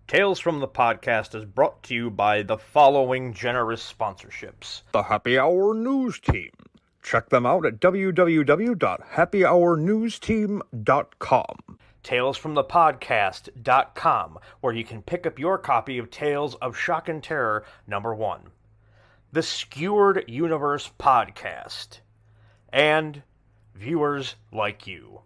Tales from the Podcast is brought to you by the following generous sponsorships. The Happy Hour News Team. Check them out at www.happyhournewsteam.com. TalesFromThePodcast.com, where you can pick up your copy of Tales of Shock and Terror #1. The Skewered Universe Podcast. And viewers like you.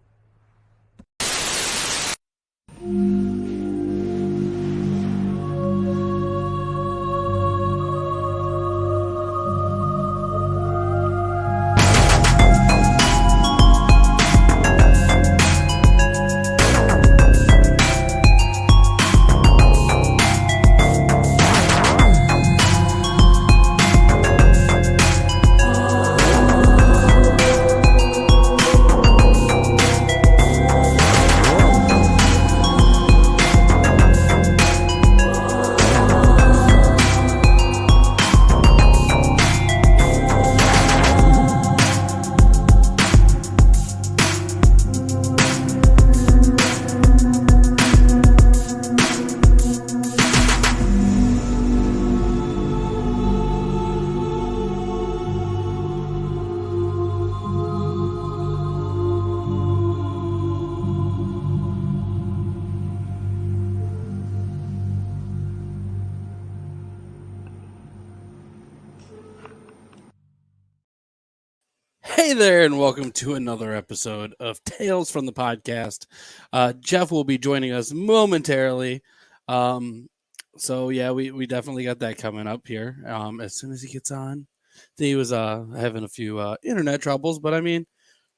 Hey there, and welcome to another episode of Tales from the Podcast. Jeff will be joining us momentarily. So yeah, we definitely got that coming up here as soon as he gets on. He was having a few internet troubles, but I mean,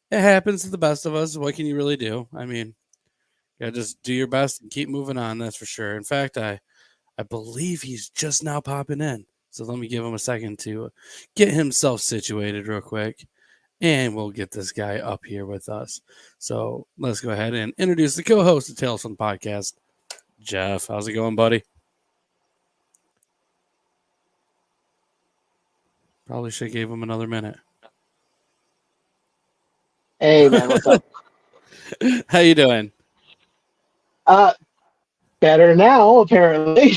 it happens to the best of us. What can you really do? I mean, you gotta just do your best and keep moving on, that's for sure. In fact, I believe he's just now popping in. So let me give him a second to get himself situated real quick. And we'll get this guy up here with us. So let's go ahead and introduce the co-host of Tales from the Podcast, Jeff. How's it going, buddy? Probably should have gave him another minute. Hey, man, what's up? How you doing? Better now, apparently.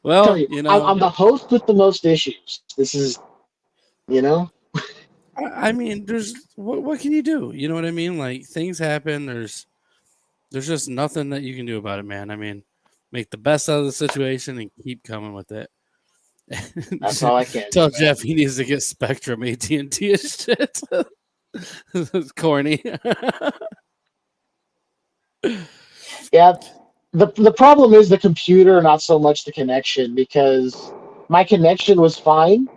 Well, I'm the host with the most issues. This is, I mean, there's what can you do? You know what I mean? Like, things happen. There's just nothing that you can do about it, man. I mean, make the best out of the situation and keep coming with it. That's all I can. Tell Jeff he needs to get Spectrum AT&T and shit. It's corny. Yeah. The problem is the computer, not so much the connection, because my connection was fine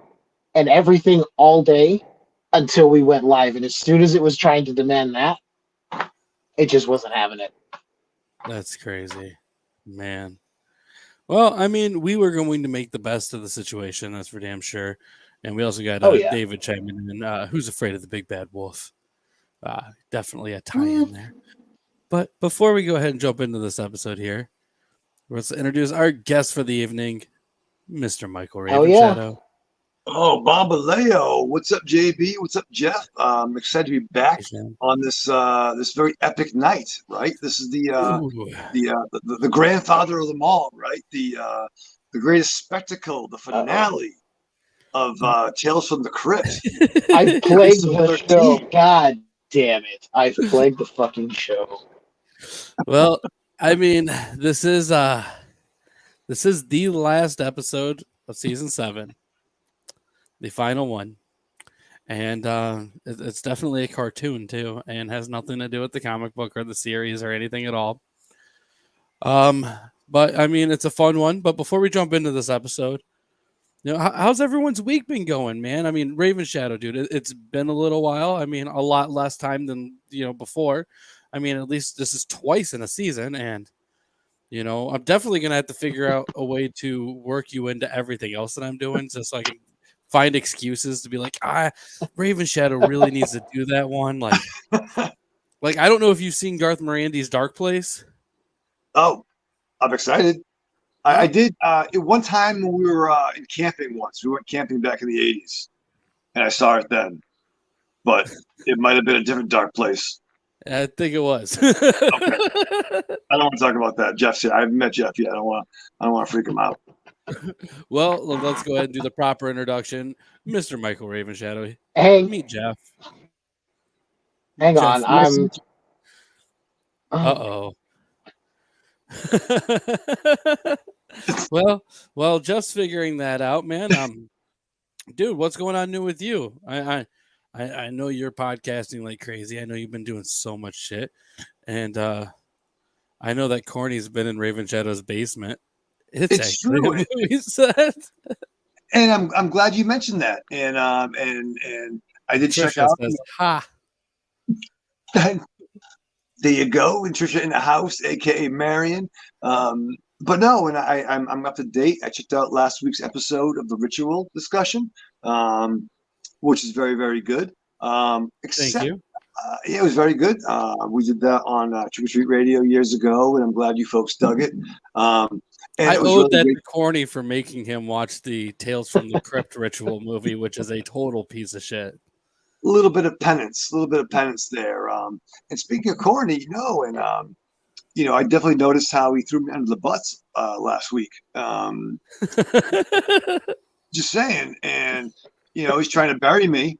and everything all day until we went live. And as soon as it was trying to demand that, it just wasn't having it. That's crazy, man. Well, I mean, we were going to make the best of the situation, that's for damn sure. And we also got David chiming in, who's afraid of the big bad wolf. Definitely a tie-in there. But before we go ahead and jump into this episode here, let's introduce our guest for the evening, Mr. Michael Ravenshadow. Oh, Bombaleo. What's up, JB? What's up, Jeff? I'm excited to be back on this this very epic night, right? This is the grandfather of them all, right? The greatest spectacle, the finale of Tales from the Crypt. I plagued the show. God damn it. I plagued the fucking show. Well, I mean, this is the last episode of season 7, the final one, and it's definitely a cartoon too, and has nothing to do with the comic book or the series or anything at all. But I mean, it's a fun one. But before we jump into this episode, how's everyone's week been going, man? I mean, Ravenshadow, dude, it's been a little while. I mean, a lot less time than before. I mean, at least this is twice in a season, and I'm definitely gonna have to figure out a way to work you into everything else that I'm doing, just so I can find excuses to be like, Ravenshadow really needs to do that one. Like I don't know if you've seen Garth Marenghi's Dark Place. Oh, I'm excited. I did. One time when we were in camping once, we went camping back in the 80s, and I saw it then. But it might have been a different Dark Place. I think it was. Okay. I don't want to talk about that. Jeff's here. I haven't met Jeff yet. I don't want to freak him out. Well, let's go ahead and do the proper introduction. Mr. Michael Ravenshadow. Hey, Meet Jeff. hang Jeff, on. Uh-oh. well, Jeff's figuring that out, man. Dude, what's going on new with you? I know you're podcasting like crazy. I know you've been doing so much shit, and I know that Corny's been in Ravenshadow's basement. It's actually true. A movie set. And I'm glad you mentioned that. And I did Trisha check out. Says, ha. There you go, and Trisha in the house, aka Marion. But no, and I'm up to date. I checked out last week's episode of the Ritual discussion, which is very, very good. Thank you. Yeah, it was very good. We did that on Trick or Treat Radio years ago, and I'm glad you folks dug it. And I it was owed really that great. to Corny for making him watch the Tales from the Crypt Ritual movie, which is a total piece of shit. A little bit of penance there. And speaking of Corny, and I definitely noticed how he threw me under the bus last week. Just saying, and he's trying to bury me.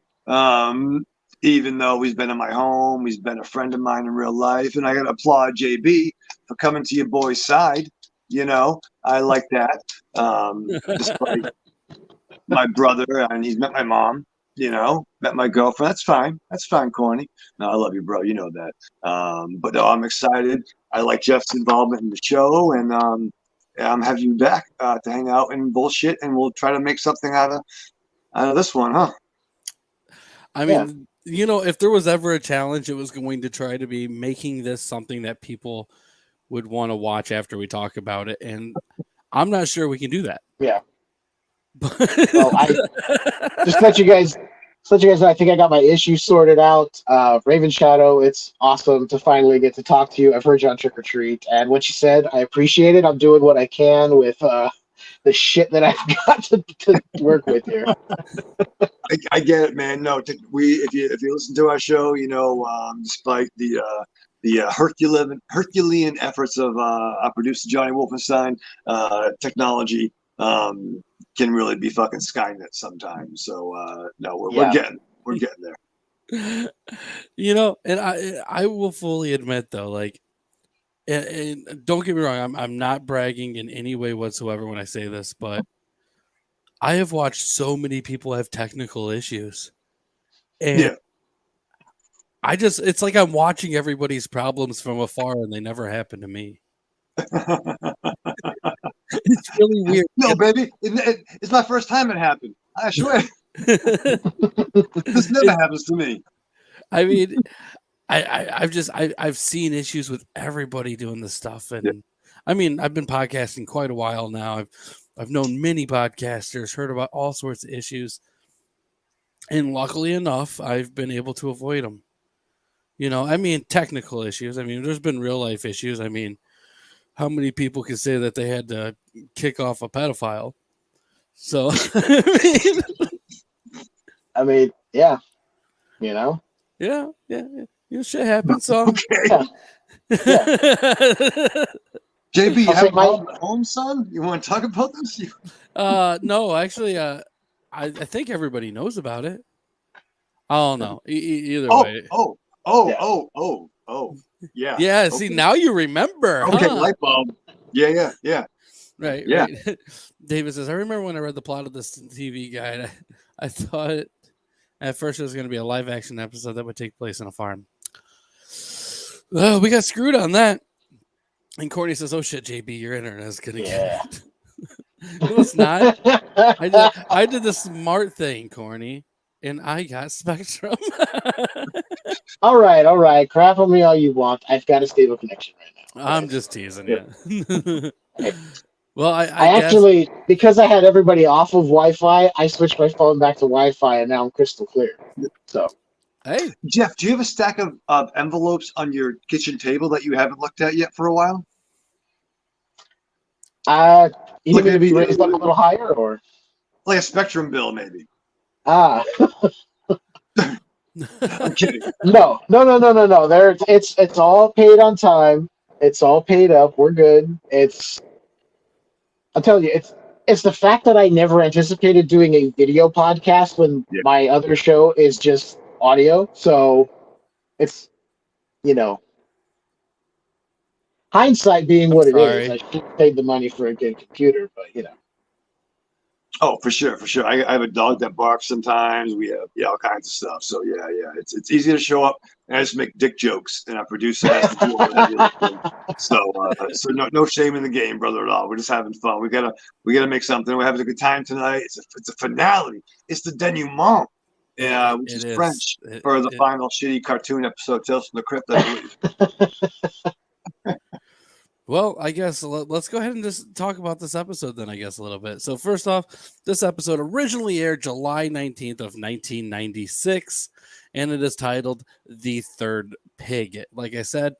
Even though he's been in my home, he's been a friend of mine in real life, and I got to applaud JB for coming to your boy's side. I like that. Despite my brother, and he's met my mom. Met my girlfriend. That's fine. That's fine, Corny. No, I love you, bro. You know that. But no, I'm excited. I like Jeff's involvement in the show, and I'm having you back to hang out and bullshit, and we'll try to make something out of this one, huh? I mean, if there was ever a challenge, it was going to try to be making this something that people would want to watch after we talk about it, and I'm not sure we can do that. Yeah. Well, I just let you guys know, I think I got my issues sorted out. Ravenshadow, it's awesome to finally get to talk to you. I've heard you on Trick or Treat, and what you said, I appreciate it. I'm doing what I can with the shit that I've got to work with here. I get it, man. No, if you listen to our show, despite the Herculean efforts of our producer Johnny Wolfenstein, technology can really be fucking Skynet sometimes. So no, we're getting there. And I will fully admit though, like, and don't get me wrong, I'm not bragging in any way whatsoever when I say this, but I have watched so many people have technical issues, and it's like I'm watching everybody's problems from afar, and they never happen to me. It's really weird. No, baby, it's my first time it happened. I swear, this never happens to me. I mean, I've seen issues with everybody doing this stuff, and I mean, I've been podcasting quite a while now. I've known many podcasters, heard about all sorts of issues, and luckily enough, I've been able to avoid them. I mean, technical issues. I mean, there's been real life issues. I mean, how many people can say that they had to kick off a pedophile? So, I mean, yeah. Yeah. Shit happens. So, okay. JB, you have a home, son? You want to talk about this? No, actually, I think everybody knows about it. Oh no, either way. Yeah. Yeah. Okay. See, now you remember. Okay, light bulb. Yeah. Right. Yeah. Right. David says, I remember when I read the plot of this TV guide, I thought at first it was going to be a live action episode that would take place on a farm. We got screwed on that. And Courtney says, "Oh shit, JB, your internet is going to get." No, it's not. I did the smart thing, Corny, and I got Spectrum. All right. Crap on me all you want. I've got a stable connection right now. I'm just teasing you. Okay. Well, I actually, because I had everybody off of Wi-Fi, I switched my phone back to Wi-Fi, and now I'm crystal clear. So, hey, Jeff, do you have a stack of envelopes on your kitchen table that you haven't looked at yet for a while? You need me to be raised up a little higher, or like a Spectrum bill, maybe? I'm kidding. No. It's all paid on time. It's all paid up. We're good. I'm telling you, it's the fact that I never anticipated doing a video podcast when Yeah. my other show is just audio. So it's, you know, hindsight being I'm what it is. sorry. I should have paid the money for a good computer, but Oh, for sure, for sure. I have a dog that barks sometimes. We have all kinds of stuff. So yeah. It's easy to show up and I just make dick jokes, and our producer has to do all the heavy lifting. So no shame in the game, brother, at all. We're just having fun. We gotta make something. We're having a good time tonight. It's a finale. It's the denouement, which is French for the final shitty cartoon episode, Tales from the Crypt, I believe. Well, I guess let's go ahead and just talk about this episode then, I guess, a little bit. So first off, this episode originally aired July 19th of 1996, and it is titled The Third Pig. Like I said,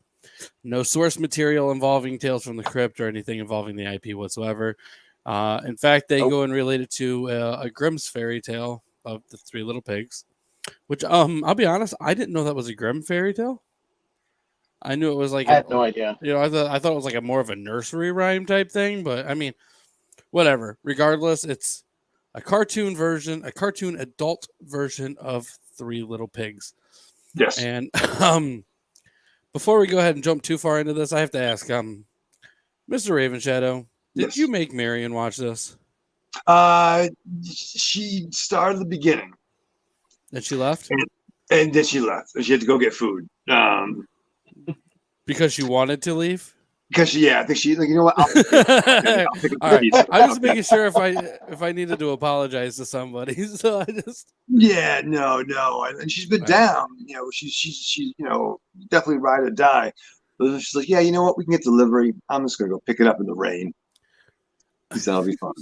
no source material involving Tales from the Crypt or anything involving the IP whatsoever. In fact, they go and relate it to a Grimm's fairy tale of the Three Little Pigs, which I'll be honest, I didn't know that was a Grimm fairy tale. I knew it was like I had no idea. I thought it was like a more of a nursery rhyme type thing, but I mean, whatever. Regardless, it's a cartoon adult version of Three Little Pigs. Yes. And before we go ahead and jump too far into this, I have to ask, Mr. Ravenshadow, did you make Marion watch this? She started the beginning. And she left? And then she left. She had to go get food. Because she wanted to leave? Because I think she, you know what? I'll pick All right. I was making sure if I needed to apologize to somebody, so I just no, and she's been down. She's definitely ride or die. But she's like, you know what? We can get delivery. I'm just gonna go pick it up in the rain. He said, "That'll be fun."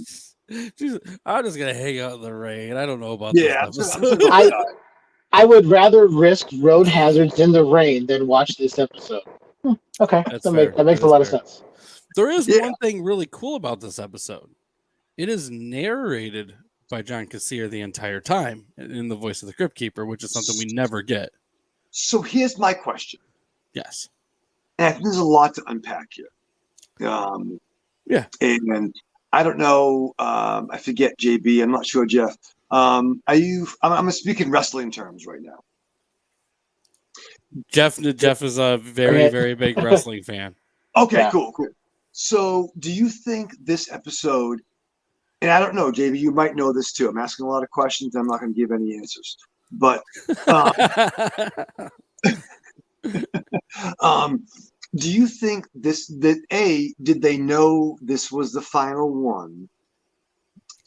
I'm just gonna hang out in the rain. I don't know about this. I would rather risk road hazards in the rain than watch this episode. Okay, that makes a lot of sense. There is one thing really cool about this episode. It is narrated by John Cassier the entire time in the voice of the Crypt Keeper, which is something we never get. So here's my question. Yes. And I think there's a lot to unpack here. And I don't know. I forget, JB. I'm not sure, Jeff. I'm speaking wrestling terms right now. Jeff is a very, very big wrestling fan. Okay, cool. So do you think this episode, and I don't know, JB, you might know this too. I'm asking a lot of questions. I'm not going to give any answers. But do you think did they know this was the final one?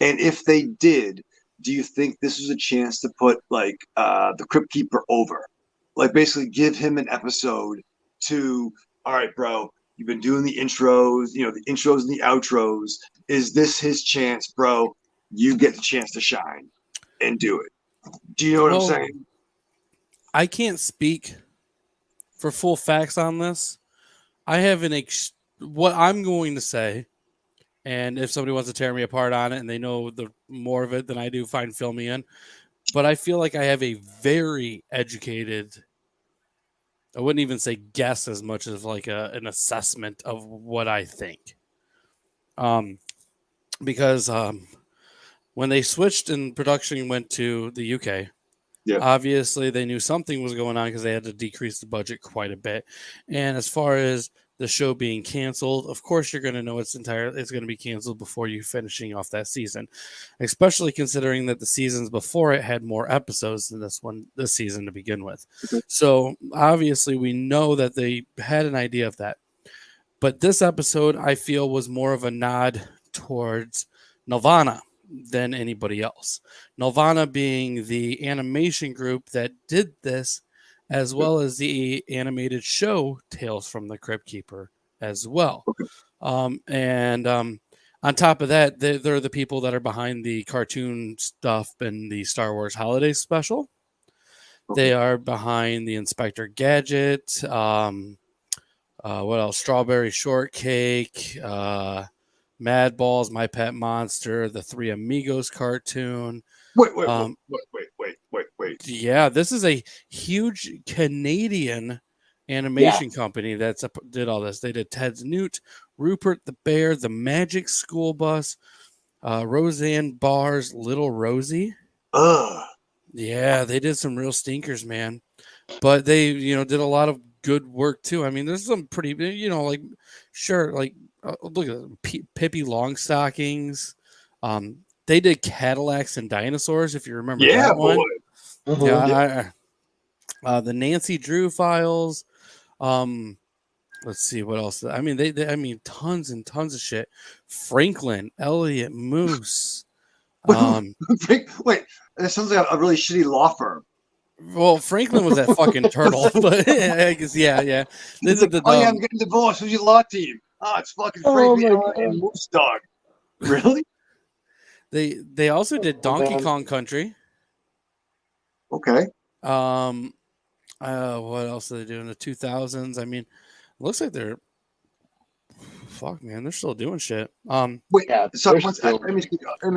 And if they did, do you think this was a chance to put the Crypt Keeper over? Like basically give him an episode to, all right, bro, you've been doing the intros, the intros and the outros. Is this his chance, bro? You get the chance to shine and do it. Do you know what I'm saying? I can't speak for full facts on this. I have what I'm going to say, and if somebody wants to tear me apart on it and they know the more of it than I do, fine, fill me in. But I feel like I have a very educated, I wouldn't even say guess as much as like an assessment of what I think. Because when they switched and production went to the UK, obviously they knew something was going on because they had to decrease the budget quite a bit. And as far as the show being canceled, of course you're going to know it's going to be canceled before you finishing off that season, especially considering that the seasons before it had more episodes than this season to begin with. So obviously we know that they had an idea of that, but this episode I feel was more of a nod towards Nelvana than anybody else. Nelvana being the animation group that did this, as well as the animated show Tales from the Crypt Keeper as well. And on top of that, they're the people that are behind the cartoon stuff and the Star Wars Holiday Special. They are behind the Inspector Gadget. What else? Strawberry Shortcake, Mad Balls, My Pet Monster, the Three Amigos cartoon. Wait. Yeah, this is a huge Canadian animation company that's did all this. They did Ted's Newt, Rupert the Bear, The Magic School Bus, Roseanne Barr's Little Rosie. Ugh. Yeah, they did some real stinkers, man. But they, did a lot of good work too. I mean, there's some pretty, like, sure, like, look at Pippi Longstockings. They did Cadillacs and Dinosaurs, if you remember that one. Boy. Mhm. Yeah, the Nancy Drew Files. Let's see what else. I mean, they tons and tons of shit. Franklin, Elliot, Moose. Wait, that sounds like a really shitty law firm. Well, Franklin was that fucking turtle, but I guess yeah. They It's did like, the oh yeah, I'm getting divorced. Who's your law team? Oh, it's fucking Frank and Moose Dog. Really? They also did Donkey Kong Country. Okay. What else are they doing in the 2000s? I mean, it looks like they're they're still doing shit. Wait, Yeah, so they're once still- let me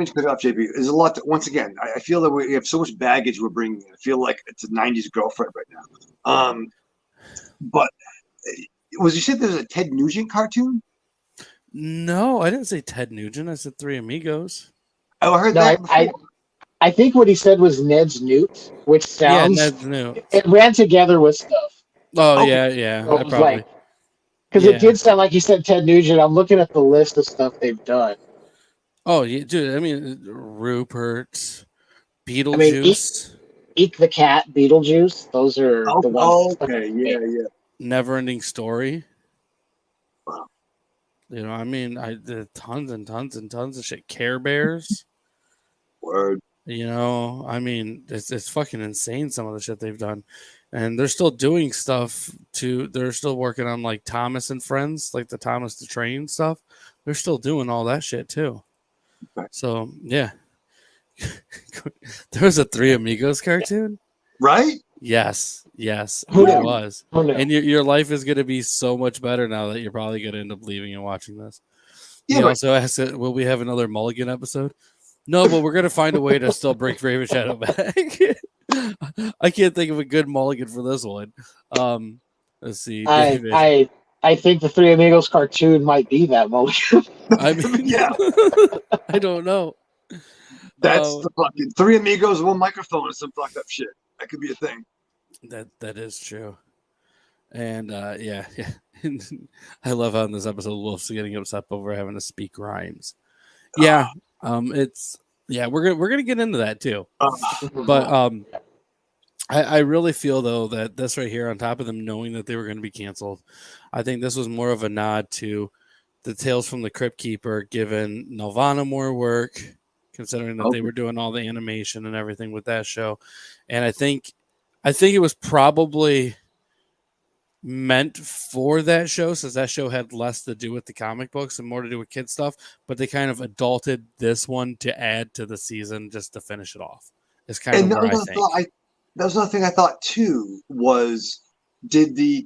cut off, JP. There's a lot. Once again, I feel that we have so much baggage we're bringing in. I feel like it's a '90s girlfriend right now. But you said there's a Ted Nugent cartoon? No, I didn't say Ted Nugent. I said Three Amigos. Oh, I heard No, that before. I think what he said was Ned's Newt, which sounds Ned's Newt. it ran together with stuff. Oh Okay. yeah. So I it was probably. like, because it did sound like he said Ted Nugent. I'm looking at the list of stuff they've done. Oh, yeah, dude. I mean, Rupert, Beetlejuice, Eek the Cat, Beetlejuice. Those are the ones. Okay, yeah. Never-Ending Story. Wow. I mean, I did tons and tons and tons of shit. Care Bears. Word. I mean, it's fucking insane some of the shit they've done, and they're still doing stuff too. They're still working on like Thomas and Friends, like the Thomas the Train stuff. They're still doing all that shit too. Okay. So yeah, there was a Three Amigos cartoon. Right? Yes, Who there knew? was. Who knew? And your life is going to be so much better now that you're probably going to end up leaving and watching this. Yeah, He but also asked, will we have another Mulligan episode? No, but we're going to find a way to still bring Ravenshadow back. I can't think of a good Mulligan for this one. Let's see. David. I think the Three Amigos cartoon might be that moment. I mean, yeah, I don't know. that's the fucking Three Amigos, one microphone, and some fucked up shit. That could be a thing. That is true. And yeah. I love how in this episode Wolf's getting upset over having to speak rhymes. Yeah. We're gonna get into that too. But I really feel though that this right here, on top of them knowing that they were going to be canceled, I think this was more of a nod to the Tales from the Crypt Keeper, giving Nelvana more work, considering that they were doing all the animation and everything with that show. And I think it was probably meant for that show, since that show had less to do with the comic books and more to do with kid stuff, but they kind of adulted this one to add to the season just to finish it off. It's kind of where I think. That was another thing I thought too, was did the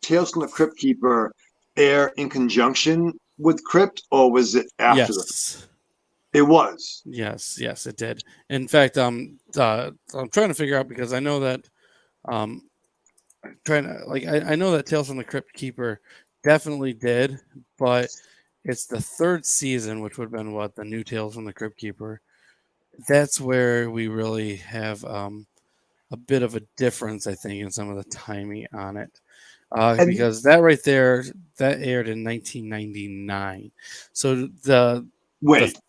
Tales from the Crypt Keeper air in conjunction with Crypt, or was it after? Yes. It was. Yes, it did. In fact, I'm trying to figure out, because I know that I know that Tales from the Crypt Keeper definitely did, but it's the third season, which would have been the new Tales from the Crypt Keeper. That's where we really have a bit of a difference, I think, in some of the timing on it. Because that right there, that aired in 1999. So the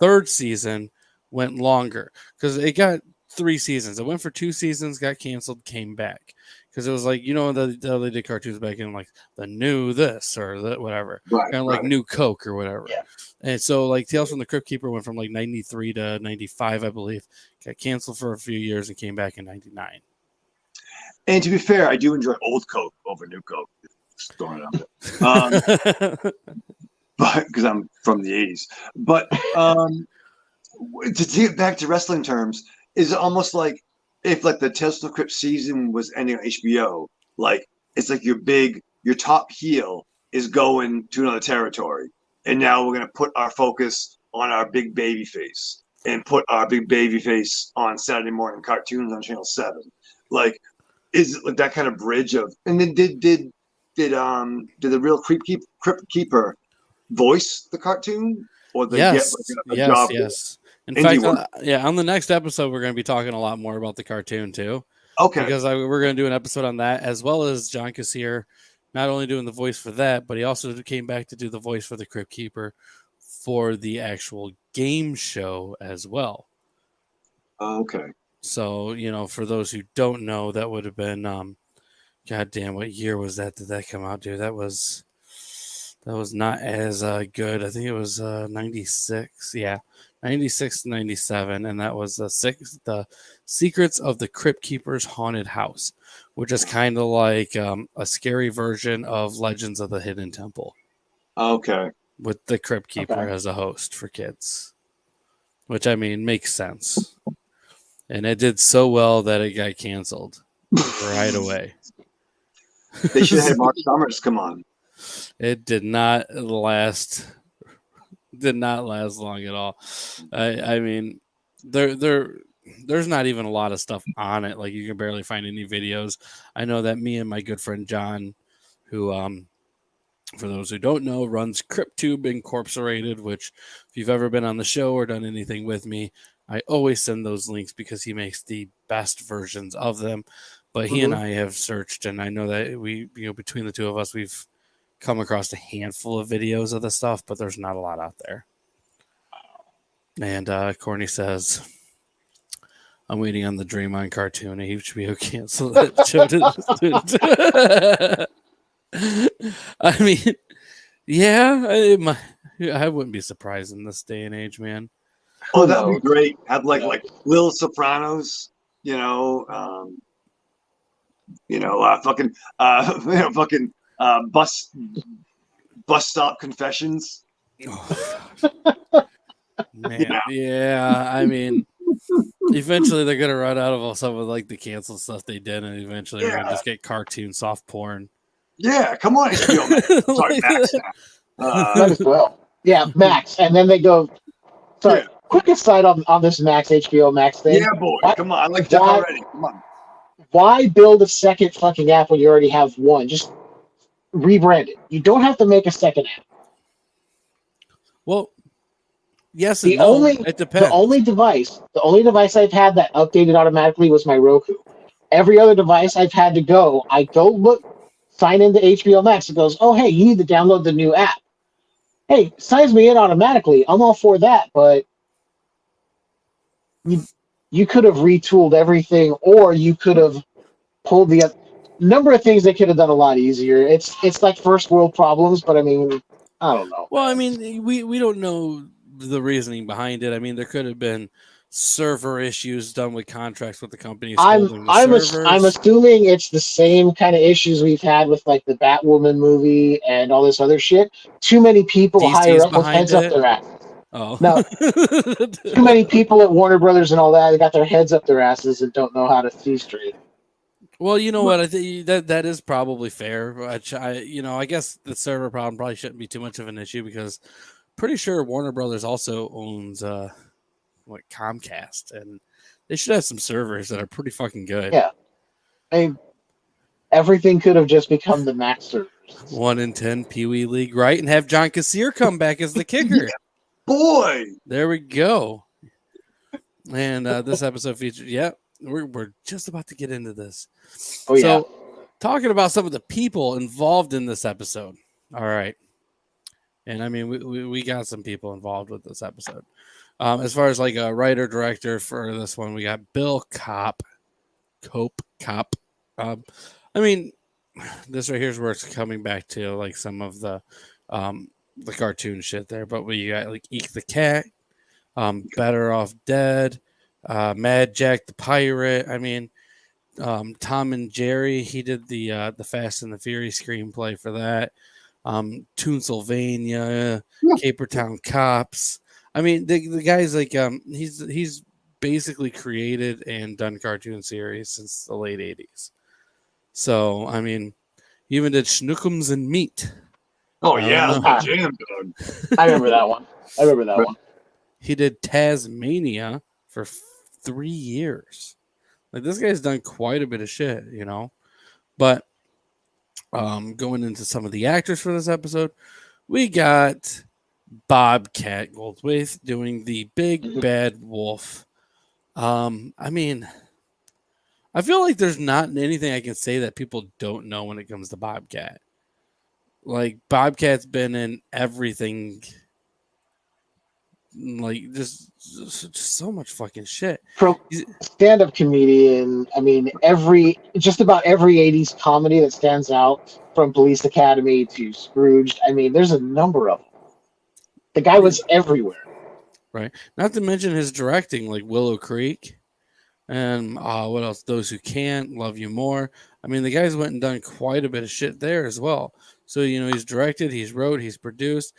third season went longer, because it got 3 seasons. It went for 2 seasons, got canceled, came back. Because it was like, they did cartoons back in like the new this or that, whatever. Kind of like New Coke or whatever. Yeah. And so like Tales from the Crypt Keeper went from like 93 to 95, I believe. Got canceled for a few years and came back in 99. And to be fair, I do enjoy old Coke over New Coke. Just throwing it out there. But because I'm from the 80s. But to take it back to wrestling terms, is it almost like if like the Tales from the Crypt season was ending on HBO, like it's like your top heel is going to another territory, and now we're gonna put our focus on our big baby face, and put our big baby face on Saturday morning cartoons on Channel 7. Like, is it like that kind of bridge of? And then did the real Crypt Keeper voice the cartoon, or they get like a job? Yes. In Indie fact, work. on the next episode, we're going to be talking a lot more about the cartoon too. Okay. Because we're going to do an episode on that, as well as John Kassir not only doing the voice for that, but he also came back to do the voice for the Crypt Keeper for the actual game show as well. Okay. So, for those who don't know, that would have been, goddamn, what year was that? Did that come out, dude? That was not as good. I think it was 96. Yeah, 96 to 97, and that was the Secrets of the Crypt Keeper's Haunted House, which is kind of like a scary version of Legends of the Hidden Temple. Okay. With the Crypt Keeper as a host for kids, which makes sense. And it did so well that it got canceled right away. They should have had Mark Summers come on. It did not last. Did not last long at all. There's not even a lot of stuff on it. Like, you can barely find any videos. I know that me and my good friend John, who for those who don't know, runs CryptTube Incorporated, which if you've ever been on the show or done anything with me, I always send those links because he makes the best versions of them. But he and I have searched, and I know that we, between the two of us, we've come across a handful of videos of the stuff, but there's not a lot out there. And Corny says, I'm waiting on the Dream On cartoon. HBO cancel that show to the I wouldn't be surprised in this day and age, man. Oh, that'd be great. Have like Little Sopranos, bus stop confessions. Man, yeah. Eventually they're gonna run out of some of like the canceled stuff they did, and eventually we're gonna just get cartoon soft porn. Yeah, come on, HBO Max. Sorry, Max. Might as well. Yeah, Max, and then they go. Sorry, quick aside on this Max HBO Max thing. Yeah, boy, come on. I like that already. Come on. Why build a second fucking app when you already have one? Just rebrand it. You don't have to make a second app. Well, yes, it depends. The only device I've had that updated automatically was my Roku. Every other device I've had to go, I go look, sign into HBO Max. It goes, oh, hey, you need to download the new app. Hey, signs me in automatically. I'm all for that, but you could have retooled everything, or you could have pulled the number of things they could have done a lot easier. It's like first world problems, but I don't know. Well, we don't know the reasoning behind it. There could have been server issues done with contracts with the companies. I'm assuming it's the same kind of issues we've had with like the Batwoman movie and all this other shit. Too many people DC's higher up with heads up their asses. Oh no! Too many people at Warner Brothers and all that. They got their heads up their asses and don't know how to see straight. Well, you know what? I think that is probably fair. I guess the server problem probably shouldn't be too much of an issue because pretty sure Warner Brothers also owns Comcast, and they should have some servers that are pretty fucking good. Yeah, everything could have just become the Max servers. 1 in 10 Pee Wee League, right? And have John Kassir come back as the kicker. Yeah, boy, there we go. And this episode features, we're just about to get into this. So, talking about some of the people involved in this episode. All right. And we got some people involved with this episode. As far as like a writer director for this one, we got Bill Kopp. This right here is where it's coming back to like some of the cartoon shit there. But we got like Eek the Cat, Better Off Dead, Mad Jack the Pirate. Tom and Jerry. He did the Fast and the Furious screenplay for that. Toonsylvania, Capertown Cops. The guy's like he's basically created and done cartoon series since the late 80s. So he even did Schnookums and Meat. Oh yeah, that's my jam, dog. I remember that one. He did Tasmania for 3 years. Like, this guy's done quite a bit of shit, you know. But going into some of the actors for this episode, we got Bobcat Goldthwait doing the big bad wolf. I mean, I feel like there's not anything I can say that people don't know when it comes to Bobcat. Like, Bobcat's been in everything. Like, just so much fucking shit. Stand-up comedian. I mean, just about every '80s comedy that stands out, from Police Academy to Scrooged. I mean, there's a number of them. The guy was everywhere. Right. Not to mention his directing, like Willow Creek, and what else? Those Who Can't, Love You More. I mean, the guy's went and done quite a bit of shit there as well. So, you know, he's directed, he's wrote, he's produced.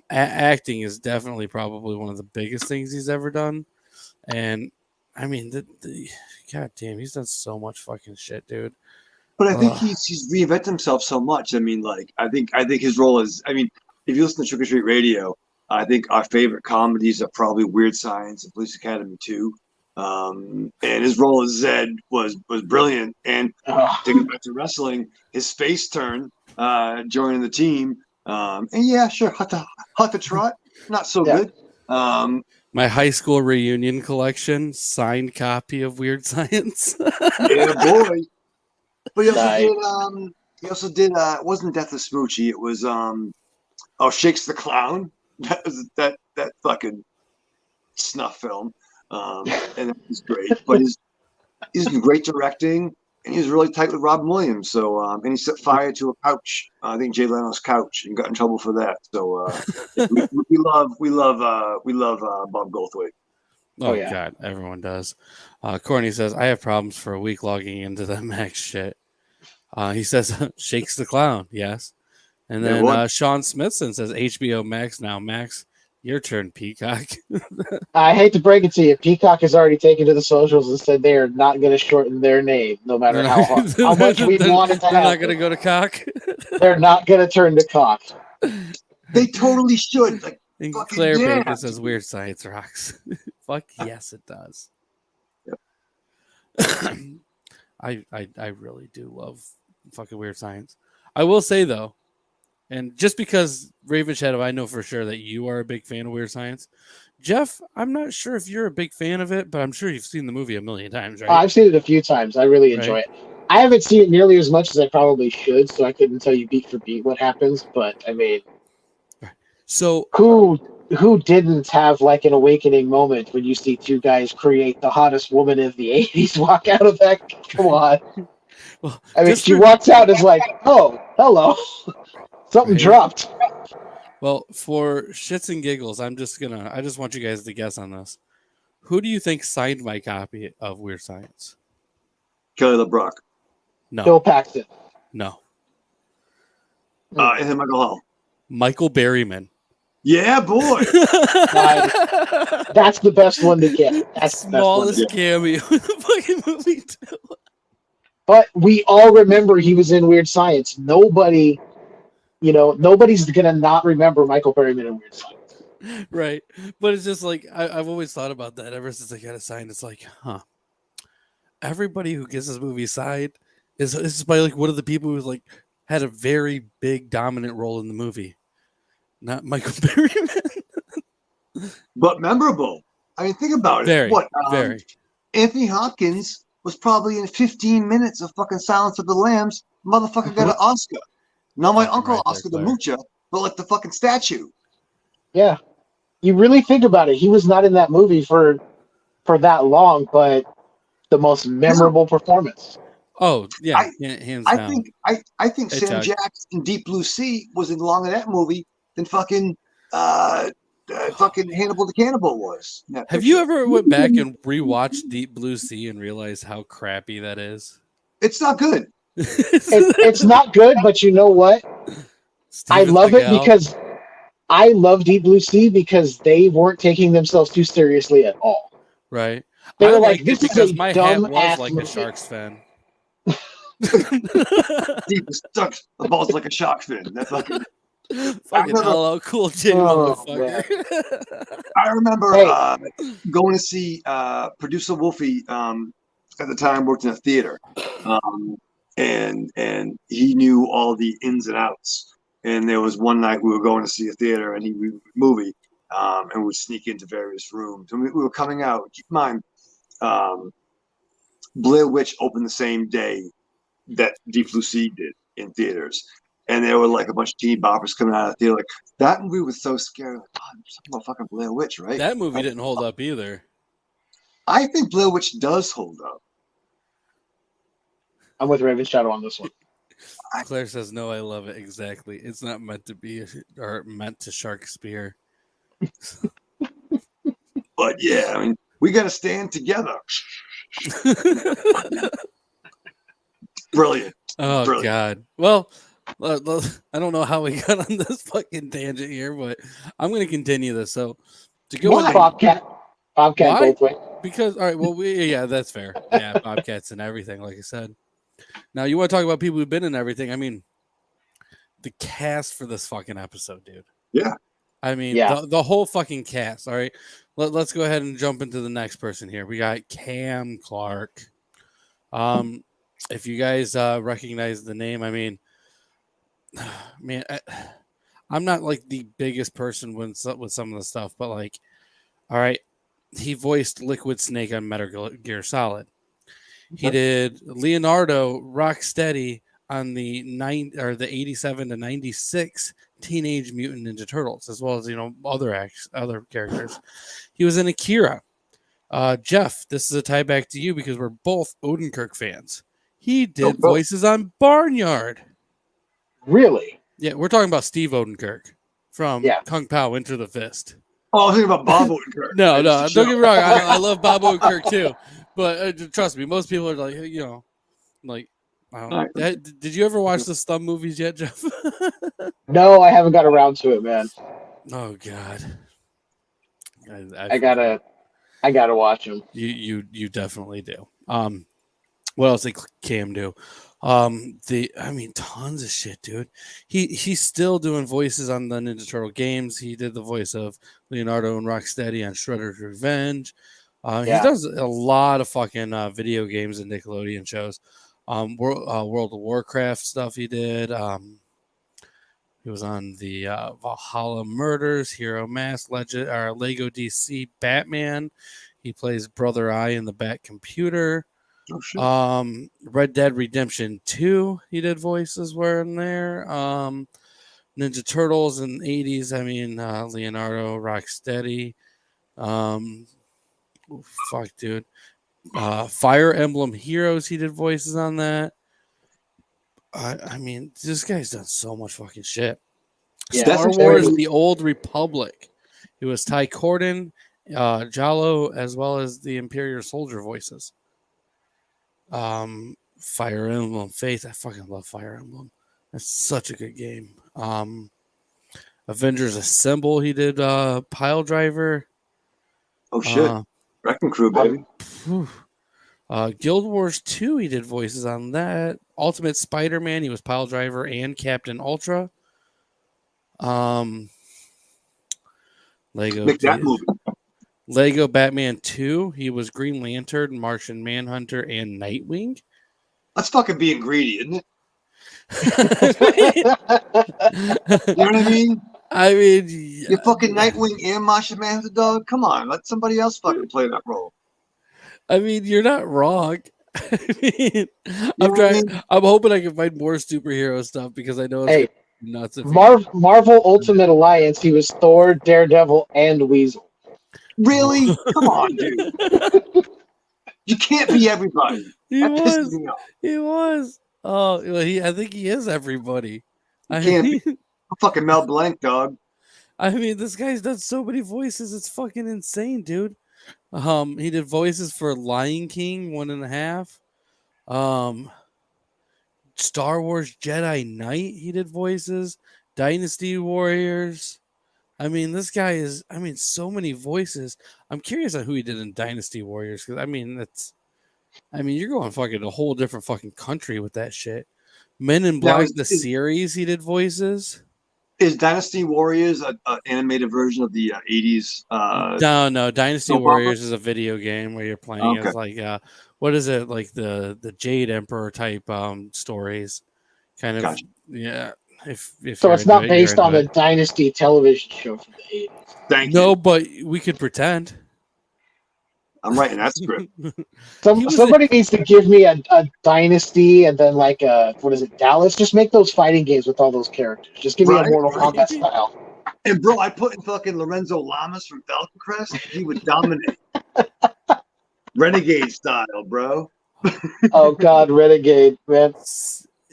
Acting is definitely probably one of the biggest things he's ever done. And I mean, god damn, he's done so much fucking shit, dude. But I think he's reinvented himself so much. I mean, like, I think his role is, I mean, if you listen to Trick or Treat Radio, I think our favorite comedies are probably Weird Science and Police Academy 2. And his role as Zed was brilliant. And to get back to wrestling, his face turn, joining the team. And yeah, sure, Hot to Trot, not so good. My high school reunion collection, signed copy of Weird Science. Yeah, boy. But he also did it wasn't Death of Smoochie, it was Shakes the Clown. That was that fucking snuff film. And that was great. But he's great directing, and he was really tight with Robin Williams. So and he set fire to a couch, I think Jay Leno's couch, and got in trouble for that. So we love Bob Goldthwait. Oh yeah. God, everyone does. Courtney says, I have problems for a week logging into the Max shit. He says, Shakes the Clown, yes. And then Sean Smithson says, HBO Max now. Max, your turn, Peacock. I hate to break it to you. Peacock has already taken to the socials and said they are not going to shorten their name, no matter how much we want it to happen. They're not going to go to cock? They're not going to turn to cock. They totally should. Like, and Claire Bacon says, Weird Science rocks. Fuck yes, it does. Yep. I really do love fucking Weird Science. I will say, though, and just because Ravenshadow, I know for sure that you are a big fan of Weird Science. Jeff, I'm not sure if you're a big fan of it, but I'm sure you've seen the movie a million times, right? I've seen it a few times. I really enjoy it. I haven't seen it nearly as much as I probably should, so I couldn't tell you beat for beat what happens. But I mean, so who didn't have like an awakening moment when you see two guys create the hottest woman of the '80s walk out of that? Come on. Well, I mean, she walks out as like, oh, hello. Something dropped. Well, for shits and giggles, I just want you guys to guess on this. Who do you think signed my copy of Weird Science? Kelly LeBrock. No. Bill Paxton. No. And then Michael Hall. Michael Berryman. Yeah, boy. That's the best one to get. That's the smallest cameo in the fucking movie, too. But we all remember he was in Weird Science. Nobody's going to not remember Michael Berryman in Weird Science. Right. But it's just like, I've always thought about that ever since I got it signed. It's like, everybody who gets this movie signed is by like one of the people who's like had a very big dominant role in the movie. Not Michael Berryman. But memorable. I mean, think about it. Very. Anthony Hopkins was probably in 15 minutes of fucking Silence of the Lambs. Motherfucker got an Oscar. Not my uncle Oscar the Mucha, but like the fucking statue. Yeah. You really think about it. He was not in that movie for that long, but the most memorable performance. Oh, yeah. Hands down. I think Sam Jackson in Deep Blue Sea was in longer that movie than fucking Hannibal the Cannibal was. Have you ever went back and rewatched Deep Blue Sea and realized how crappy that is? It's not good. It's not good, but you know what? I love it because I love Deep Blue Sea because they weren't taking themselves too seriously at all. Right. They were like, this is a my dumb hat was ass like movie. a Sharks fan. Deep stuck the balls like a shark fin. That fucking Fucking remember- LL Cool J Oh, motherfucker. I remember Hey. going to see producer Wolfie. At the time, worked in a theater, and he knew all the ins and outs. And there was one night we were going to see a theater and movie, and we would sneak into various rooms. And we were coming out. Keep in mind, Blair Witch opened the same day that Deep Blue Sea did in theaters. And there were like a bunch of teen boppers coming out of the theater. Like, that movie was so scary. Like, oh, there's something about fucking Blair Witch, right? That movie didn't hold up either. I think Blair Witch does hold up. I'm with Ravenshadow on this one. Claire says, no, I love it. Exactly. It's not meant to be or meant to shark spear. But yeah, I mean, we got to stand together. Brilliant. Oh, Brilliant. God. Well, I don't know how we got on this fucking tangent here, but I'm going to continue this. So, to go Why? into Bobcat Why? Goldthwait. Because, all right, well, yeah, that's fair. Yeah, Bobcats and everything, like I said. Now, you want to talk about people who've been in everything? I mean, the cast for this fucking episode, dude. Yeah. I mean, Yeah. the whole fucking cast. All right, let's go ahead and jump into the next person here. We got Cam Clark. If you guys recognize the name, I mean, man, I'm not like the biggest person with some of the stuff, but like, all right, he voiced Liquid Snake on Metal Gear Solid. He did Leonardo Rocksteady on the 87 to 96 Teenage Mutant Ninja Turtles, as well as other characters. He was in Akira. Jeff, this is a tie back to you because we're both Odenkirk fans. He did voices on Barnyard. Really? Yeah, we're talking about Steve Odenkirk from Kung Pao Enter the Fist. Oh, I was thinking about Bob Odenkirk. No, don't get me wrong. I love Bob Odenkirk too, but trust me, most people are like, I don't know. Did you ever watch the Thumb movies yet, Jeff? No, I haven't got around to it, man. Oh God, I gotta watch them. You definitely do. What else did Cam do? Tons of shit, dude. He's still doing voices on the Ninja Turtle games. He did the voice of Leonardo and Rocksteady on Shredder's Revenge. He does a lot of fucking video games and Nickelodeon shows. World of Warcraft stuff he did. He was on the Valhalla Murders, Hero Mask, Legend, or Lego DC Batman. He plays Brother Eye in the Bat Computer. Oh, shit. Red Dead Redemption 2, he did voices were in there. Ninja Turtles in the 80s, Leonardo, Rocksteady. Fuck, dude. Fire Emblem Heroes, he did voices on that. This guy's done so much fucking shit. Yeah. Star Wars: The Old Republic. It was Ty Corden, Jalo, as well as the Imperial Soldier voices. Fire Emblem Faith. I fucking love Fire Emblem. That's such a good game. Avengers Assemble. He did Pile Driver. Oh shit! Wrecking Crew, baby. Guild Wars 2. He did voices on that. Ultimate Spider-Man. He was Pile Driver and Captain Ultra. Lego. Make that movie. Lego Batman 2. He was Green Lantern, Martian Manhunter, and Nightwing. That's fucking being greedy, isn't it? You know what I mean? You're fucking Nightwing and Martian Manhunter, dog. Come on, let somebody else fucking play that role. You're not wrong. I'm hoping I can find more superhero stuff because I know it's nuts. Marvel Ultimate Alliance. He was Thor, Daredevil, and Weasel. Really? Come on, dude. You can't be everybody. He was. Oh, I think he is everybody. Can't be. Fucking Mel Blanc, dog. This guy's done so many voices. It's fucking insane, dude. He did voices for Lion King 1.5. Star Wars Jedi Knight. He did voices. Dynasty Warriors. This guy is. So many voices. I'm curious on who he did in Dynasty Warriors because you're going fucking a whole different fucking country with that shit. Men in Black, the series, he did voices. Is Dynasty Warriors an animated version of the 80s? No. Dynasty soap Warriors is a video game where you're playing Okay. as like what is it, like the Jade Emperor type stories, kind of. Gotcha. Yeah. If So you're it's into not it, you're based on into the it. Dynasty television show from the 80s. Thank No, you. but we could pretend. I'm writing that script. He was Somebody needs to give me a Dynasty and then like what is it, Dallas? Just make those fighting games with all those characters. Just give me a Right, Mortal right. Kombat style. And bro, I put in fucking Lorenzo Lamas from Falcon Crest. He would dominate. Renegade style, bro. Oh God, Renegade, man.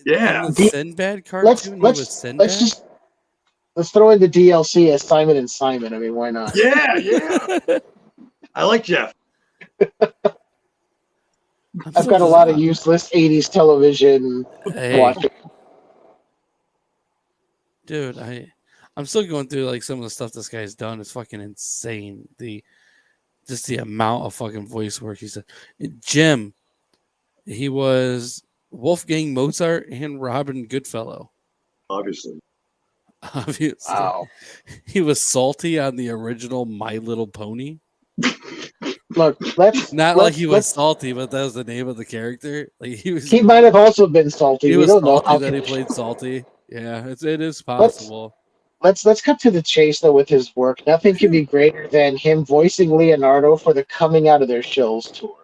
Yeah. in the Sinbad Let's cartoon. He was Sinbad. let's throw in the DLC as Simon and Simon. I mean, why not? Yeah. I like Jeff. I've got a lot of useless 80s television watching. Dude, I'm still going through like some of the stuff this guy's done. It's fucking insane. Just the amount of fucking voice work he said. Jim, he was Wolfgang Mozart and Robin Goodfellow. Obviously. Wow. He was Salty on the original My Little Pony. Look, like he was salty, but that was the name of the character. Like he might have also been salty. He we was don't know salty how that he played salty. Yeah, it is possible. Let's cut to the chase though with his work. Nothing can be greater than him voicing Leonardo for the Coming Out of Their Shells tour.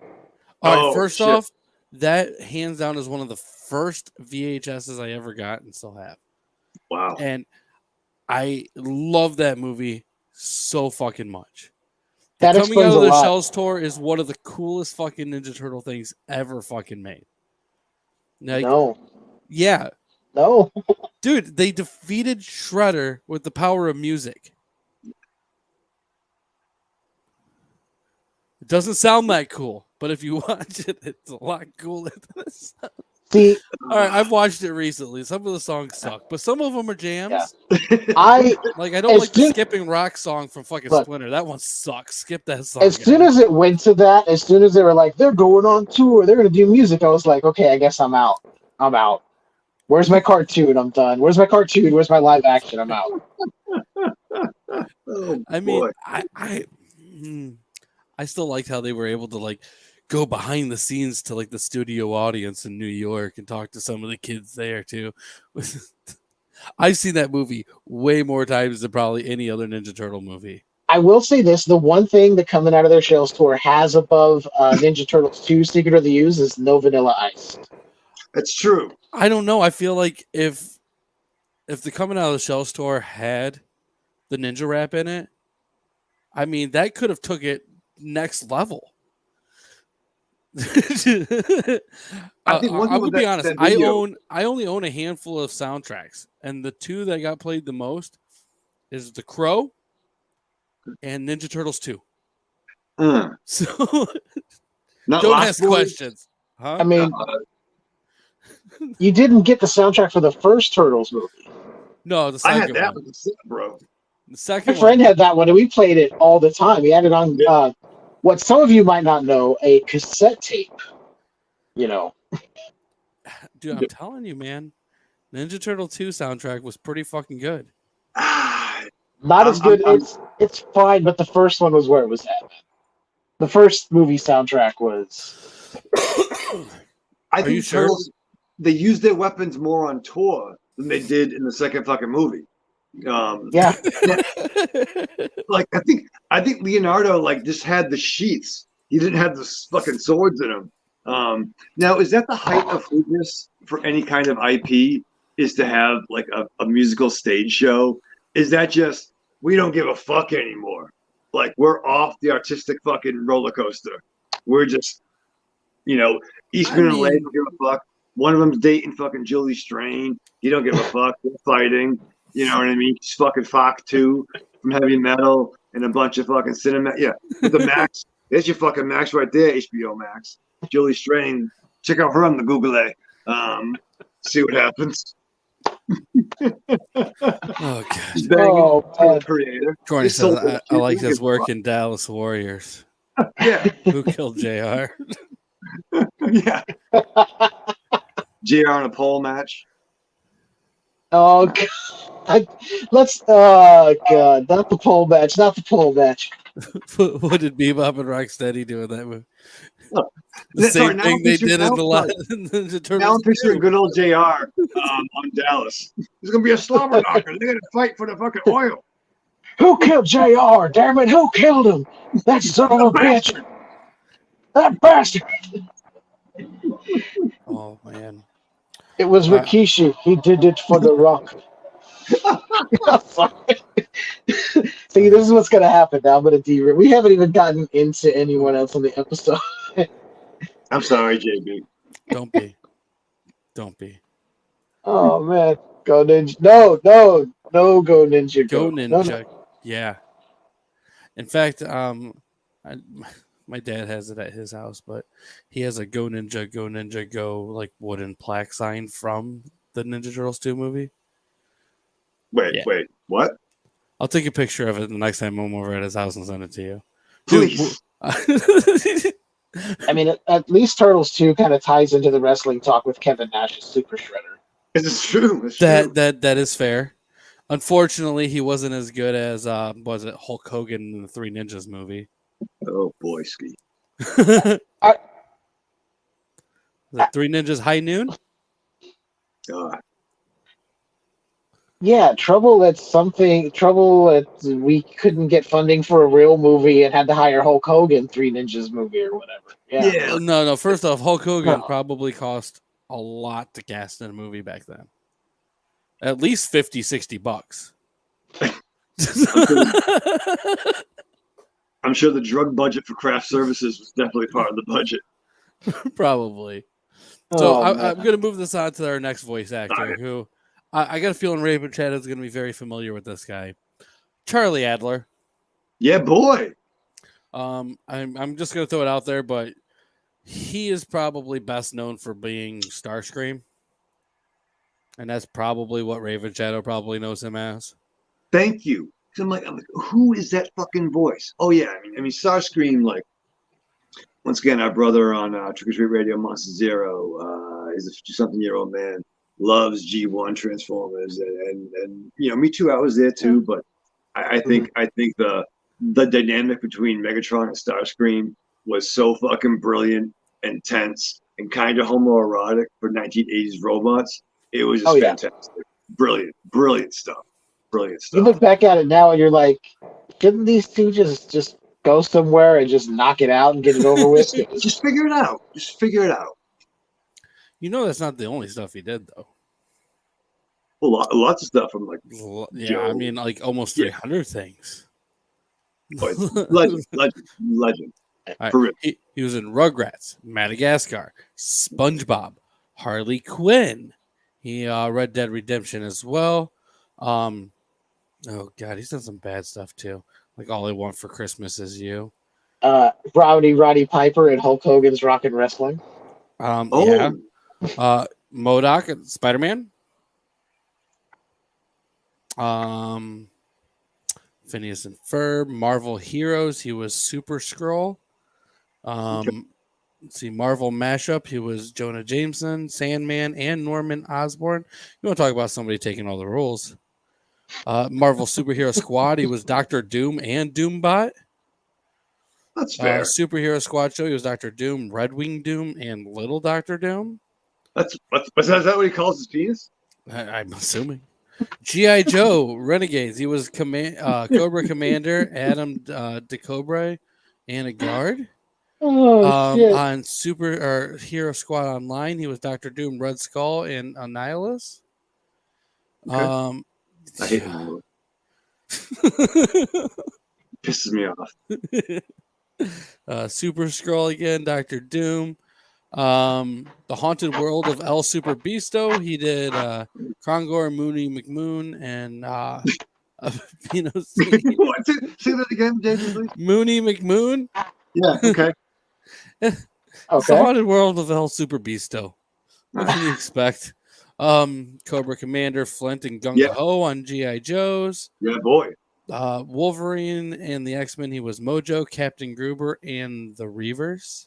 All right, first off, that hands down is one of the first VHSs I ever got and still have. Wow. And I love that movie so fucking much. That Coming explains Out of a the lot. Shells tour is one of the coolest fucking Ninja Turtle things ever fucking made. Like, no. Yeah. No. Dude, they defeated Shredder with the power of music. It doesn't sound that cool, but if you watch it, it's a lot cooler than it sounds. See, all right, I've watched it recently. Some of the songs suck, but some of them are jams. Yeah. I don't like the Skipping Rock song from fucking Splinter. That one sucks. Skip that song. As soon as it went to that, as soon as they were like, they're going on tour, they're going to do music, I was like, okay, I guess I'm out. I'm out. Where's my cartoon? I'm done. Where's my cartoon? Where's my live action? I'm out. I mean, I still liked how they were able to like go behind the scenes to like the studio audience in New York and talk to some of the kids there too. I've seen that movie way more times than probably any other Ninja Turtle movie. I will say this: the one thing that Coming Out of Their Shells tour has above Ninja Turtles 2: Secret of the Ooze is no Vanilla Ice. That's true. I don't know. I feel like if the Coming Out of the Shells tour had the Ninja Rap in it, I mean that could have took it next level. I will be honest. I only own a handful of soundtracks, and the two that got played the most is The Crow and Ninja Turtles 2. So don't ask questions. Huh? I mean, you didn't get the soundtrack for the first Turtles movie. No, the second I had that one. Bro. The second My friend had that one, and we played it all the time. He had it on what some of you might not know, a cassette tape. You know. Dude, I'm telling you, man. Ninja Turtle 2 soundtrack was pretty fucking good. Not as good. It's fine, but the first one was where it was at. The first movie soundtrack was. I think Turtles, they used their weapons more on tour than they did in the second fucking movie. Yeah. Like I think Leonardo like just had the sheaths. He didn't have the fucking swords in him. Now, is that the height of hoodness for any kind of IP? Is to have like a musical stage show? Is that just we don't give a fuck anymore? Like we're off the artistic fucking roller coaster. We're just, Eastman and Lane don't give a fuck. One of them's dating fucking Julie Strain. You don't give a fuck. They're fighting. You know what I mean? She's fucking Fox 2 from Heavy Metal and a bunch of fucking cinema. Yeah, with the Max. There's your fucking Max right there, HBO Max. Julie Strain. Check out her on the Google A. See what happens. Oh god! Oh, creator. Corny says, I like his work in Dallas Warriors. Yeah. Who killed JR? Yeah. JR in a pole match. Oh God. Let's. Oh God. Not the pole match. Not the pole match. What did Bebop and Rocksteady do in that movie? Oh, The same now thing I'm they picturing, did in the sorry. Ninja Now Turtles I'm picturing 2. good old JR on Dallas. There's gonna be a slobber knocker. They're gonna fight for the fucking oil. Who killed Jr.? Damn it! Who killed him? That son of a bitch! Bastard. That bastard! Oh man. It was Uh, Rikishi. He did it for the Rock. See, this is what's gonna happen now. I'm gonna derail. We haven't even gotten into anyone else on the episode. I'm sorry, JB. don't be. Don't be. Oh man, go ninja! No, no, no, go ninja, Go go! No, no. Ninja. Yeah. In fact, I, my dad has it at his house, but he has a Go Ninja, Go like wooden plaque sign from the Ninja Turtles 2 movie. Wait, Yeah. wait, what? I'll take a picture of it the next time I'm over at his house and send it to you. Please. I mean, at least Turtles 2 kind of ties into the wrestling talk with Kevin Nash's Super Shredder. It's true. It's true. that is fair. Unfortunately, he wasn't as good as was it Hulk Hogan in the Three Ninjas movie. Oh boy, ski. The Three Ninjas High Noon. Yeah, trouble that we couldn't get funding for a real movie and had to hire Hulk Hogan, Three Ninjas movie or whatever. Yeah. No. First off, Hulk Hogan No. probably cost a lot to cast in a movie back then. At least $50-$60. I'm sure the drug budget for craft services was definitely part of the budget. Probably. So I'm man. going to move this on to our next voice actor, Okay. who I got a feeling Ravenshadow is going to be very familiar with this guy, Charlie Adler. Yeah, boy. I'm just going to throw it out there, but he is probably best known for being Starscream, and that's probably what Ravenshadow probably knows him as. Thank you. I'm like, who is that fucking voice? Oh yeah, I mean, Starscream. Like, once again, our brother on Trick or Treat Radio, Monster Zero, is a 50-something-year-old man, loves G1 Transformers, and you know, me too. I was there too, but I think the dynamic between Megatron and Starscream was so fucking brilliant and tense and kind of homoerotic for 1980s robots. It was just fantastic. Brilliant stuff. Brilliant You stuff. look back at it now and you're like, shouldn't these two just go somewhere and just knock it out and get it over with? Just figure it out. Just figure it out. You know, that's not the only stuff he did, though. Lots of stuff from like Yeah, Joe. I mean, like almost 300 things. Legend. Right. For real. He was in Rugrats, Madagascar, SpongeBob, Harley Quinn. He Red Dead Redemption as well. Oh god, he's done some bad stuff too. Like All I Want for Christmas Is You. Roddy Piper and Hulk Hogan's Rockin' Wrestling. Yeah. MODOK and Spider-Man. Phineas and Ferb, Marvel Heroes. He was Super Skrull. Let's see, Marvel Mashup. He was Jonah Jameson, Sandman, and Norman Osborn. You want to talk about somebody taking all the roles? Marvel Superhero Squad. He was Doctor Doom and Doombot. That's fair. Superhero Squad show. He was Doctor Doom, Red Wing Doom, and Little Doctor Doom. Is that what he calls his penis? I'm assuming. G.I. Joe Renegades. He was Cobra Commander, Adam DeCobra, and a guard. Shit. On Hero Squad Online, he was Doctor Doom, Red Skull, and Annihilus. Okay. I hate him. Pisses me off. Super Skrull again, Doctor Doom. The Haunted World of El Super Beasto. He did Krongor, Mooney McMoon, and What? Say that again, Jason, please. Mooney McMoon. Yeah. Okay. It's the Haunted World of El Super Beasto. What can you expect? Cobra Commander, Flint, and Gunga Ho on G.I. Joes. Yeah, boy. Wolverine and the X-Men, he was Mojo, Captain Gruber, and the Reavers.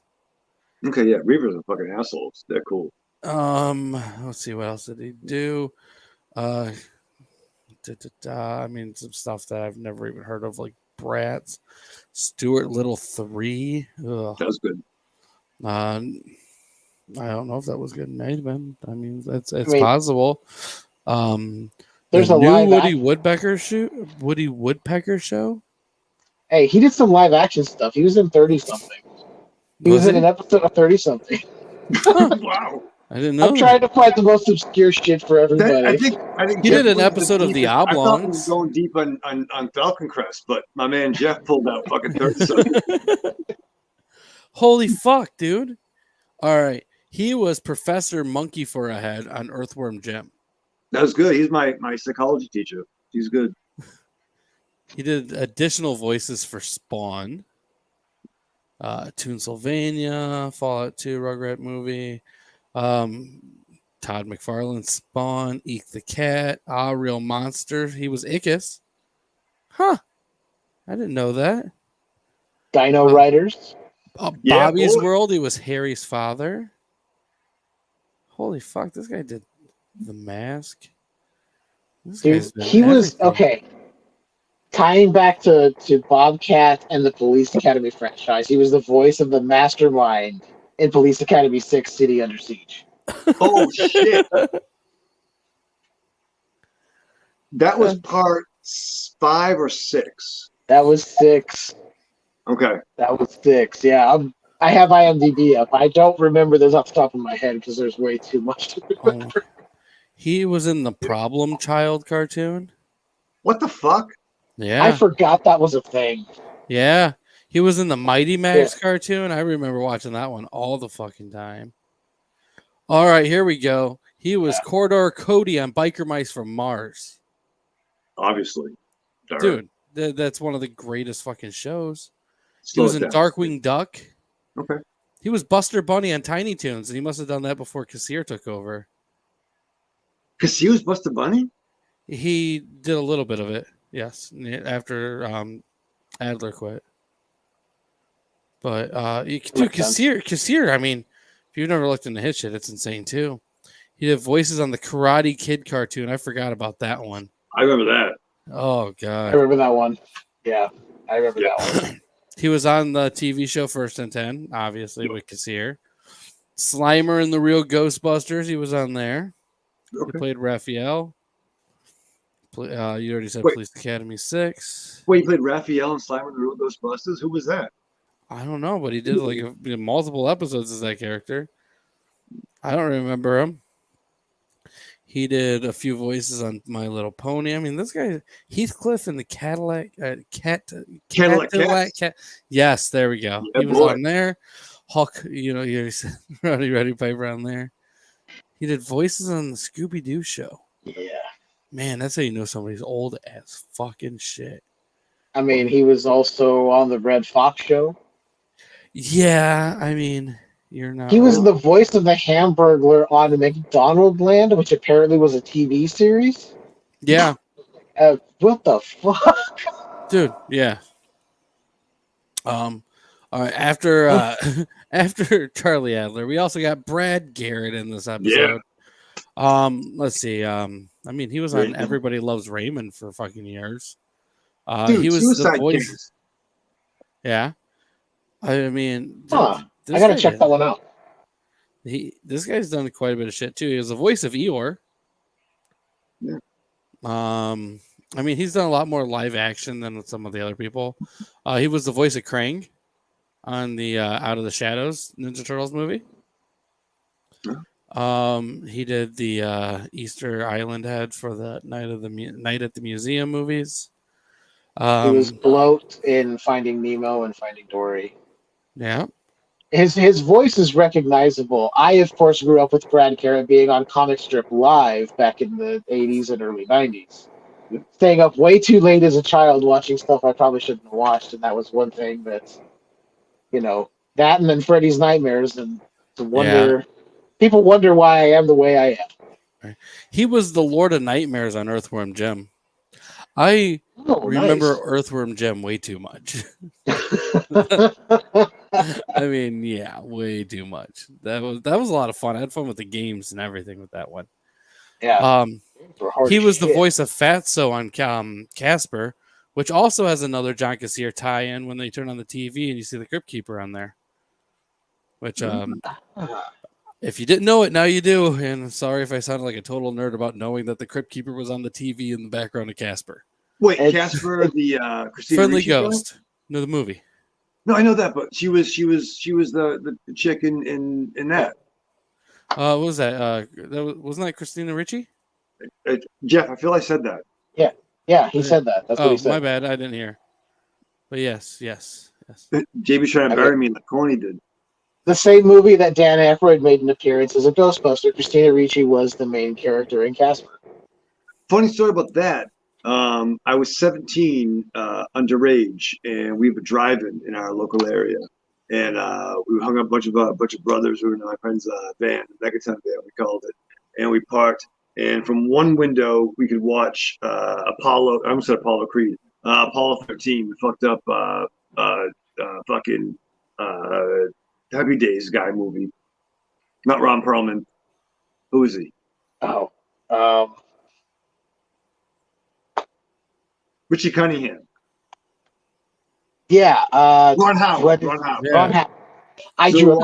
Okay, yeah, Reavers are fucking assholes. They're cool. Let's see, what else did he do? Uh, I mean, some stuff that I've never even heard of, like Bratz, Stuart Little 3. Ugh. That was good. I don't know if that was good. Might have been. I mean, it's I mean, possible. The there's a new live Woody Woodpecker show. Hey, he did some live action stuff. He was in 30 something. He was in an episode of 30 something. Wow. I didn't know. I'm trying to find the most obscure shit for everybody. I think he Jeff did an was episode of The deepest. I thought he was Oblongs. going deep on Falcon Crest, but my man Jeff pulled out fucking 30 something. Holy fuck, dude. All right. He was Professor Monkey for a Head on Earthworm Jim. That was good. He's my psychology teacher. He's good. He did additional voices for Spawn, Toon Sylvania, Fallout 2, Rugrat movie, Todd McFarlane's Spawn, Eek the Cat, Real Monster. He was Ickis. Huh. I didn't know that. Dino Riders. Bobby's World. He was Harry's father. Holy fuck, this guy did The Mask. Dude, he was okay. Tying back to Bobcat and the Police Academy franchise, he was the voice of the mastermind in Police Academy 6 City Under Siege. Oh, shit. That was part 5 or 6. That was 6. Okay. That was 6. Yeah, I have IMDb up. I don't remember this off the top of my head because there's way too much to remember. He was in the Problem Child cartoon. What the fuck? Yeah. I forgot that was a thing. Yeah. He was in the Mighty Max cartoon. I remember watching that one all the fucking time. All right, here we go. He was Corridor Cody on Biker Mice from Mars. Obviously. Dude, that's one of the greatest fucking shows. Slow he was in Darkwing Duck. Okay. He was Buster Bunny on Tiny Toons, and he must have done that before Kassir took over. Kassir was Buster Bunny? He did a little bit of it, yes, after Adler quit. But dude, Kassir, I mean, if you've never looked into his shit, it's insane too. He did voices on the Karate Kid cartoon. I forgot about that one. I remember that. Oh god, I remember that one. Yeah, I remember that one. He was on the TV show First and 10, obviously with Kassir. Slimer and the Real Ghostbusters. He was on there. Okay. He played Raphael. You already said Police Academy 6. Wait, he played Raphael and Slimer and the Real Ghostbusters? Who was that? I don't know, but he did like multiple episodes as that character. I don't remember him. He did a few voices on My Little Pony. I mean, this guy, Heathcliff in the Cadillac Cat. Yes, there we go. Yeah, he was on there. Hulk, you already said Roddy Piper on there. He did voices on the Scooby Doo show. Yeah. Man, that's how you know somebody's old as fucking shit. I mean, he was also on the Red Fox show. Yeah, I mean, you're not. He was the voice of the Hamburglar on McDonaldland, which apparently was a TV series. Yeah. What the fuck, dude? Yeah. All right. After Charlie Adler, we also got Brad Garrett in this episode. Yeah. Let's see. I mean, he was on Everybody Loves Raymond for fucking years. Dude, he was the voice. Kings. Yeah. I mean, I gotta check that one out. This guy's done quite a bit of shit too. He was the voice of Eeyore. Yeah. I mean, he's done a lot more live action than some of the other people. He was the voice of Krang on the Out of the Shadows Ninja Turtles movie. Yeah. He did the Easter Island head for the Night at the Museum movies. He was Bloat in Finding Nemo and Finding Dory. Yeah. His voice is recognizable. I, of course, grew up with Brad Garrett being on Comic Strip Live back in the 80s and early 90s. Staying up way too late as a child watching stuff I probably shouldn't have watched, and that was one thing that, that and then Freddy's Nightmares, and people wonder why I am the way I am. He was the Lord of Nightmares on Earthworm Jim. I remember Earthworm Jim way too much. I mean, yeah, way too much. That was a lot of fun. I had fun with the games and everything with that one. Yeah. He was the voice of Fatso on Casper, which also has another John Cassier tie-in when they turn on the TV and you see the Crypt Keeper on there. Which, if you didn't know it, now you do. And sorry if I sounded like a total nerd about knowing that the Crypt Keeper was on the TV in the background of Casper. Wait, Casper, the Christina Friendly Ricci Ghost. Show? No, the movie. No, I know that, but she was the chick in that. What was that? Wasn't that Christina Ricci? Jeff, I feel I said that. Yeah, he said that. That's what he said. My bad. I didn't hear. But yes. JB's trying to bury me like Corny did. The same movie that Dan Aykroyd made an appearance as a Ghostbuster, Christina Ricci was the main character in Casper. Funny story about that. I was 17, underage, and we were driving in our local area, and we hung up a bunch of brothers who were in my friend's van, Megaton van, we called it, and we parked. And from one window, we could watch Apollo. I almost said Apollo Creed. Apollo 13. We fucked up fucking Happy Days guy movie. Not Ron Perlman. Who is he? Oh. Richie Cunningham. Yeah. Ron Howard. Ron Howard. I drew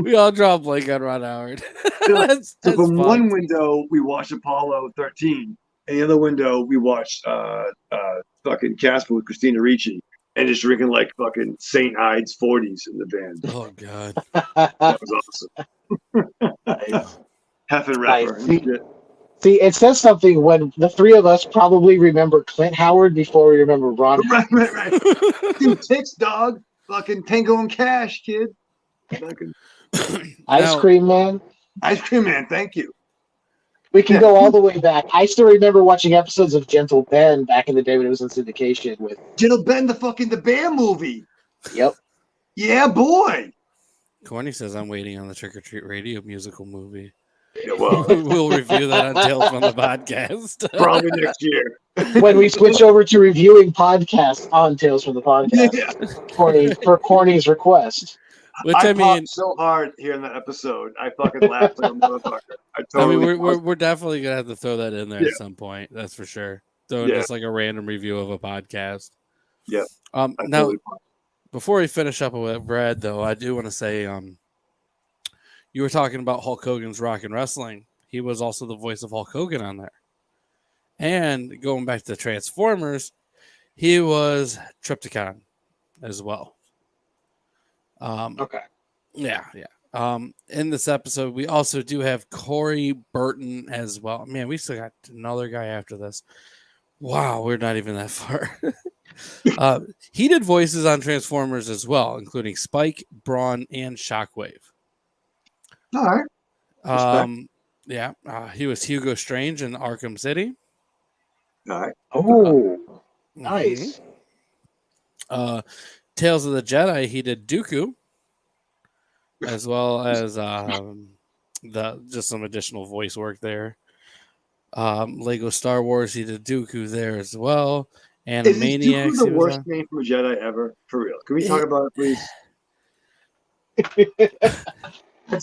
we all draw a blank on Ron Howard. that's from one window we watched Apollo 13, and the other window we watched fucking Casper with Christina Ricci, and just drinking like fucking St. Ides 40s in the van. Oh god, that was awesome. Nice. Heffin' rapper. See, it says something when the three of us probably remember Clint Howard before we remember Ron. Right. Dude, Tix, dog. Fucking Tango and Cash, kid. Ice Cream Man. Ice Cream Man, thank you. We can go all the way back. I still remember watching episodes of Gentle Ben back in the day when it was in syndication with Gentle Ben, the bear movie. Yep. Yeah, boy. Corny says I'm waiting on the Trick or Treat Radio musical movie. Yeah, well, we'll review that on Tales from the Podcast. Probably next year. When we switch over to reviewing podcasts on Tales from the Podcast, for Corny's request. Which I mean, popped so hard hearing that episode. I fucking laughed like a motherfucker. We're definitely gonna have to throw that in there at some point. That's for sure. So just like a random review of a podcast. Yeah. Now, before we finish up with Brad, though, I do want to say, you were talking about Hulk Hogan's Rock and Wrestling. He was also the voice of Hulk Hogan on there. And going back to Transformers, he was Trypticon as well. Okay. Yeah. In this episode, we also do have Corey Burton as well. Man, we still got another guy after this. Wow, we're not even that far. He did voices on Transformers as well, including Spike, Brawn, and Shockwave. All right. He was Hugo Strange in Arkham City. All right. Oh, nice. Tales of the Jedi, he did Dooku, as well as just some additional voice work there. Lego Star Wars, he did Dooku there as well. And Is Maniacs, Dooku the worst name for a Jedi ever? For real? Can we talk about it, please?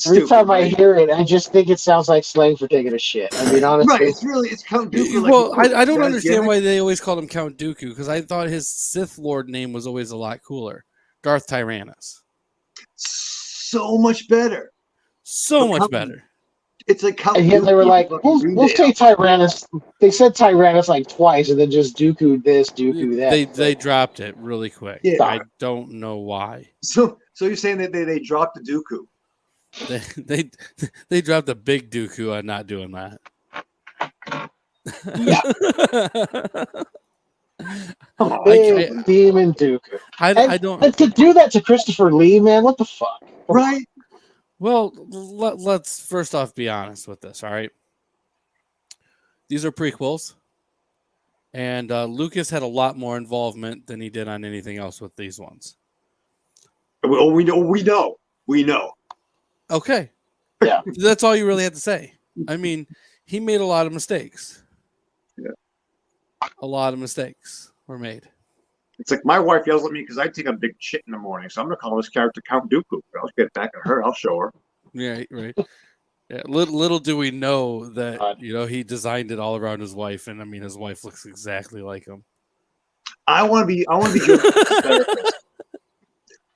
Every time I hear it, I just think it sounds like slang for taking a shit. I mean, honestly. Right, it's Count Dooku. Well, I don't understand why they always called him Count Dooku, because I thought his Sith Lord name was always a lot cooler. Darth Tyrannus. So much better. So much better. It's like Count and Dooku. And they were like, we'll say Tyrannus. They said Tyrannus like twice, and then just Dooku this, Dooku that. They dropped it really quick. Yeah. I don't know why. So you're saying that they dropped the Dooku? They dropped a big Dooku on not doing that. Big demon Dooku. I don't. And to do that to Christopher Lee, man, what the fuck? Right. Well, let's first off be honest with this. All right, these are prequels, and Lucas had a lot more involvement than he did on anything else with these ones. Well, we know. Okay. Yeah. That's all you really have to say. I mean, he made a lot of mistakes. Yeah. A lot of mistakes were made. It's like my wife yells at me because I take a big shit in the morning. So I'm going to call this character Count Dooku. I'll get back at her. I'll show her. Yeah, right. Yeah, little do we know that God. he designed it all around his wife, and I mean his wife looks exactly like him. I want to be George therapist.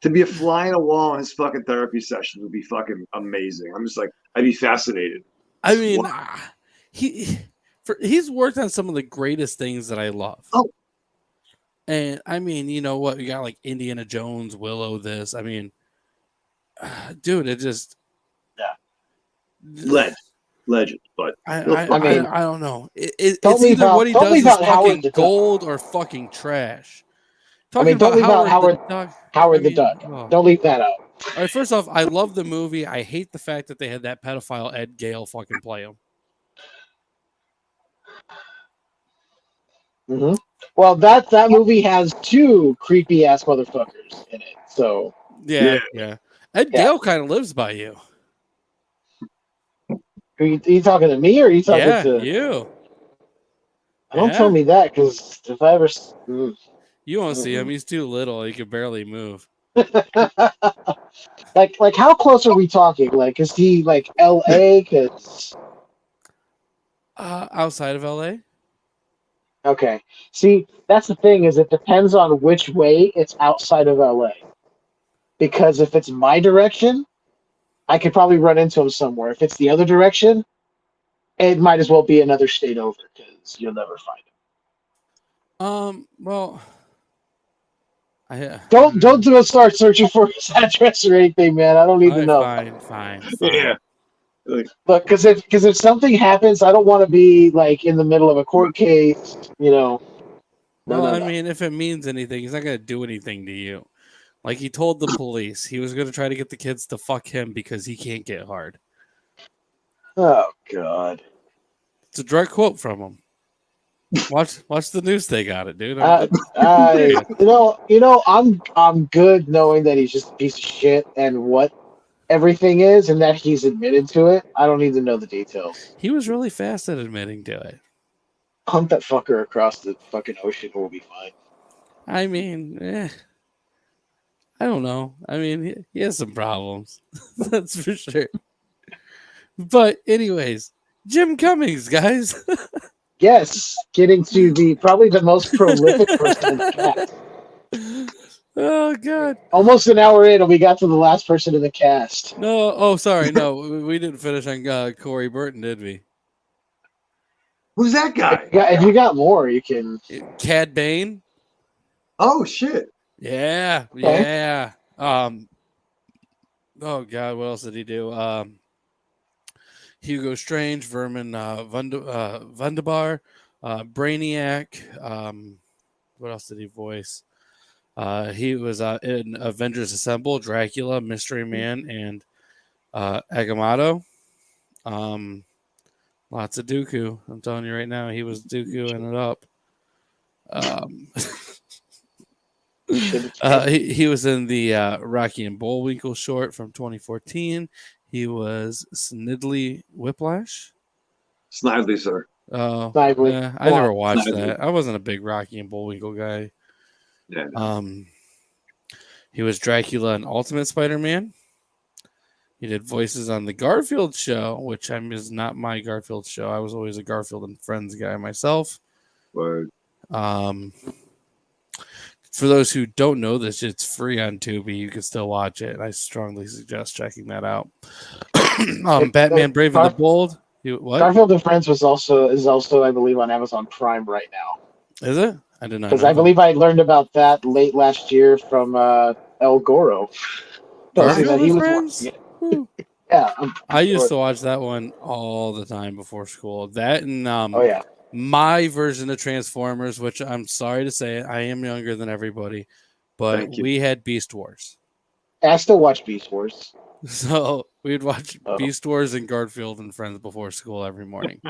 To be a fly on a wall in his fucking therapy sessions would be fucking amazing. I'm just like, I'd be fascinated. I mean, Wow. he's worked on some of the greatest things that I love. Oh. And I mean, you know what? We got like Indiana Jones, Willow. This, I mean, dude, it just legend. But I mean, don't know. Don't It's leave either out- what he don't does leave is out Howard fucking the Duck. gold or fucking trash. I mean, don't leave out Howard the Duck. Oh. Don't leave that out. All right, first off, I love the movie. I hate the fact that they had that pedophile Ed Gale fucking play him. Mm-hmm. Well, that movie has two creepy ass motherfuckers in it. So Yeah. Ed Gale kind of lives by you. are you talking to me or are you talking to you? Don't tell me that, because if I ever You won't see him. He's too little. He can barely move. like how close are we talking? Like, is he like L.A.? Cause outside of LA. Okay. See, that's the thing, is it depends on which way it's outside of LA. Because if it's my direction, I could probably run into him somewhere. If it's the other direction, it might as well be another state over, because you'll never find him. Well, don't start searching for his address or anything, man. I don't need to know. Fine. yeah. Look, because if something happens, I don't want to be like in the middle of a court case, No. I mean, if it means anything, he's not going to do anything to you. Like he told the police, he was going to try to get the kids to fuck him because he can't get hard. Oh God! It's a direct quote from him. Watch the news. They got it, dude. I'm good knowing that he's just a piece of shit and what everything is, and that he's admitted to it. I don't need to know the details. He was really fast at admitting to it. Hunt that fucker across the fucking ocean, we'll be fine. I mean, I don't know. I mean, he has some problems. That's for sure. But anyways, Jim Cummings, guys. Yes, getting to probably the most prolific person in the cast. Oh God! Almost an hour in, and we got to the last person in the cast. No, sorry, no, we didn't finish on Corey Burton, did we? Who's that guy? If you got more, you can. Cad Bane. Oh shit! Yeah. Oh God, what else did he do? Hugo Strange, Vermin Vundabar, Brainiac. What else did he voice? He was in Avengers Assemble, Dracula, Mystery Man, and Agamotto. Lots of Dooku. I'm telling you right now, he was Dooku-ing it up. He was in the Rocky and Bullwinkle short from 2014. He was Snidely Whiplash. Snidely, sir. Oh, Snidely. yeah, I never watched Snidely. that. I wasn't a big Rocky and Bullwinkle guy. Yeah. He was Dracula in Ultimate Spider-Man. He did voices on the Garfield show, which is not my Garfield show. I was always a Garfield and Friends guy myself. Word. For those who don't know this, it's free on Tubi. You can still watch it. I strongly suggest checking that out. Batman Brave and the Bold. What? Garfield and Friends is also, I believe, on Amazon Prime right now. Is it? I did not. Because I believe I learned about that late last year from El Goro. Garfield and Friends? Yeah. I used to watch that one all the time before school. That and oh yeah. My version of Transformers, which I'm sorry to say, I am younger than everybody, but we had Beast Wars. I still watch Beast Wars. So we'd watch Beast Wars and Garfield and Friends before school every morning.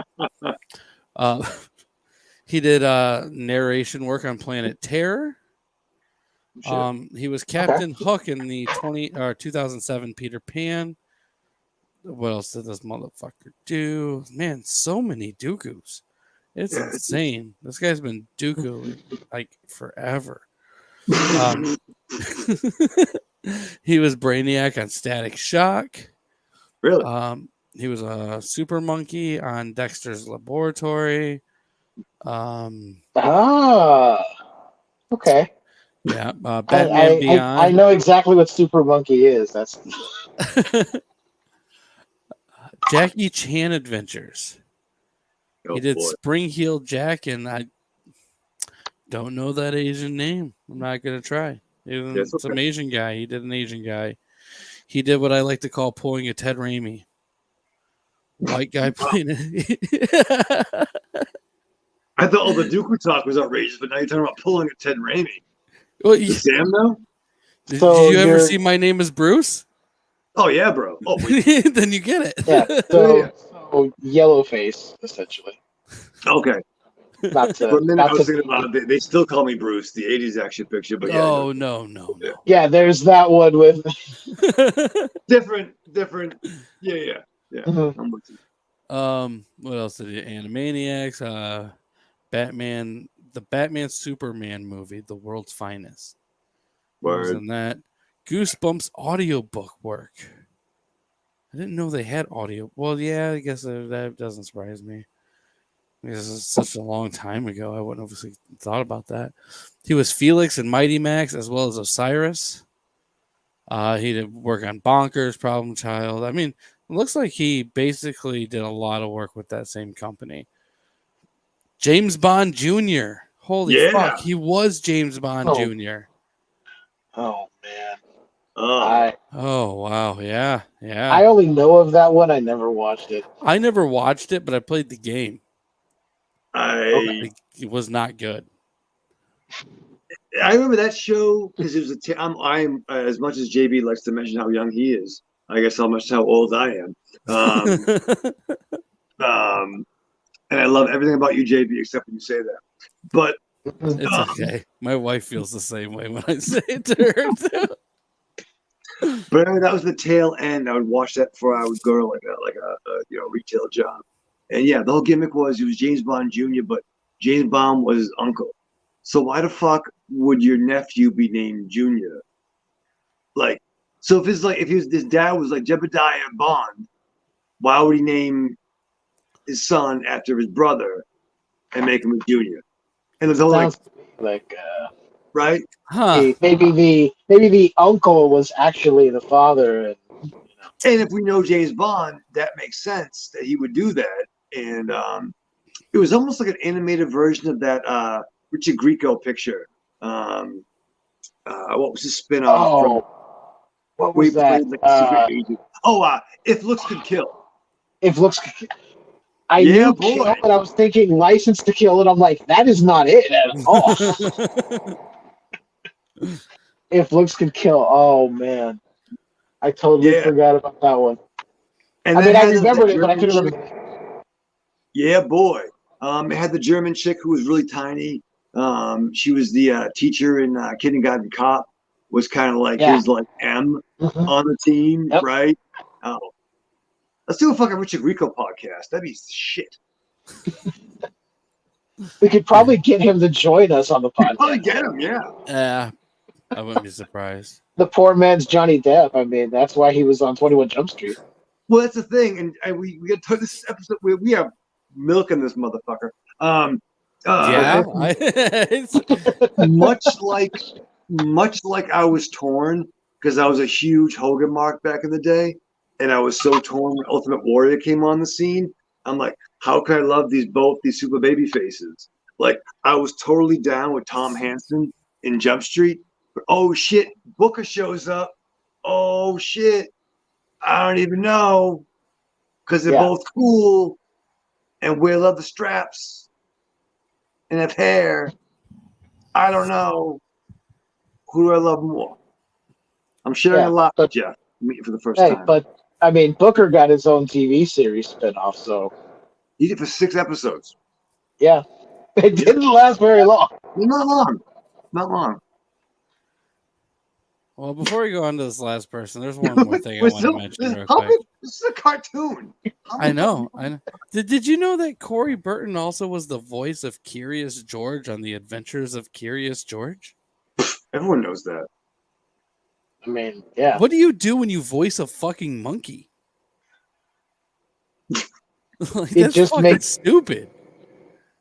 He did narration work on Planet Terror. He was Captain Hook in the 2007 Peter Pan. What else did this motherfucker do? Man, so many Dooku's. It's insane. This guy's been Dooku like forever. He was Brainiac on Static Shock. Really? He was a super monkey on Dexter's Laboratory. Okay. Yeah, Batman I Beyond. know exactly what Super Monkey is. That's Jackie Chan Adventures. Oh, He did boy. Spring Heel Jack, and I don't know that Asian name. I'm not gonna try. That's okay. Some Asian guy. He did an Asian guy. He did what I like to call pulling a Ted Raimi. White guy playing it. I thought all the Dooku talk was outrageous, but now you're talking about pulling a Ted Raimi. Well, Is Sam now? did So you ever you're- see My Name is Bruce? Oh yeah, bro. Oh wait. Then you get it. yeah. So yellow face essentially. Okay. Not For a to. minute, Not I was to. thinking about it. They still call me Bruce, the '80s action picture, but yeah, Oh no. Yeah, there's that one with. different. Yeah. Mhm. I'm with you. What else did he? Animaniacs, Batman, the Batman Superman movie, The World's Finest. What was Word. in that? Goosebumps audiobook work. I didn't know they had audio. Well, yeah, I guess that doesn't surprise me. Because it's such a long time ago. I wouldn't have thought about that. He was Felix in Mighty Max as well as Osiris. He did work on Bonkers, Problem Child. I mean, it looks like he basically did a lot of work with that same company. James Bond Jr. Holy Yeah. fuck. He was James Bond Oh. Jr. Oh man. Oh, Oh, wow. Yeah. I only know of that one. I never watched it. I never watched it, but I played the game. I It was not good. remember that show because it was I'm as much as JB likes to mention how young he is. I guess how old I am. And I love everything about you, JB, except when you say that. But It's okay. My wife feels the same way when I say it to her too. But that was the tail end. I would watch that before I would go to like a retail job. And yeah, the whole gimmick was he was James Bond Jr., but James Bond was his uncle. So why the fuck would your nephew be named Junior? Like, so if his dad was like Jebediah Bond, why would he name his son after his brother and make him a junior? And there's only Sounds like right. Huh. maybe the uncle was actually the father. And if we know James Bond, that makes sense that he would do that. And it was almost like an animated version of that Richard Grieco picture. What was the spin-off from? What Where was he that? played like a secret agent. If Looks Could Kill. If looks, I Yeah, knew boy. Kill, but I was thinking License to Kill, and I'm like, that is not it at all. If Looks Could Kill. Oh man, I totally forgot about that one. And I mean, I had remembered the it, but I couldn't German remember. chick. Yeah, boy. It had the German chick who was really tiny. She was the teacher in Kindergarten Cop. Was kind of like his like M on the team, right? Oh, let's do a fucking Richard Grieco podcast. That'd be shit. We could probably get him to join us on the podcast. Probably get him, yeah. Yeah, I wouldn't be surprised. The poor man's Johnny Depp. I mean, that's why he was on 21 Jump Street. Well, that's the thing, and we get to this episode. We have milk in this motherfucker. Much like I was torn because I was a huge Hogan mark back in the day, and I was so torn when Ultimate Warrior came on the scene. I'm like, how can I love both these super baby faces? Like, I was totally down with Tom Hansen in Jump Street, but oh shit, Booker shows up. Oh shit, I don't even know because they're both cool and wear leather straps and have hair. I don't know. Who do I love more? I'm sharing a lot with Jeff. Meeting for the first time. But I mean, Booker got his own TV series spinoff, so he did for 6 episodes. Yeah, it didn't last very long. Not long. Well, before we go on to this last person, there's one more thing I want to mention real quick. This is a cartoon. I know. Did you know that Corey Burton also was the voice of Curious George on The Adventures of Curious George? Everyone knows that. I mean, yeah. What do you do when you voice a fucking monkey? Like, It that's just fucking makes stupid.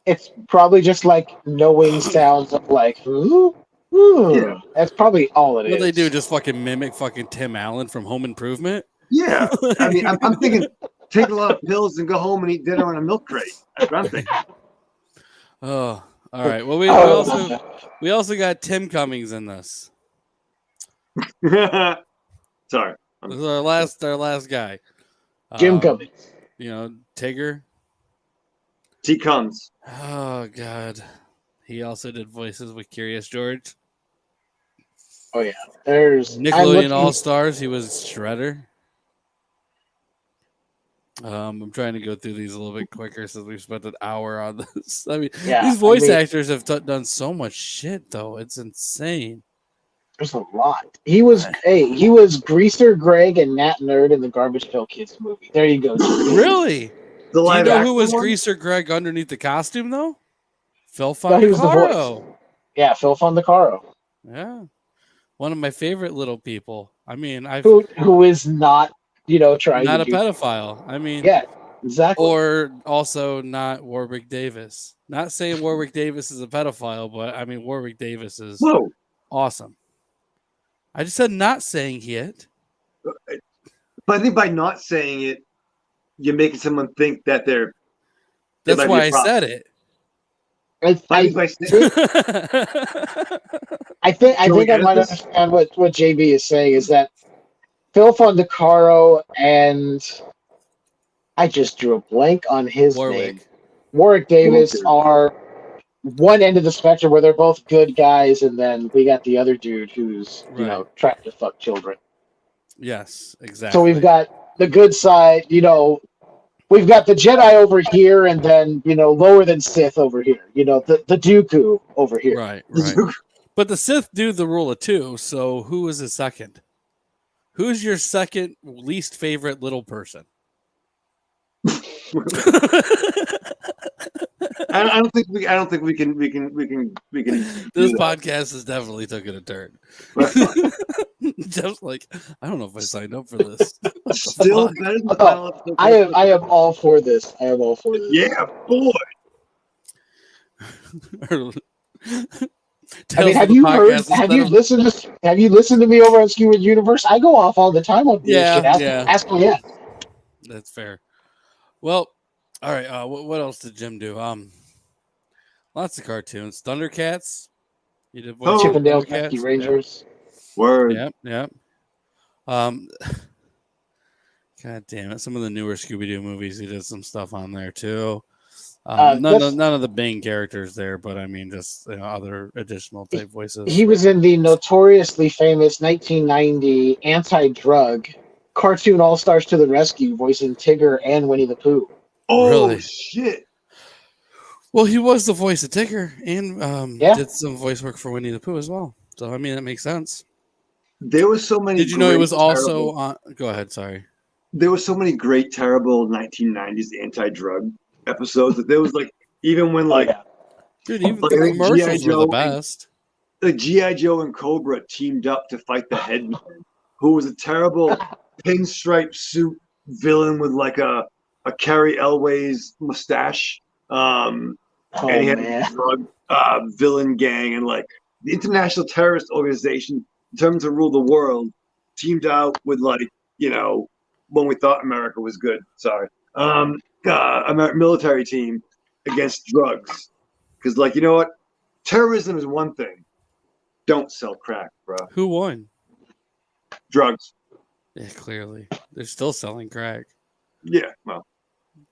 it's probably just like knowing sounds of like Yeah. That's probably all it is. What they do, just fucking mimic fucking Tim Allen from Home Improvement. Yeah. I mean, I'm thinking take a lot of pills and go home and eat dinner on a milk crate. That's what I'm thinking. Oh, all right. Well, we also got Tim Cummings in this. Sorry. This is our last guy. Jim Cummings. You know, Tigger. He comes. Oh God. He also did voices with Curious George. Oh yeah. There's Nickelodeon All Stars. He was Shredder. I'm trying to go through these a little bit quicker since we've spent an hour on this. I mean, these voice actors have done so much shit, though. It's insane. There's a lot. He was Greaser Greg and Nat Nerd in the Garbage Pail Kids movie. There you go. Really? The Do you live know action who was one? Greaser Greg underneath the costume, though? Phil No, he was the voice. Fondacaro. Yeah, Phil Fondacaro. Yeah. One of my favorite little people. I mean, who is not, trying not to a do pedophile. I mean, yeah, exactly. or also not Warwick Davis. Not saying Warwick Davis is a pedophile, but I mean Warwick Davis is awesome. I just said not saying it. But I think by not saying it, you're making someone think that they're. That's why I said it. I think I might understand what JB is saying is that Phil Fondacaro and I just drew a blank on his name. Warwick Davis are one end of the spectrum where they're both good guys, and then we got the other dude who's trying to fuck children. Yes, exactly. So we've got the good side, we've got the Jedi over here, and then lower than Sith over here. The Dooku over here. Right. But the Sith do the rule of two. So who is the second? Who's your second least favorite little person? I don't think we can. This podcast has definitely taken a turn. Just like I don't know if I signed up for this. Still better than the final episode. I am all for this. Yeah, boy. Have you listened to me over on Skewered Universe? I go off all the time on this shit. Ask me. Yeah. That's fair. Well, all right. What else did Jim do? Lots of cartoons. Thundercats. You did Chip and Dale Rescue Rangers. Word. Yep. God damn it! Some of the newer Scooby-Doo movies, he did some stuff on there too. None of the main characters there, but I mean, just other additional type voices. He was in the notoriously famous 1990 anti-drug cartoon All Stars to the Rescue, voicing Tigger and Winnie the Pooh. Oh really? Shit! Well, he was the voice of Tigger and did some voice work for Winnie the Pooh as well. So I mean, that makes sense. There was so many. Did you know he was also on? Go ahead. Sorry. There were so many great, terrible 1990s anti-drug episodes that there was even when dude, even the commercials were the best. Like G.I. Joe and Cobra teamed up to fight the Headman, who was a terrible pinstripe suit villain with a Cary Elway's mustache. And he had a drug villain gang, and the International Terrorist Organization, determined to rule the world, teamed out with when we thought America was good. Sorry. American military team against drugs. Because, you know what? Terrorism is one thing. Don't sell crack, bro. Who won? Drugs. Yeah, clearly. They're still selling crack. Yeah, well.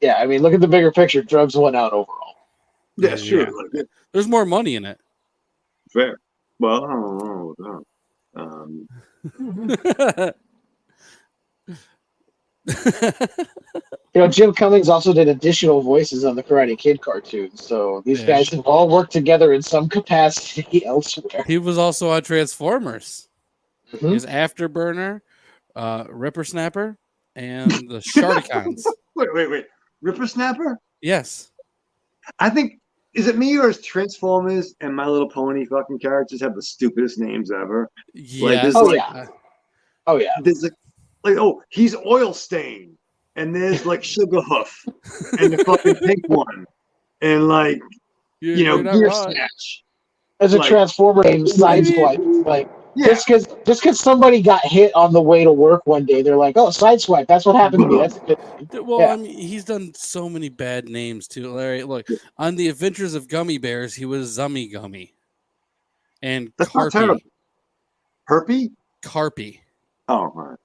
Yeah, I mean, look at the bigger picture. Drugs won out overall. Yeah, sure. Yeah. There's more money in it. Fair. Well, I don't know. Jim Cummings also did additional voices on the Karate Kid cartoons, so these guys have all worked together in some capacity elsewhere. He was also on Transformers. Mm-hmm. He was Afterburner, Ripper Snapper, and the Sharticons. Wait. Ripper Snapper? Yes. I think, is it me or is Transformers and My Little Pony fucking characters have the stupidest names ever? Yeah. Oh, yeah. There's he's Oil Stain. and there's like Sugarhoof and the fucking pink one, and like You're not Gear wrong. Snatch. As a Like- Transformer named Sideswipe, like Yeah, just because somebody got hit on the way to work one day, they're like, "Oh, Sideswipe, that's what happened to me." That's a good thing. Well, Yeah. I mean, he's done so many bad names too. Larry, look, on the Adventures of Gummy Bears, he was Zummy Gummy, and that's not terrible. Herpy? Carpy. Oh, all right.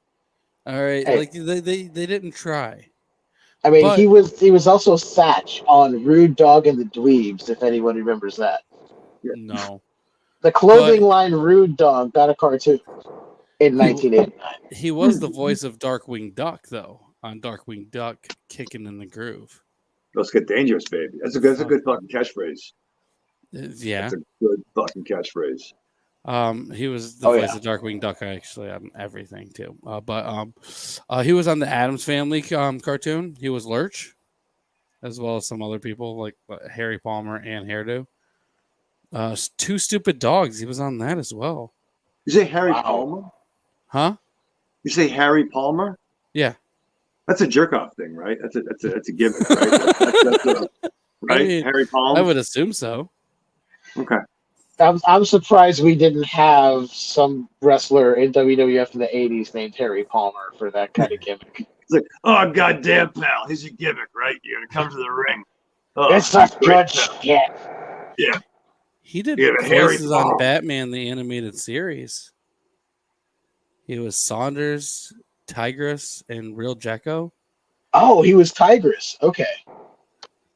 All right, Hey. like they didn't try. I mean, But- he was also Satch on Rude Dog and the Dweebs, if anyone remembers that. Yeah. No, The clothing line Rude Dog got a cartoon in 1989. he was the voice of Darkwing Duck though on Darkwing Duck, Kicking in the Groove. Let's get dangerous, baby. That's a good fucking catchphrase. Yeah, That's a good fucking catchphrase. he was the Oh, voice yeah. of Darkwing Duck actually on everything too. But he was on the Addams Family cartoon. He was Lurch, as well as some other people like Harry Palmer and Hairdo. Two Stupid Dogs. He was on that as well. You say Harry Wow. Palmer? Huh? You say Harry Palmer? Yeah. That's a jerk off thing, right? That's a gimmick, right? Right? I mean, Harry Palmer. I would assume so. Okay. I'm surprised we didn't have some wrestler in WWF in the 80s named Harry Palmer for that kind of gimmick. It's like, oh goddamn, pal, here's your gimmick, right? You're gonna come to the ring. Oh, It's not great, good pal. shit. He did Yeah, Harry voices on Palmer. Batman the animated series. He was Saunders, Tigress, and Real Jekko. Oh, he was Tigress. Okay.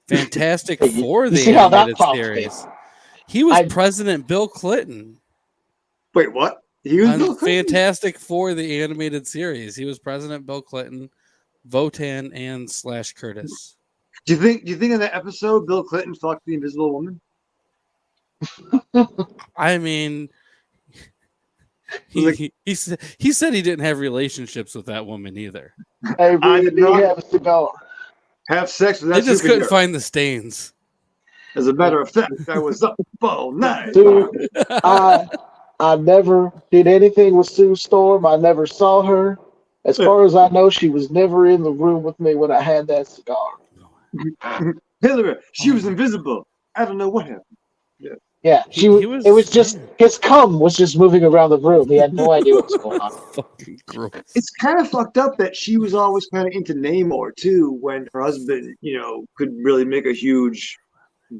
Fantastic Hey, you Four the see how that animated popped series. He was I- President Bill Clinton Wait, what? He was on Bill Clinton? Fantastic Four the animated series. He was President Bill Clinton, Votan, and Slash Curtis. Do you think in that episode Bill Clinton fucked the Invisible Woman? I mean, he said he didn't have relationships with that woman either. Hey, I we did not- have to go. Have sex with They that just couldn't superhero. find the stains. As a matter of fact, I was up all night. Dude, I never did anything with Sue Storm. I never saw her. As far as I know, she was never in the room with me when I had that cigar. Hillary, she was invisible. I don't know what happened. Yeah, He was- it was just his cum was just moving around the room. He had no idea what was going on. Fucking gross. It's kind of fucked up that she was always kind of into Namor too, when her husband, could really make a huge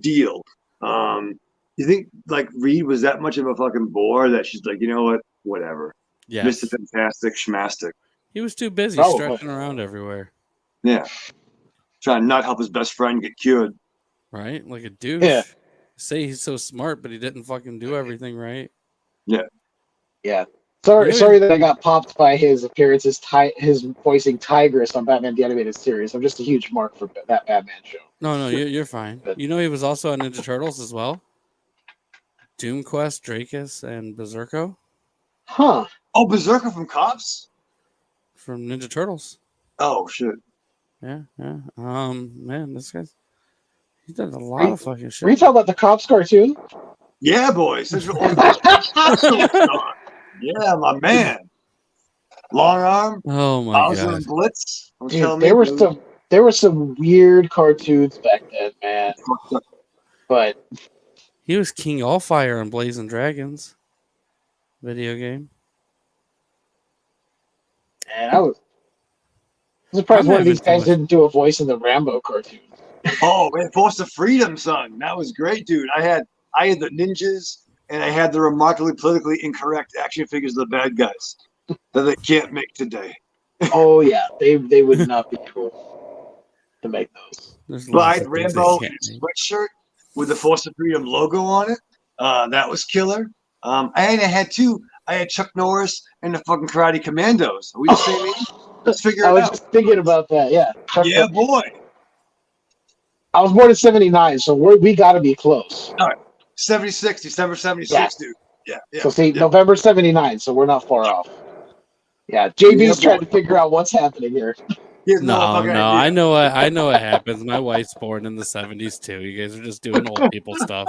deal. You think like Reed was that much of a fucking bore that she's like, you know what, whatever, Yeah, Mr. Fantastic, schmastic, he was too busy Probably. stretching around everywhere. yeah, trying to not help his best friend get cured. Right? Like a douche. Yeah. Say he's so smart, but he didn't fucking do everything right. Yeah. Sorry, Yeah. sorry that I got popped by his appearances, his voicing Tigress on Batman the Animated Series. I'm just a huge mark for that Batman show. No, you're fine. You know he was also on Ninja Turtles as well. Doom Quest, Drakus, and Berserko Huh. Oh, Berserker from Cops. from Ninja Turtles. Oh shit. Yeah. Man, this guy's he's done a lot of fucking shit. Were you talking about the Cops cartoon? Yeah, boy. Central Oregon. Yeah, my man. Long arm. Oh my Bowser god. and Blitz. I'm Dude, telling there you, were dude. some weird cartoons back then, man. But He was King Allfire on Blazing Dragons video game. man, I was surprised I'm one of these having too guys much- didn't do a voice in the Rambo cartoon. Oh, man, Force of Freedom, son. That was great, dude. I had the ninjas and I had the remarkably politically incorrect action figures of the bad guys that they can't make today. Oh yeah, they would not be cool to make those. There's But I lots had of things they Rambo in can't his make. sweatshirt with the Force of Freedom logo on it. That was killer. And I had two. I had Chuck Norris and the fucking Karate Commandos. Are we the same age? Let's figure I it was out. just thinking about that. Yeah, Yeah, boy. I was born in '79, so we got to be close. 76, December 76, Yeah. dude. Yeah. So see, yeah. November '79, so we're not far off. Yeah, JB's Yeah, trying to figure out what's happening here. He has No, fucking idea. I know what happens. My wife's born in the 70s too. You guys are just doing old people stuff.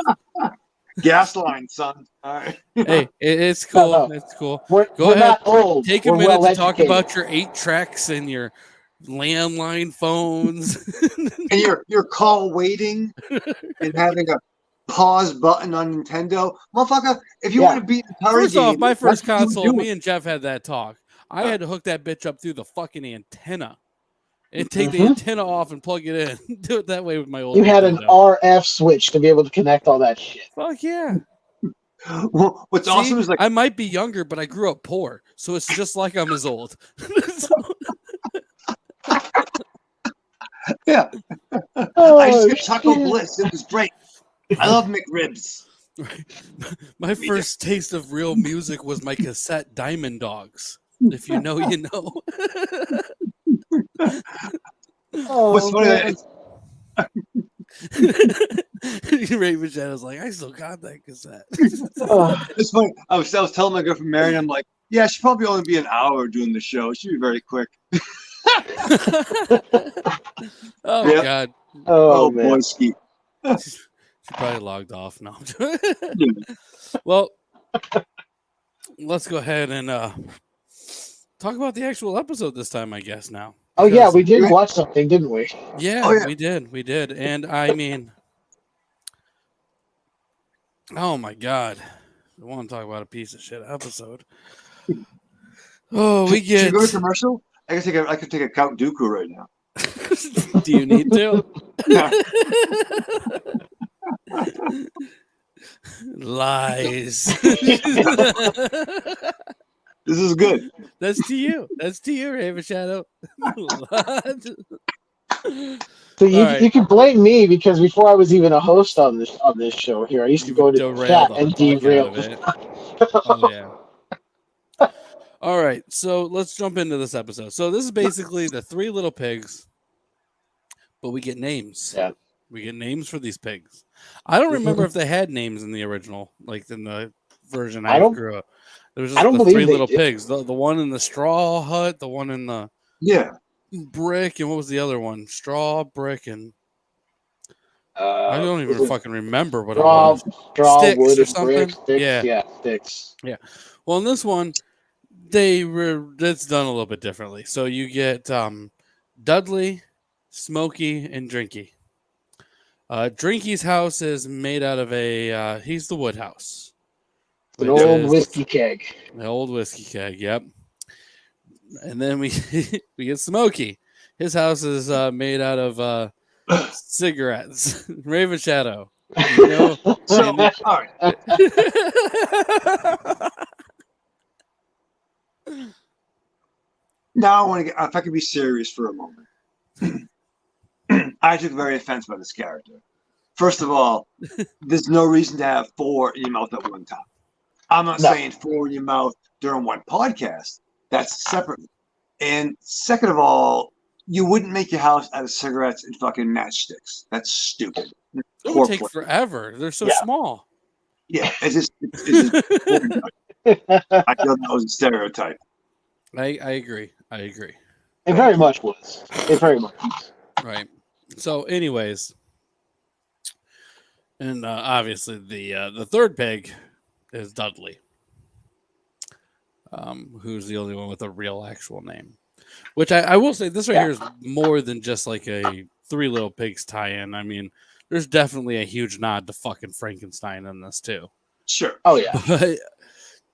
Gas line, son. All right. Hey, it's cool. No. It's cool. We're Go ahead. not old. Take a We're minute to well talk educated. about your 8 tracks and your landline phones. And your call waiting and having a pause button on Nintendo. Motherfucker, if you want to beat the Atari First game, off, my first that's what you console, do. me and Jeff had that talk. I had to hook that bitch up through the fucking antenna and take the antenna off and plug it in. Do it that way with my old You had an Nintendo. RF switch to be able to connect all that shit. Fuck yeah. Well, what's See, awesome is like I might be younger, but I grew up poor, so it's just like I'm as old. yeah. Oh, I just got Taco shit. Bliss. It was great. I love McRibs. My first taste of real music was my cassette Diamond Dogs. If you know, you know. What's funny? man. Ravensshadow's like, I still got that cassette. Oh, It's funny. I was telling my girlfriend Mary, I'm like, yeah, she'll probably only be an hour doing the show. She'll be very quick. Oh Yep. God. Oh, man. boy, ski. She probably logged off now. Yeah. Well, let's go ahead and talk about the actual episode this time, I guess, now. Oh yeah, Because- we did watch something, didn't we? Yeah, Oh, yeah. we did. And I mean, oh my God. I want to talk about a piece of shit episode. Oh, we Should get. we go to commercial? I could take a Count Dooku right now. Do you need to? Yeah. Lies. This is good. That's to you. That's to you, Ravenshadow. So you, All right. you can blame me because before I was even a host on this show here, I used to You go to derailed the chat the and fuck out derail. of it. Oh yeah. All right, so let's jump into this episode. So this is basically the Three Little Pigs, but we get names. Yeah. We get names for these pigs. I don't remember if they had names in the original, like in the version I grew up. There was just I don't the believe Three they Little did. Pigs. The one in the straw hut, the one in the Yeah. brick, and what was the other one? Straw, brick, and Uh, I don't even was it fucking remember what straw, it was. straw, Sticks wood, or and something? bricks. Sticks. Yeah. Yeah, sticks. Well, in this one, it's done a little bit differently. So you get Dudley, Smokey, and Drinky. Drinky's house is made out of he's the wood house. An which old is whiskey keg. An old whiskey keg, yep. And then we we get Smokey. His house is made out of cigarettes. Ravenshadow. You know, So, Andy? all right. Now I want to get, if I could be serious for a moment. I took very offense by this character. First of all, there's no reason to have four in your mouth at one time. I'm not No. saying four in your mouth during one podcast. That's separate. And second of all, you wouldn't make your house out of cigarettes and fucking matchsticks. That's stupid. It Poor would take play. forever. They're so Yeah. small. Yeah, it's just I know that was a stereotype. I agree. I agree. It very much was. It very much was. Right. So, anyways, and obviously the third pig is Dudley, who's the only one with a real actual name. Which I will say, this right here is more than just like a Three Little Pigs tie-in. I mean, there's definitely a huge nod to fucking Frankenstein in this too. Sure. Oh yeah. But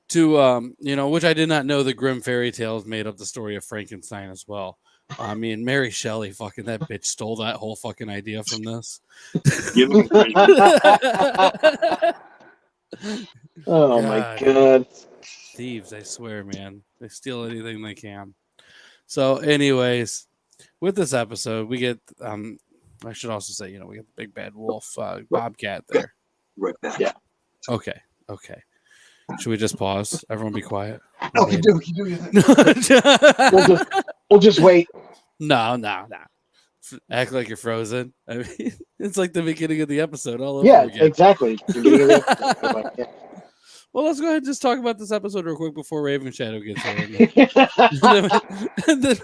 to which I did not know the Grimm fairy tales made up the story of Frankenstein as well. I mean, Mary Shelley, fucking that bitch stole that whole fucking idea from this. Give me credit. Oh my God. god. Thieves, I swear, man. They steal anything they can. So, anyways, with this episode, we get I should also say, we get the big bad wolf bobcat there. Right back. Yeah. Okay. Should we just pause? Everyone be quiet. Oh, you do your thing. We'll just wait. No. Act like you're frozen. I mean, it's like the beginning of the episode all over Yeah, again. exactly. Beginning of the episode, yeah. Well, let's go ahead and just talk about this episode real quick before Ravenshadow gets here. And then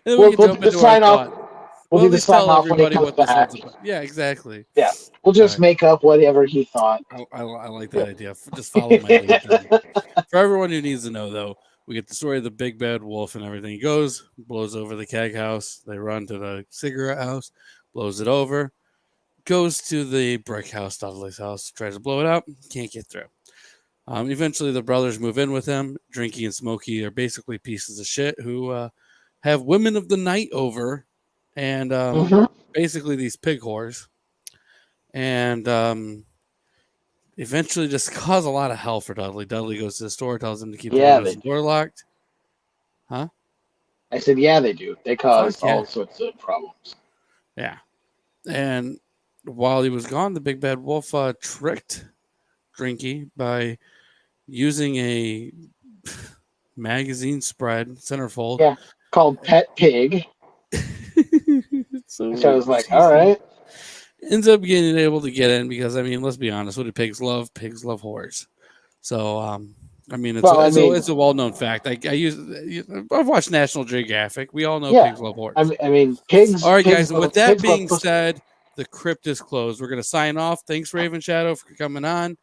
we We'll can do jump the into our sign off. thought. We'll Well, do the at least tell sign off when he everybody comes what this back. one's about. Yeah, exactly. Yeah, we'll just Right. make up whatever he thought. I like that idea. Just follow my lead. Then. For everyone who needs to know, though, We get the story of the big bad wolf and everything. He goes, blows over the keg house. They run to the cigarette house, blows it over, goes to the brick house, Dudley's house, tries to blow it up, can't get through. Eventually, the brothers move in with him. Drinky and Smokey are basically pieces of shit who have women of the night over and basically these pig whores. And eventually just cause a lot of hell for Dudley. Dudley goes to the store, tells him to keep the windows and door locked. Huh? I said, yeah, they do. They cause all sorts of problems. Yeah. And while he was gone, the big bad wolf tricked Drinky by using a magazine spread, centerfold. Yeah, called Pet Pig. So I was like, all right. Ends up getting able to get in because, I mean, let's be honest, what do pigs love? Pigs love whores. So, I mean, it's a well-known fact. I've watched National Geographic. We all know pigs love whores. I mean, pigs. All right, pigs guys. With that being said, the crypt is closed. We're going to sign off. Thanks, Ravenshadow, for coming on.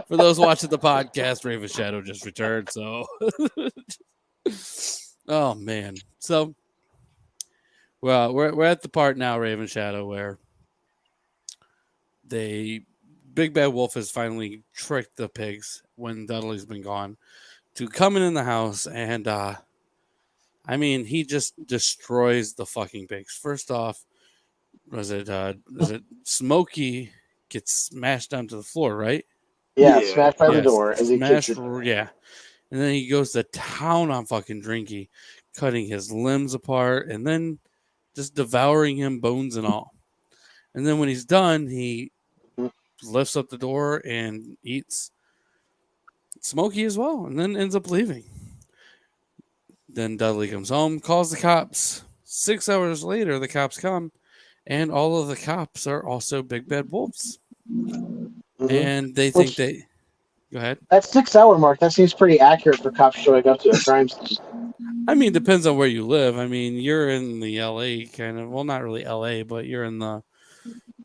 For those watching the podcast, Ravenshadow just returned. So, oh man. So, well, we're at the part now, Ravenshadow, where Big Bad Wolf has finally tricked the pigs when Dudley's been gone to coming in the house, and I mean, he just destroys the fucking pigs. First off, was it Smokey gets smashed onto the floor, right? Yeah, smashed by the door as he kicks it. Yeah. And then he goes to town on fucking Drinky, cutting his limbs apart and then just devouring him, bones and all. And then when he's done, he lifts up the door and eats Smokey as well, and then ends up leaving. Then Dudley comes home, calls the cops. 6 hours later, the cops come. And all of the cops are also big bad wolves. And they think go ahead. That 6 hour mark, that seems pretty accurate for cops showing up to a crime scene. I mean, depends on where you live. I mean, you're in the LA kind of, well, not really LA, but you're in the,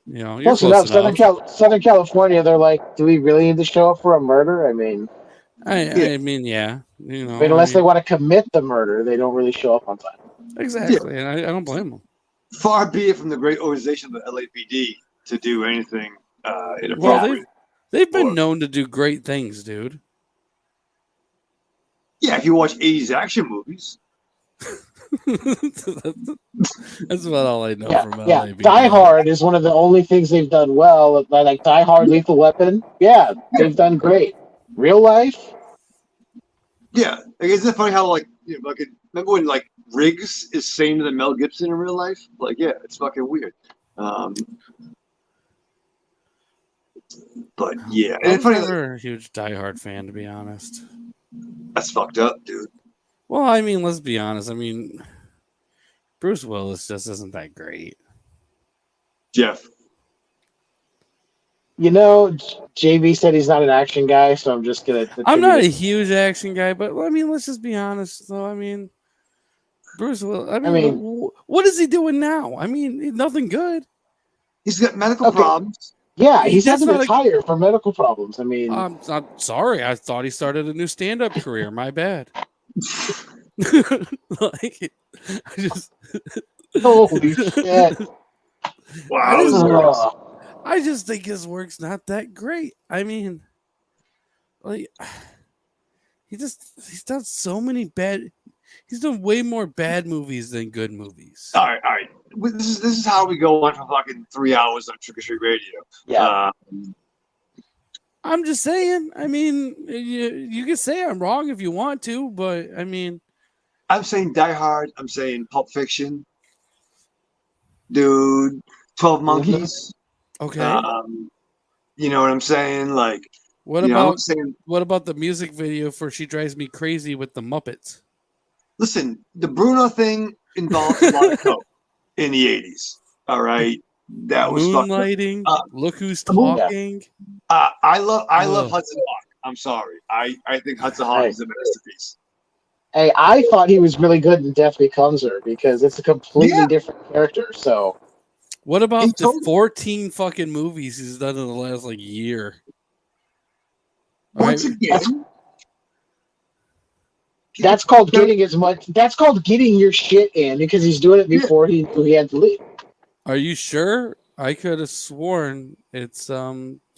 you're close enough. Southern California, they're like, do we really need to show up for a murder? I mean, yeah. Unless they want to commit the murder, they don't really show up on time. Exactly. And I don't blame them. Far be it from the great organization of the LAPD to do anything inappropriate. Well, they've been known to do great things, dude. Yeah, if you watch 80s action movies. That's about all I know from LAPD. Yeah, Die Hard is one of the only things they've done well. Like Die Hard, Lethal Weapon. Yeah, they've done great. Real life. Yeah, isn't it funny how remember when Riggs is same than Mel Gibson in real life? It's fucking weird. But yeah, and I'm never a huge Die Hard fan, to be honest. That's fucked up, dude. Well, I mean, let's be honest. I mean, Bruce Willis just isn't that great. Jeff. JB said he's not an action guy, so I'm just gonna. I'm not a huge action guy, but I mean, let's just be honest, though. I mean, Bruce Willis. I mean, what is he doing now? I mean, nothing good. He's got medical problems. Yeah, he's had to retire for medical problems. I mean, I'm sorry. I thought he started a new stand-up career. My bad. Holy shit! Wow. I just think his work's not that great. I mean, he's done so many bad. He's done way more bad movies than good movies. All right. This is how we go on for fucking 3 hours on Trick or Treat Radio. Yeah. I'm just saying. I mean, you can say I'm wrong if you want to, but I mean, I'm saying Die Hard. I'm saying Pulp Fiction. Dude, 12 Monkeys. Okay. You know what I'm saying? What about the music video for "She Drives Me Crazy" with the Muppets? Listen, the Bruno thing involved a lot of coke in the 80s. All right, that was Moonlighting. Look Who's Talking. I love Hudson Hawk. I'm sorry. I think Hudson Hawk is a masterpiece. Hey, I thought he was really good in Death Becomes Her because it's a completely different character. So, what about the 14 fucking movies he's done in the last year? Once Right. again, That's called getting as much. That's called getting your shit in because he's doing it Yeah. before he had to leave. Are you sure? I could have sworn it's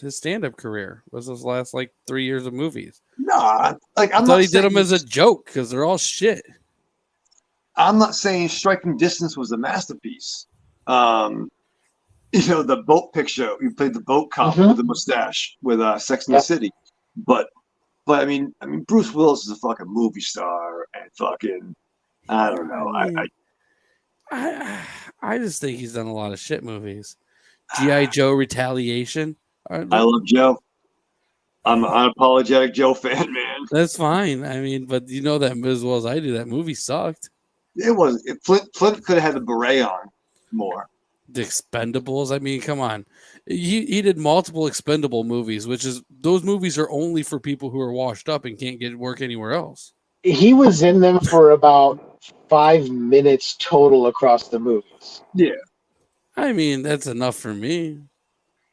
his stand-up career was his last like 3 years of movies. nah, like I I'm thought not he did saying them as a joke because they're all shit. I'm not saying Striking Distance was a masterpiece. The boat picture. You played the boat cop Mhm. with the mustache with Sex and the Yep. City, but I mean, Bruce Willis is a fucking movie star, and fucking I don't know. I mean, I just think he's done a lot of shit movies. G.I. Joe Retaliation. I love Joe. I'm an unapologetic Joe fan, man. That's fine. I mean, but you know that as well as I do. That movie sucked. Flint could have had the beret on more. The Expendables. I mean, come on. He did multiple expendable movies, which is those movies are only for people who are washed up and can't get work anywhere else. He was in them for about 5 minutes total across the movies. Yeah. I mean, that's enough for me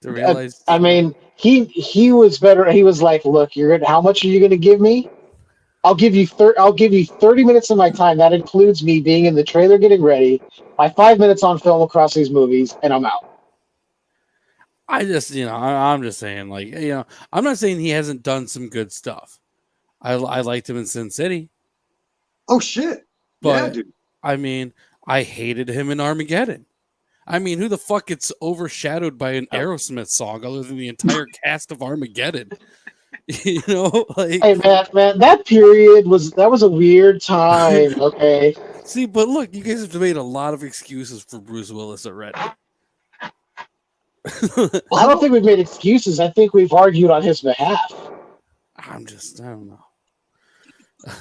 to realize. I mean, he was better. He was like, "Look, how much are you going to give me? I'll give you 30 minutes of my time. That includes me being in the trailer, getting ready, my 5 minutes on film across these movies, and I'm out." I just, I'm just saying, like, I'm not saying he hasn't done some good stuff. I liked him in Sin City, Oh shit. Yeah, but dude. I mean, I hated him in Armageddon. I mean, who the fuck gets overshadowed by an Aerosmith song other than the entire cast of Armageddon? Like, Hey man, that period was a weird time. Okay, see, but look, you guys have made a lot of excuses for Bruce Willis already. I don't think we've made excuses. I think we've argued on his behalf. I don't know.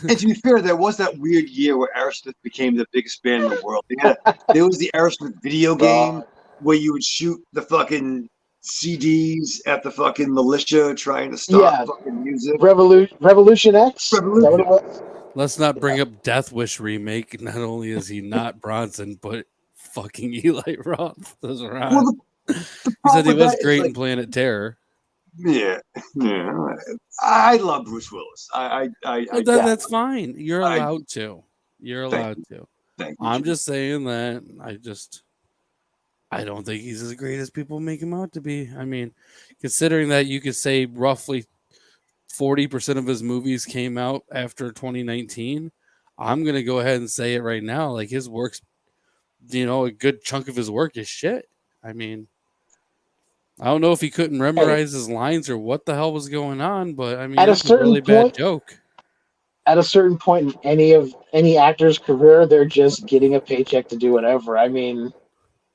And to be fair, there was that weird year where Aerosmith became the biggest band in the world. There was the Aerosmith video game where you would shoot the fucking CDs at the fucking militia trying to stop fucking music. Revolution X? Is that what it was? Let's not bring up Death Wish remake. Not only is he not Bronson, but fucking Eli Roth is around. Well, he said he was great in Planet Terror. Yeah. I love Bruce Willis. That's fine. You're allowed to. You're allowed to. Thank you. I'm just saying that I don't think he's as great as people make him out to be. I mean, considering that you could say roughly 40% of his movies came out after 2019, I'm going to go ahead and say it right now. Like his work's, a good chunk of his work is shit. I mean, I don't know if he couldn't memorize his lines or what the hell was going on, but I mean, it's a really bad joke. At a certain point in any actor's career, they're just getting a paycheck to do whatever. I mean,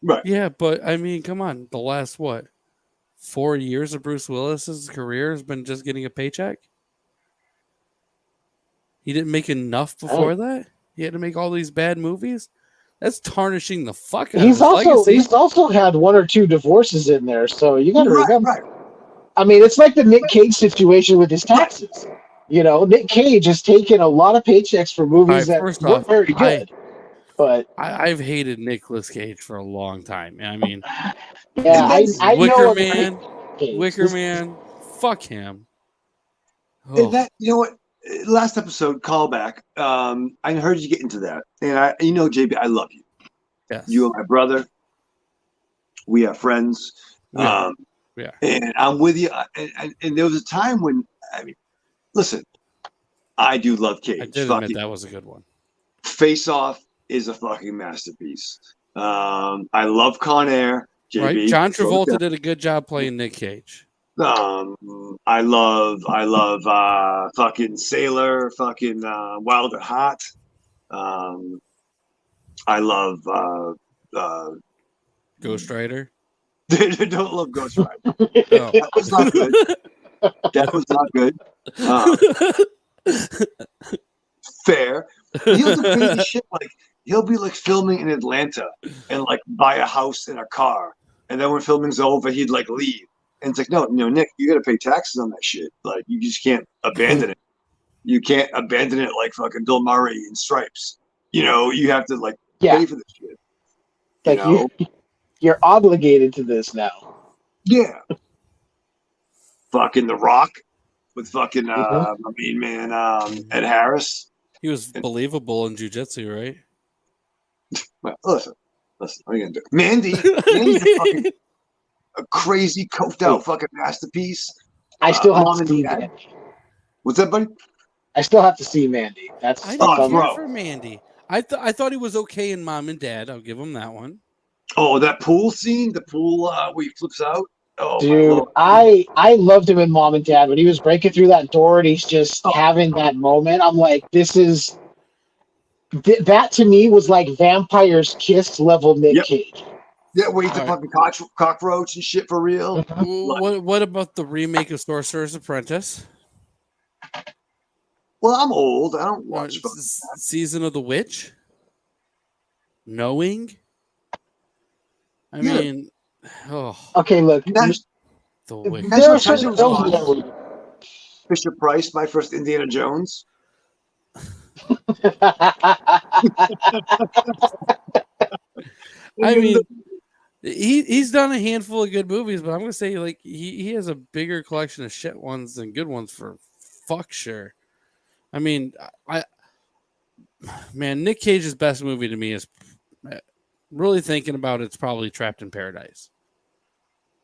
right? Yeah, but I mean, come on. The last 4 years of Bruce Willis's career has been just getting a paycheck. He didn't make enough before that. He had to make all these bad movies. That's tarnishing the fuck out of his legacy. He's also had 1 or 2 divorces in there, so you got to remember. Right. I mean, it's like the Nick Cage situation with his taxes. Nick Cage has taken a lot of paychecks for movies that weren't very good. But I've hated Nicolas Cage for a long time. I mean, I Wicker know Wicker Man, fuck him. Oh. And that, what? Last episode, callback. I heard you get into that, and JB, I love you. Yes. You are my brother. We are friends. Yeah. And I'm with you. And there was a time when, listen, I do love Cage. I did admit that was a good one. Face Off is a fucking masterpiece. I love Con Air. JB, right. John Travolta did a good job playing Nick Cage. I love fucking Sailor, fucking Wild at Heart. I love Ghost Rider. Don't love Ghost Rider. Oh. That was not good. Fair. He'll do crazy shit like he'll be like filming in Atlanta and like buy a house and a car, and then when filming's over, he'd like leave. And it's like, no, Nick, you got to pay taxes on that shit. Like, you just can't abandon it. You can't abandon it like fucking Bill Murray in Stripes. You have to like pay for this shit. You're obligated to this now. Yeah. Fucking The Rock. with fucking my main man Ed Harris. He was believable in jiu-jitsu, right? Well, listen, what are you gonna do? Mandy's a crazy coked out fucking masterpiece. I still have Mom to and see Dad. Mandy. What's that, buddy? I still have to see Mandy. That's I that's didn't on care bro. for Mandy. I thought he was okay in Mom and Dad. I'll give him that one. Oh, that pool scene, the pool where he flips out. Oh my Dude, lord! I loved him in Mom and Dad when he was breaking through that door and he's just having that moment. I'm like, this is that to me was like Vampire's Kiss level Nick Yep. Cage. Yeah, wait, the All fucking cockroach and shit for real. What about the remake of Sorcerer's Apprentice? Well, I'm old. I don't watch. Season of the Witch? Knowing? I Yeah. mean, oh, Okay, look, the Witch. there are certain films that Fisher Price, my first Indiana Jones. I mean, he's done a handful of good movies, but I'm gonna say like he has a bigger collection of shit ones than good ones for fuck sure. I mean, Nick Cage's best movie to me is really thinking about it's probably Trapped in Paradise.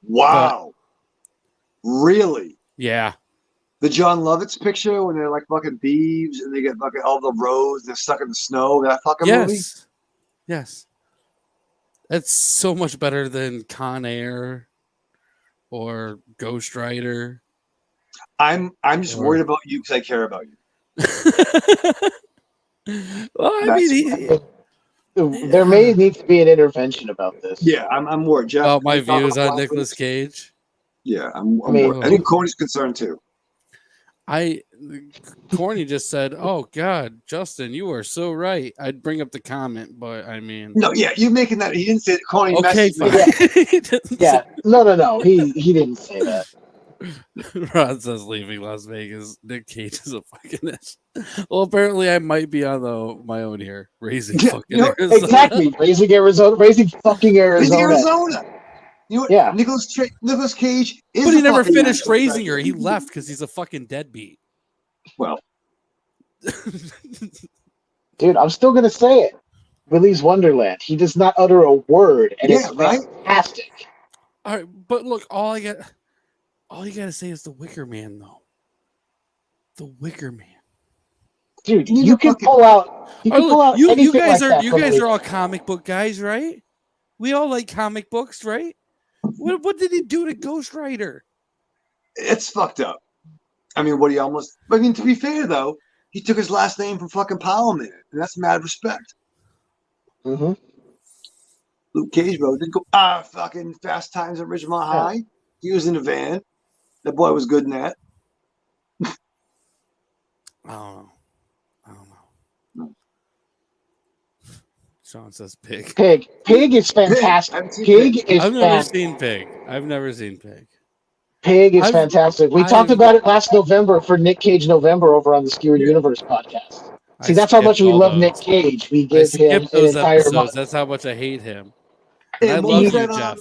Wow, really? Yeah. The John Lovitz picture when they're like fucking thieves and they get fucking all the roads, they're stuck in the snow. That fucking movie. Yes. That's so much better than Con Air or Ghost Rider. I'm just worried about you because I care about you. Well, I mean, there may need to be an intervention about this. Yeah, I'm worried. Jeff, about my views on Nicolas Cage. Yeah, I'm worried. I think Corny's concerned too. Corny just said, "Oh God, Justin, you are so right." I'd bring up the comment, but I mean, no, yeah, you making that? He didn't say it. Corny. Okay, fine. Yeah, no, he didn't say that. Rod says leaving Las Vegas. Nick Cage is a fucking ass. Well, apparently I might be on my own here, raising fucking Arizona. Exactly, raising fucking Arizona. You know what? Yeah. Nicolas Cage is. But he never finished raising her. He left because he's a fucking deadbeat. Well, dude, I'm still gonna say it. Willy's Wonderland. He does not utter a word, and it's fantastic. All right, but look, all you gotta say is the Wicker Man, though. The Wicker Man, dude. You can pull out. You guys like are all comic book guys, right? We all like comic books, right? What did he do to Ghost Rider? It's fucked up. I mean, to be fair though, he took his last name from fucking Powell Man, and that's mad respect. Mm-hmm. Luke Cage, bro, didn't go fucking Fast Times at Ridgemont High. He was in a van. That boy was good in that. I don't know. Sean says Pig. Pig is fantastic. I've never seen Pig. Pig is fantastic. We talked about it last November for Nick Cage November over on the Skewered Universe podcast. See, that's how much we love Nick Cage. We give him an entire month. That's how much I hate him. And I love you, Jeff.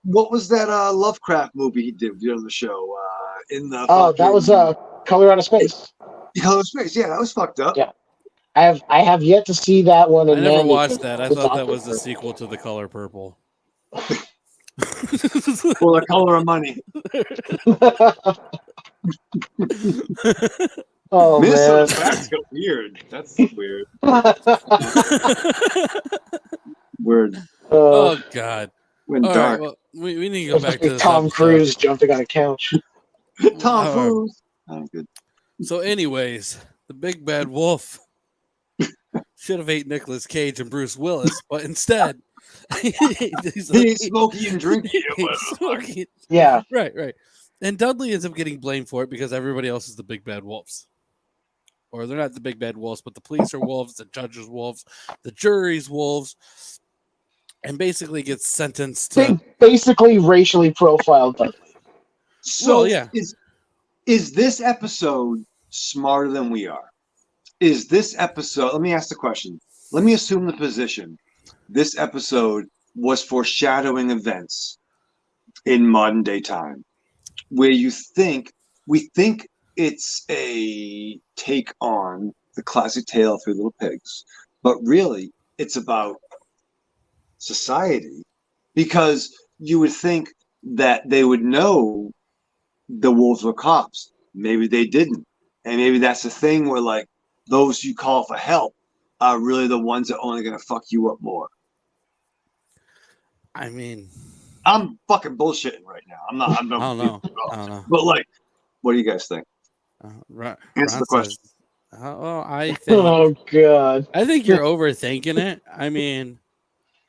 What was that Lovecraft movie he did on the show? That was Color Out of Space. Color Out of Space, yeah, that was fucked up. Yeah, I have yet to see that one. I never watched that. I thought that was the sequel to The Color Purple. Well, The Color of Money. Oh man, that's weird. That's weird. Weird. Oh God. Went All dark. right, well, we need to go back to this Tom episode. Cruise jumping on a couch. Tom Cruise. Oh, good. So, anyways, the big bad wolf should have ate Nicolas Cage and Bruce Willis, but instead he ain't smoky and drinky. Yeah. Right. And Dudley ends up getting blamed for it because everybody else is the big bad wolves. Or they're not the big bad wolves, but the police are wolves, the judges wolves, the jury's wolves, and basically gets sentenced to... They basically racially profiled Dudley. So well, yeah. Is this episode smarter than we are? Is this episode... Let me ask the question. Let me assume the position. This episode was foreshadowing events in modern day time, where you think we think it's a take on the classic tale of Three Little Pigs, but really it's about society, because you would think that they would know the wolves were cops. Maybe they didn't. And maybe that's the thing where, like, those you call for help are really the ones that are only going to fuck you up more. I mean, I'm fucking bullshitting right now. I'm not. I don't know. I don't know. But, like, what do you guys think? Answer the question. Well, I Oh God. think you're overthinking it. I mean,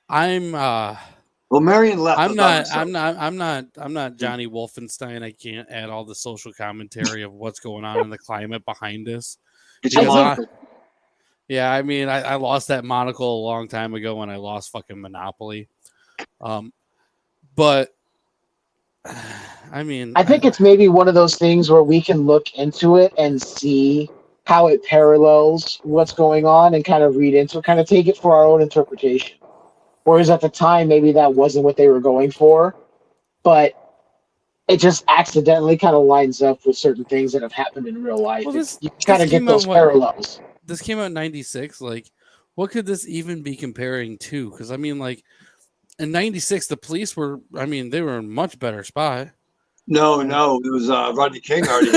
I'm Well, Marion left. I'm not Johnny Wolfenstein. I can't add all the social commentary of what's going on in the climate behind us. Get your monocle. Yeah, I mean, I lost that monocle a long time ago when I lost fucking Monopoly. But I mean, I think it's maybe one of those things where we can look into it and see how it parallels what's going on and kind of read into it, kind of take it for our own interpretation. Whereas at the time, maybe that wasn't what they were going for, but it just accidentally kind of lines up with certain things that have happened in real life. Well, You kind of get those parallels. This came out in '96. Like, what could this even be comparing to? Because I mean, like, in '96, the police were, I mean, they were in a much better spot. No, it was Rodney King already.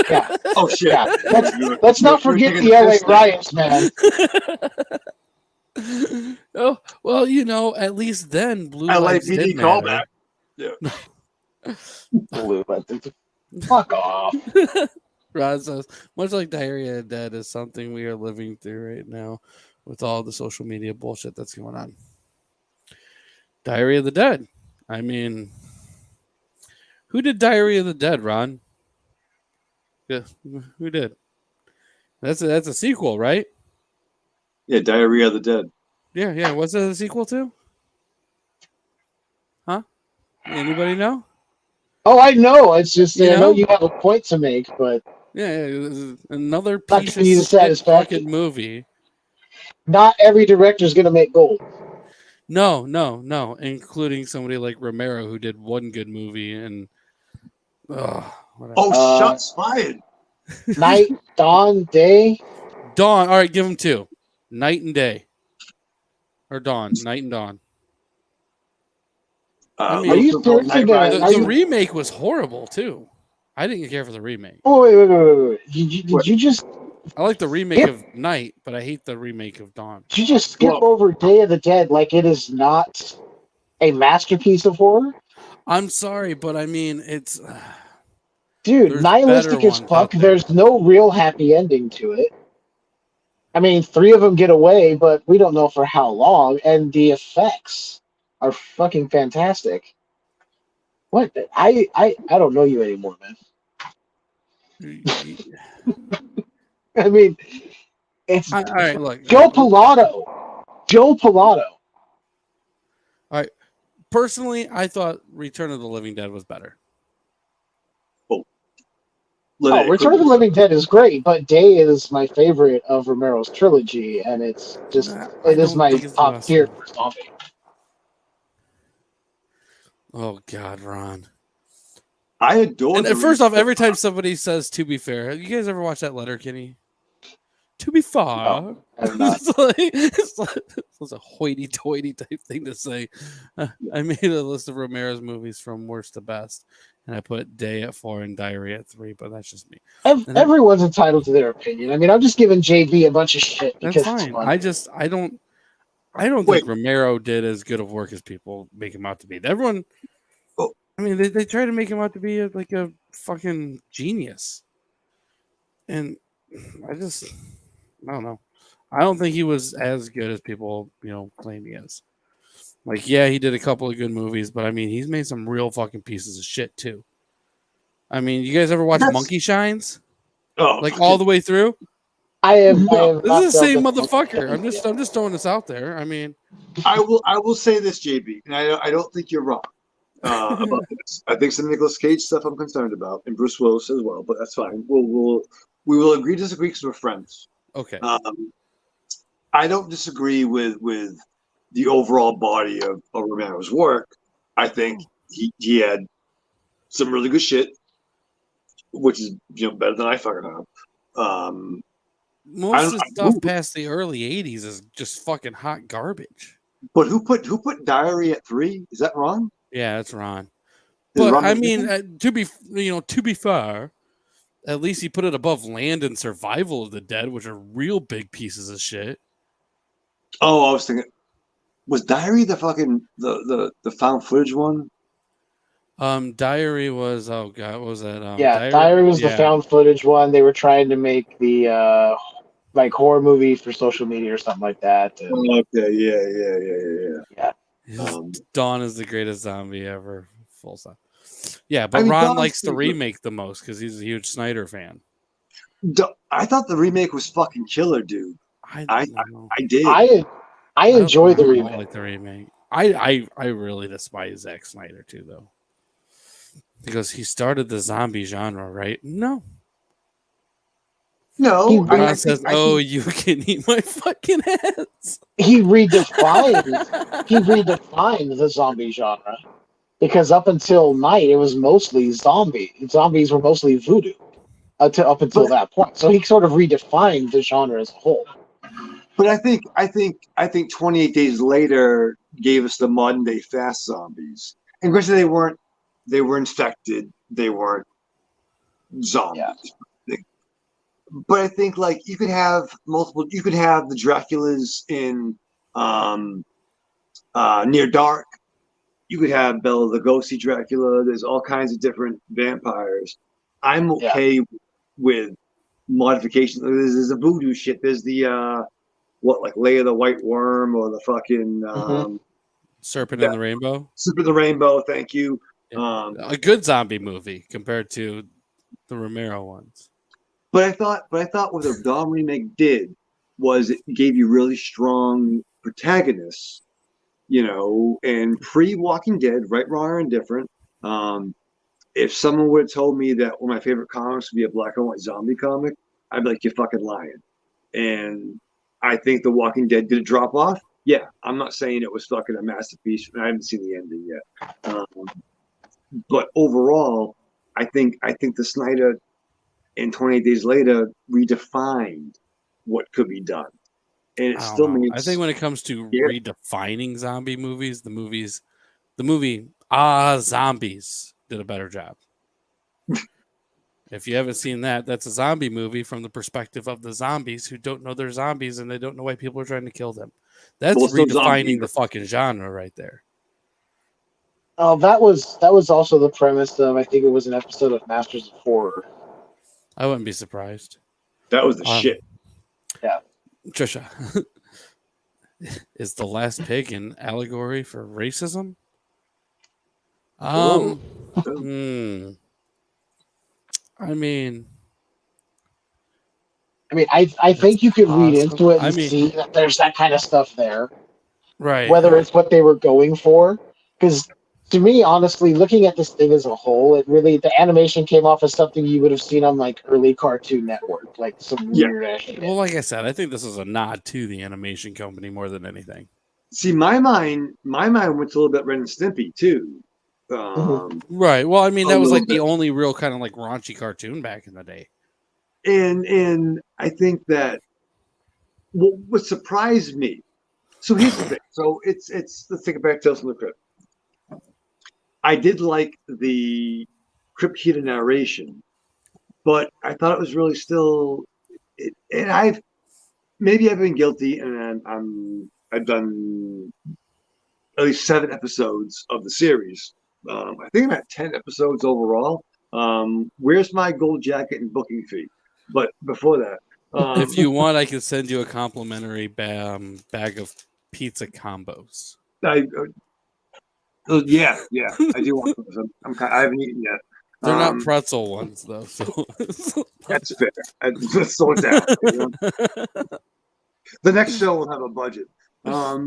Yeah. Oh shit! Yeah. Let's not forget the LA riots, man. Oh well, you know, at least then blue lights did LAPD callback. Yeah. Blue, fuck off. Ron says, much like Diarrhea of the Dead is something we are living through right now with all the social media bullshit that's going on. Diarrhea of the Dead. I mean, who did Diarrhea of the Dead, Ron? Yeah, who did? That's a sequel, right? Yeah, Diarrhea of the Dead. Yeah. What's that a sequel to? Huh? Anybody know? Oh, I know. It's just I know you have a point to make, but yeah, another not piece giving you the of shit satisfaction. fucking movie. Not every director is going to make gold. No, including somebody like Romero who did one good movie and shots fired. Night, Dawn, Day. Dawn. All right, give him two. Night and Day, or Dawn. Night and Dawn. I mean, are you serious? The remake was horrible too. I didn't care for the remake. Oh wait. Did you just? I like the remake of Night, but I hate the remake of Dawn. Did you just skip over Day of the Dead like it is not a masterpiece of horror? I'm sorry, but I mean it's. Dude, nihilistic as fuck. There's no real happy ending to it. I mean, 3 of them get away, but we don't know for how long, and the effects are fucking fantastic. What? I don't know you anymore, man. I mean, it's all right. Look, Joe Pilato. All right. Personally, I thought Return of the Living Dead was better. Return of the Living Dead is great, but Day is my favorite of Romero's trilogy, and it's just it is my top tier for zombie. Oh God, Ron! I adore. And first off, every time somebody says "to be fair," you guys ever watch that Letterkenny? To be fair, no, it's a hoity-toity type thing to say. I made a list of Romero's movies from worst to best, and I put Day at 4 and Diarrhea at 3. But that's just me. Everyone's entitled to their opinion. I mean, I'm just giving JB a bunch of shit. That's fine. I don't think Romero did as good of work as people make him out to be. Everyone, I mean, they try to make him out to be like a fucking genius, and I don't know. I don't think he was as good as people, claim he is. Like, yeah, he did a couple of good movies, but I mean, he's made some real fucking pieces of shit too. I mean, you guys ever watch Monkey Shines? Oh, like all the way through? I have. This is the same motherfucker. I'm just throwing this out there. I mean, I will say this, JB, and I don't think you're wrong about this. I think some Nicolas Cage stuff I'm concerned about, and Bruce Willis as well, but that's fine. We will agree to disagree because we're friends. Okay. I don't disagree with the overall body of Romero's work. I think he had some really good shit. which is better than I fucking hope. Most of the stuff past the early 80s is just fucking hot garbage. But who put Diary at 3? Is that wrong? Yeah, that's Ron. Is But Ron I McMahon? mean, to be fair, at least he put it above Land and Survival of the Dead, which are real big pieces of shit. Oh, I was thinking, was Diary the fucking the found footage one? Diary was, oh god, what was that? Diary was the found footage one. They were trying to make the like horror movie for social media or something like that. Okay, yeah. Dawn is the greatest zombie ever. Full stop. Yeah, but Ron likes the remake the most because he's a huge Snyder fan. I thought the remake was fucking killer, dude. I did. I enjoy the remake. I like the remake. I really despise Zack Snyder too, though, because he started the zombie genre, right? No. Ron says, "Oh, you can eat my fucking ass." He redefined the zombie genre, because up until Night, it was mostly zombie. Zombies were mostly voodoo up until that point. So he sort of redefined the genre as a whole. But I think 28 Days Later gave us the modern day fast zombies. And of course they were infected. They weren't zombies. Yeah. But I think like you could have the Draculas in Near Dark. You could have Bela Lugosi Dracula. There's all kinds of different vampires. I'm okay with modifications. There's a voodoo shit. There's the like Leia the White Worm or the fucking Serpent in the Rainbow. Serpent in the Rainbow. Thank you. Yeah. A good zombie movie compared to the Romero ones. But I thought what the Dawn remake did was it gave you really strong protagonists, and pre-Walking Dead, right, wrong, or indifferent. If someone would have told me that one of my favorite comics would be a black and white zombie comic, I'd be like, you're fucking lying. And I think The Walking Dead did a drop off. Yeah, I'm not saying it was fucking a masterpiece. I haven't seen the ending yet. But overall, I think the Snyder and 28 Days Later redefined what could be done. And it still means, I think when it comes to redefining zombie movies, the movie Zombies did a better job. If you haven't seen that, that's a zombie movie from the perspective of the zombies who don't know they're zombies and they don't know why people are trying to kill them. That's redefining the fucking genre right there. Oh, that was also the premise of, I think it was an episode of Masters of Horror. I wouldn't be surprised. That was the shit. Yeah. Trisha, is the last pig an allegory for racism? I mean, I think you could read into it and see that there's that kind of stuff there. Right. Whether it's what they were going for. Because to me, honestly, looking at this thing as a whole, the animation came off as something you would have seen on like early Cartoon Network, like some weird ass shit. Well, like I said, I think this is a nod to the animation company more than anything. See, my mind went to a little bit Ren and Stimpy too. Right. Well, I mean, that was like the only real kind of like raunchy cartoon back in the day. And I think that what surprised me. So here's the thing. So it's let's take it back to Tales from the Crypt. I did like the Crypt Keeper narration, but I thought it was really still. And I've been guilty, and I've done at least 7 episodes of the series. I think I'm at 10 episodes overall. Where's my gold jacket and booking fee? But before that, if you want, I can send you a complimentary bag of pizza combos. Yeah, I do want those. I haven't eaten yet. They're not pretzel ones, though. So that's fair. Let's slow it down. The next show will have a budget. I'll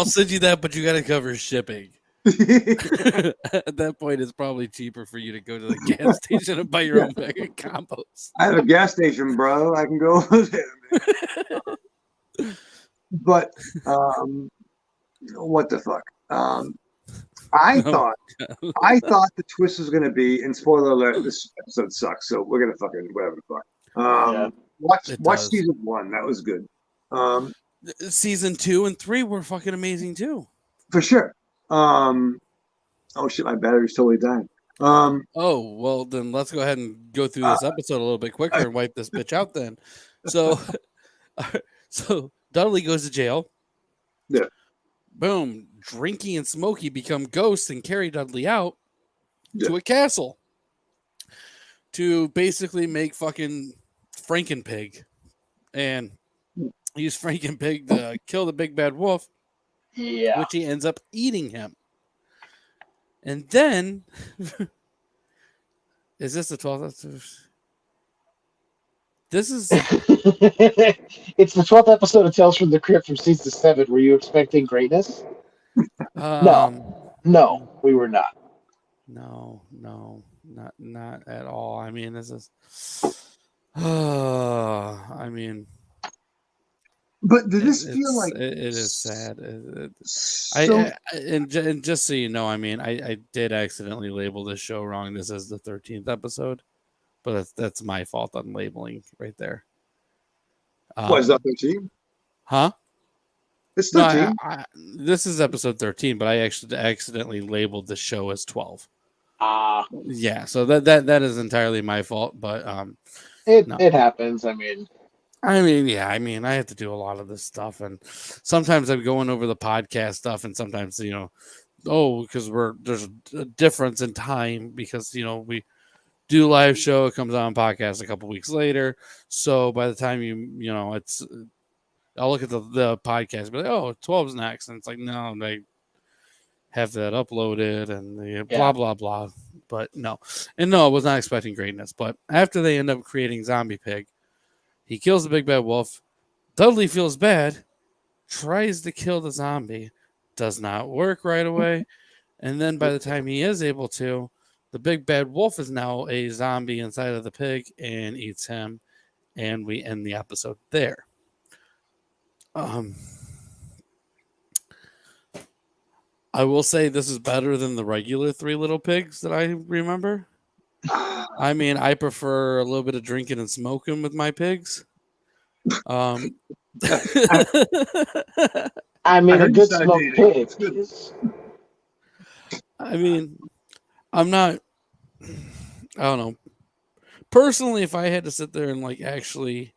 send you that, but you got to cover shipping. At that point, it's probably cheaper for you to go to the gas station and buy your own bag of combos. I have a gas station, bro. I can go over there. But what the fuck? I No. thought the twist was going to be, and spoiler alert, this episode sucks, so we're going to fucking whatever the fuck. Yeah. Watch does. season 1. That was good. Season 2 and 3 were fucking amazing too. For sure. Oh shit, my battery's totally dying. Oh, well, then let's go ahead and go through this episode a little bit quicker and wipe this bitch out then. So, so Dudley goes to jail. Yeah. Boom. Drinky and Smokey become ghosts and carry Dudley out to a castle to basically make fucking Frankenpig and use Frankenpig to kill the big bad wolf, Yeah. which he ends up eating him. And then, is this the 12th? This is It's the 12th episode of Tales from the Crypt from season 7. Were you expecting greatness? No, we were not. No, not at all. I mean, this is. I mean, but did this feel like it is sad? So, And just so you know, I mean, I did accidentally label this show wrong. This is the 13th episode, but that's my fault on labeling right there. what is that 13? Huh? It's 13. No, this is episode 13, but I actually accidentally labeled the show as 12. Yeah, so that is entirely my fault, but it happens. I mean, yeah, I have to do a lot of this stuff, and sometimes I'm going over the podcast stuff, and sometimes because there's a difference in time because we do live show, it comes on podcast a couple weeks later, so by the time it's. I'll look at the podcast and be like, oh, 12's next. And it's like, no, they have that uploaded and blah, blah, blah. But no. And no, I was not expecting greatness. But after they end up creating Zombie Pig, he kills the big bad wolf. Dudley feels bad, tries to kill the zombie, does not work right away. And then by the time he is able to, the big bad wolf is now a zombie inside of the pig and eats him. And we end the episode there. I will say this is better than the regular Three Little Pigs that I remember. I mean, I prefer a little bit of drinking and smoking with my pigs. I mean, a good smoked pig. I mean, I don't know. Personally, if I had to sit there and actually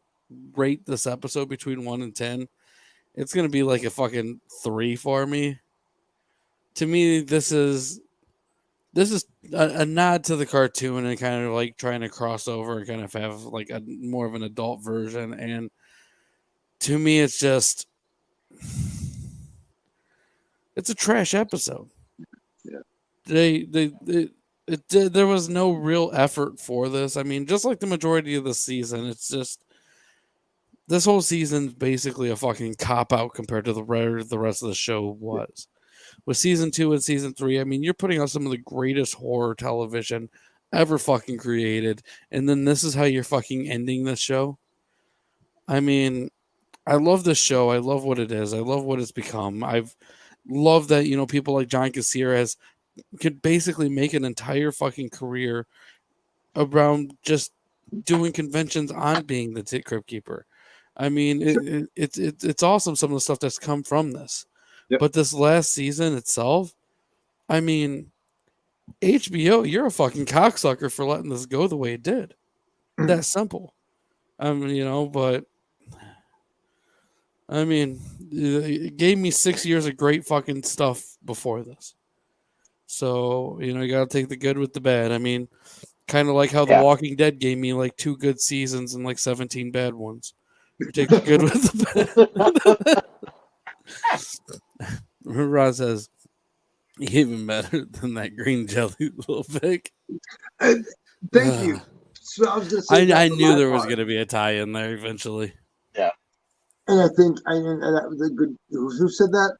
rate this episode between 1 and 10, it's going to be like a fucking 3 for me. To me, this is a nod to the cartoon and kind of trying to cross over and kind of have a more of an adult version. And to me, it's just, it's a trash episode. Yeah. There was no real effort for this. I mean, just like the majority of the season, it's just, this whole season's basically a fucking cop-out compared to the rest of the show was. With season 2 and season 3, I mean, you're putting out some of the greatest horror television ever fucking created, and then this is how you're fucking ending this show? I mean, I love this show. I love what it is. I love what it's become. I've loved that, people like John Cassier could basically make an entire fucking career around just doing conventions on being the Crypt Keeper. I mean, it's awesome, some of the stuff that's come from this. Yep. But this last season itself, I mean, HBO, you're a fucking cocksucker for letting this go the way it did. That's simple. But I mean, it gave me 6 years of great fucking stuff before this. So, you gotta take the good with the bad. I mean, kind of like how The Walking Dead gave me 2 good seasons and 17 bad ones. You take the good with the bad. Ron says, even better than that green jelly little pig. Thank you. So I was gonna say I knew there was going to be a tie in there eventually. Yeah. And I think and that was a good. Who said that?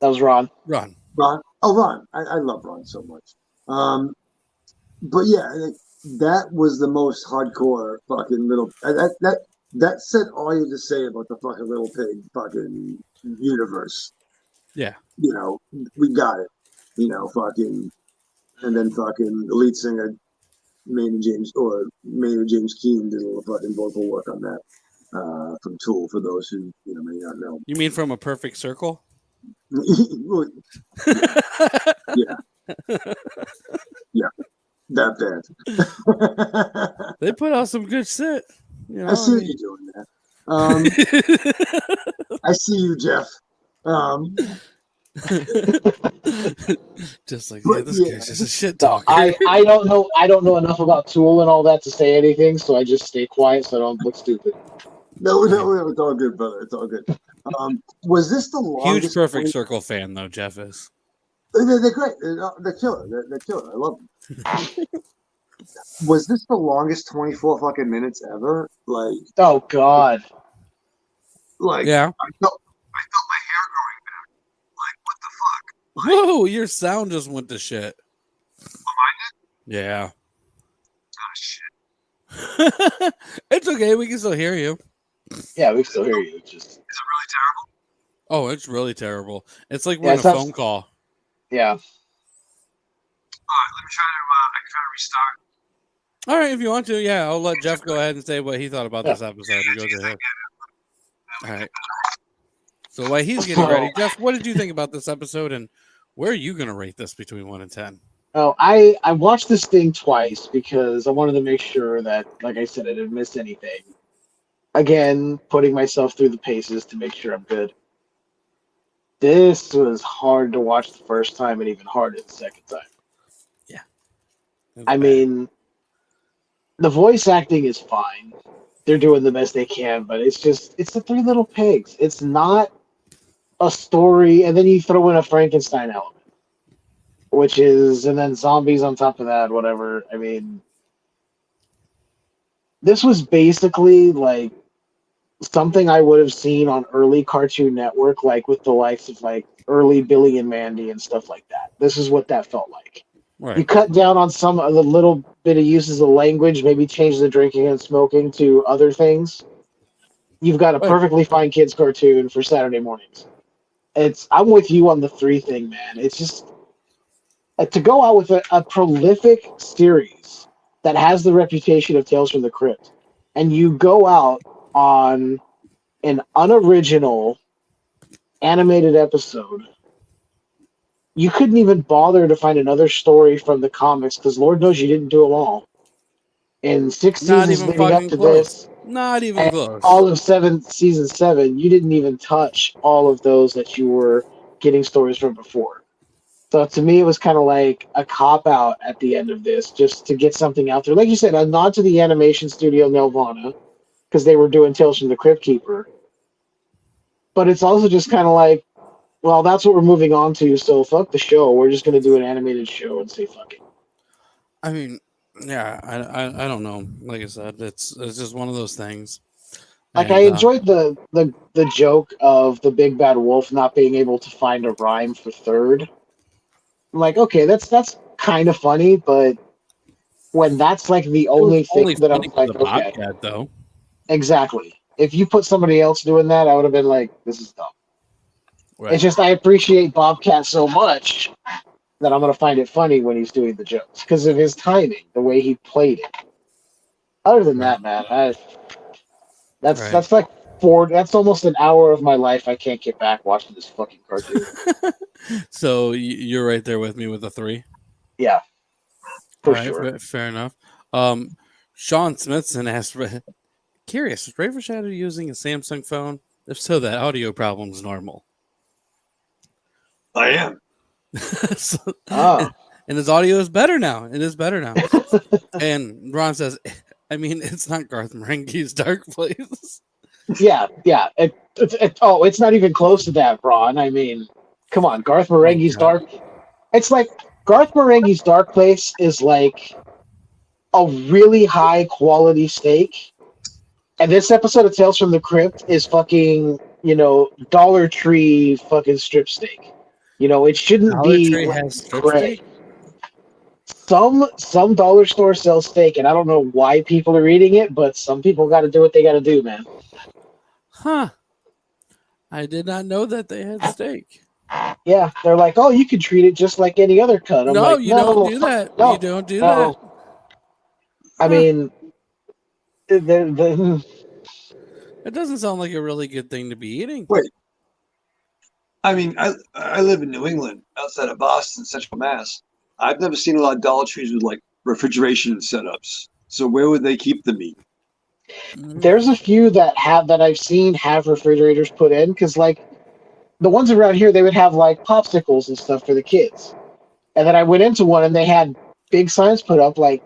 That was Ron. Ron. Oh, Ron. I love Ron so much. But yeah, that was the most hardcore fucking little. That said all you had to say about the fucking little pig fucking universe. Yeah. We got it. fucking, and then fucking the lead singer, Maynard James Keen did a little fucking vocal work on that from Tool, for those who may not know. You mean from A Perfect Circle? yeah, that bad. They put out some good shit. I see what you're doing there. I see you, Jeff. Just like, this guy's just a shit talker. I don't know enough about Tool and all that to say anything, so I just stay quiet so I don't look stupid. No, it's all good, brother. It's all good. Was this the longest? Huge Perfect Circle fan, though, Jeff is. They're great. They're killer. They're killer. I love them. Was this the longest 24 fucking minutes ever? Like, oh god. Like, yeah. I felt my hair growing back. Like, what the fuck? Like, whoa, your sound just went to shit. Oh, I did? Yeah. Oh shit. It's okay. We can still hear you. Yeah, we can still hear you. Is it really terrible? Oh, it's really terrible. It's like we're in a phone call. Yeah. All right, let me try to restart. All right, if you want to, yeah, I'll let Jeff go ahead and say what he thought about this episode. And go to him. All right. So while he's getting ready, Jeff, what did you think about this episode, and where are you going to rate this between 1 and 10? Oh, I watched this thing twice because I wanted to make sure that, like I said, I didn't miss anything. Again, putting myself through the paces to make sure I'm good. This was hard to watch the first time and even harder the second time. Yeah. I mean, the voice acting is fine. They're doing the best they can, but it's the Three Little Pigs. It's not a story, and then you throw in a Frankenstein element, and then zombies on top of that, whatever. I mean, this was basically like something I would have seen on early Cartoon Network, like with the likes of like early Billy and Mandy and stuff like that. This is what that felt like. Right. You cut down on some of the little bit of uses of language, maybe change the drinking and smoking to other things. You've got a perfectly fine kids cartoon for Saturday mornings. I'm with you on the 3 thing, man. It's just to go out with a prolific series that has the reputation of Tales from the Crypt, and you go out on an unoriginal animated episode. You couldn't even bother to find another story from the comics because Lord knows you didn't do them all. In 6 seasons leading up to this, not even close. All of season 7, you didn't even touch all of those that you were getting stories from before. So to me, it was kind of like a cop-out at the end of this, just to get something out there. Like you said, a nod to the animation studio Nelvana, because they were doing Tales from the Crypt Keeper. But it's also just kind of like, well, that's what we're moving on to, so fuck the show. We're just going to do an animated show and say fuck it. I mean, yeah, I don't know. Like I said, it's just one of those things. Like, I enjoyed the joke of the big bad wolf not being able to find a rhyme for third. I'm like, okay, that's kind of funny, but when that's like the only thing that I'm like, okay. Bobcat, though. Exactly. If you put somebody else doing that, I would have been like, this is dumb. Right. It's just I appreciate Bobcat so much that I'm going to find it funny when he's doing the jokes because of his timing, the way he played it. Other than that, man, that's like that's almost an hour of my life I can't get back watching this fucking cartoon. So you're right there with me with a 3? Yeah, for sure. Fair enough. Sean Smithson asked, curious, is Ravenshadow using a Samsung phone? If so, that audio problem's normal. I am. And his audio is better now. It is better now. And Ron says, I mean, it's not Garth Marenghi's Dark Place. Yeah. It's not even close to that, Ron. I mean, come on, Garth Marenghi's Dark. It's like Garth Marenghi's Dark Place is like a really high quality steak. And this episode of Tales from the Crypt is fucking, Dollar Tree fucking strip steak. It shouldn't Dollar be Tree has strip steak? Some dollar store sells steak, and I don't know why people are eating it, but some people got to do what they got to do, man. Huh. I did not know that they had steak. Yeah, they're like, oh, you can treat it just like any other cut. I'm No, like, you don't no, do that. no, You don't do no. that. I Huh. mean, the It doesn't sound like a really good thing to be eating. Wait, I mean, I live in New England, outside of Boston, Central Mass. I've never seen a lot of Dollar Trees with like refrigeration setups. So where would they keep the meat? there's a few that I've seen have refrigerators put in because like the ones around here they would have like popsicles and stuff for the kids. And then I went into one and they had big signs put up like,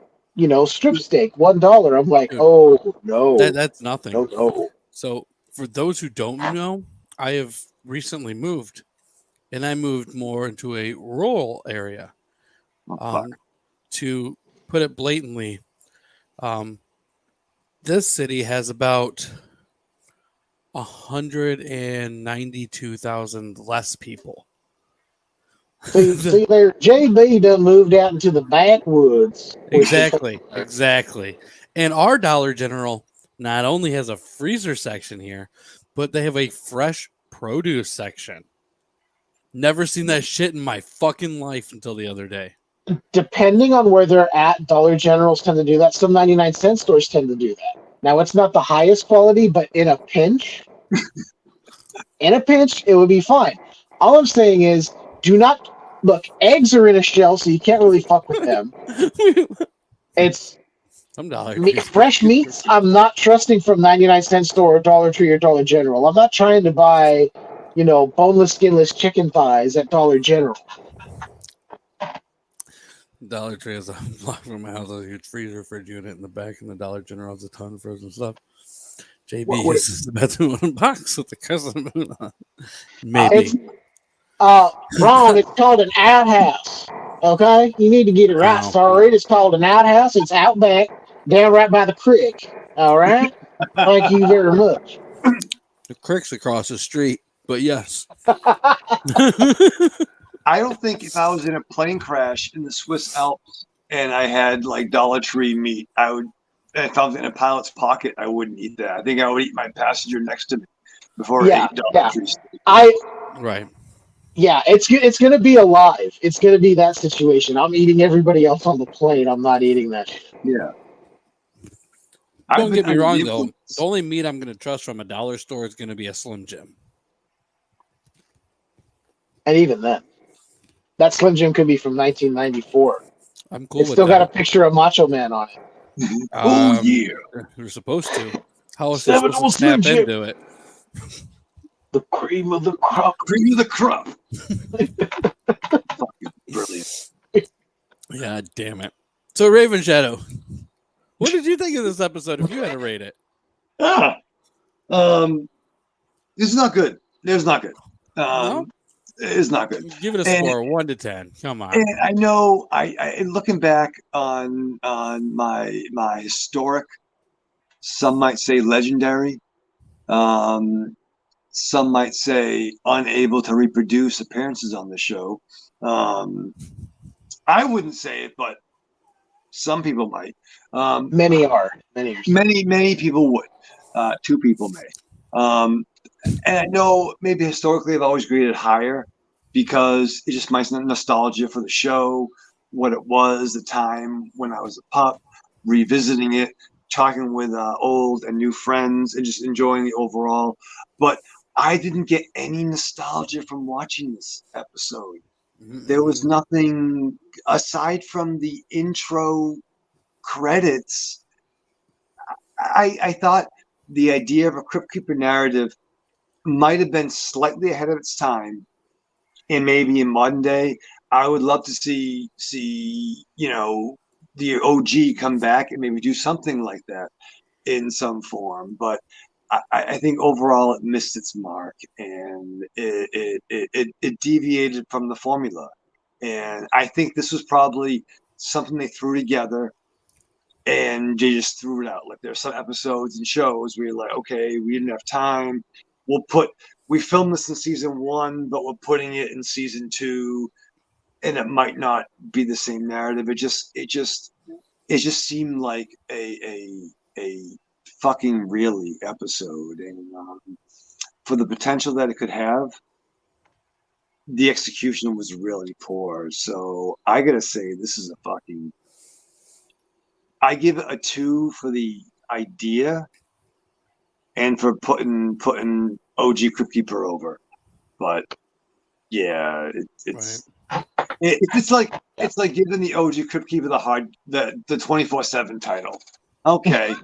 strip steak, $1. I'm like, Dude, oh no, that's nothing. no, no. So, for those who don't know, I have recently moved, and I moved more into a rural area. Oh, fuck. To put it blatantly, this city has about 192,000 less people. See there, JB done moved out into the backwoods. Exactly. And our Dollar General not only has a freezer section here, but they have a fresh produce section. Never seen that shit in my fucking life until the other day. Depending on where they're at, Dollar Generals tend to do that. Some 99-cent stores tend to do that. Now, it's not the highest quality, but in a pinch, it would be fine. All I'm saying is, do not look. Eggs are in a shell, so you can't really fuck with them. It's Some Dollar Trees. fresh meats. I'm not trusting from 99-cent store, or Dollar Tree, or Dollar General. I'm not trying to buy, boneless, skinless chicken thighs at Dollar General. Dollar Tree has a block from my house, a huge freezer fridge unit in the back, and the Dollar General has a ton of frozen stuff. JB Wait. uses the bathroom in a box with the crescent moon on. Maybe. It's wrong. It's called an outhouse. Okay, you need to get it right. Oh. Sorry, it's called an outhouse. It's out back, down right by the creek. All right. Thank you very much. The creek's across the street, but yes. I don't think if I was in a plane crash in the Swiss Alps and I had like Dollar Tree meat, I would. If I was in a pilot's pocket, I wouldn't eat that. I think I would eat my passenger next to me before I ate Dollar Tree steak. Right. Yeah, it's gonna be alive. It's gonna be that situation. I'm eating everybody else on the plane. I'm not eating that shit. Yeah. Don't get me wrong, though. The only meat I'm going to trust from a dollar store is going to be a Slim Jim. And even then, that Slim Jim could be from 1994. I'm cool It's with still that. got a picture of Macho Man on it. Oh yeah. You're supposed to. How else Seven are you Old supposed to tap Slim Jim. into it? The cream of the crop. Cream of the crop. Fucking brilliant. Yeah, damn it. So, Ravenshadow, what did you think of this episode if you had to rate it? This is not good. It's not good. No? It's not good. Give it a score, 1 to 10. Come on. And I know I looking back on my historic, some might say legendary, some might say unable to reproduce appearances on the show. I wouldn't say it, but some people might. Many are. Many people would. 2 people may. And I know maybe historically I've always graded higher because it just might nostalgia for the show, what it was, the time when I was a pup, revisiting it, talking with old and new friends, and just enjoying the overall. But I didn't get any nostalgia from watching this episode. There was nothing aside from the intro credits. I thought the idea of a Crypt Keeper narrative might have been slightly ahead of its time, and maybe in modern day, I would love to see the OG come back and maybe do something like that in some form. But I think overall it missed its mark, and it deviated from the formula. And I think this was probably something they threw together and they just threw it out. Like there's some episodes and shows where you're like, okay, we didn't have time. We filmed this in season 1, but we're putting it in season 2, and it might not be the same narrative. It just seemed like a fucking really episode, and for the potential that it could have, the execution was really poor. So I gotta say, this is a fucking. I give it a 2 for the idea and for putting OG Crypt Keeper over. But yeah, it's like giving the OG Crypt Keeper the 24/7 title. Okay,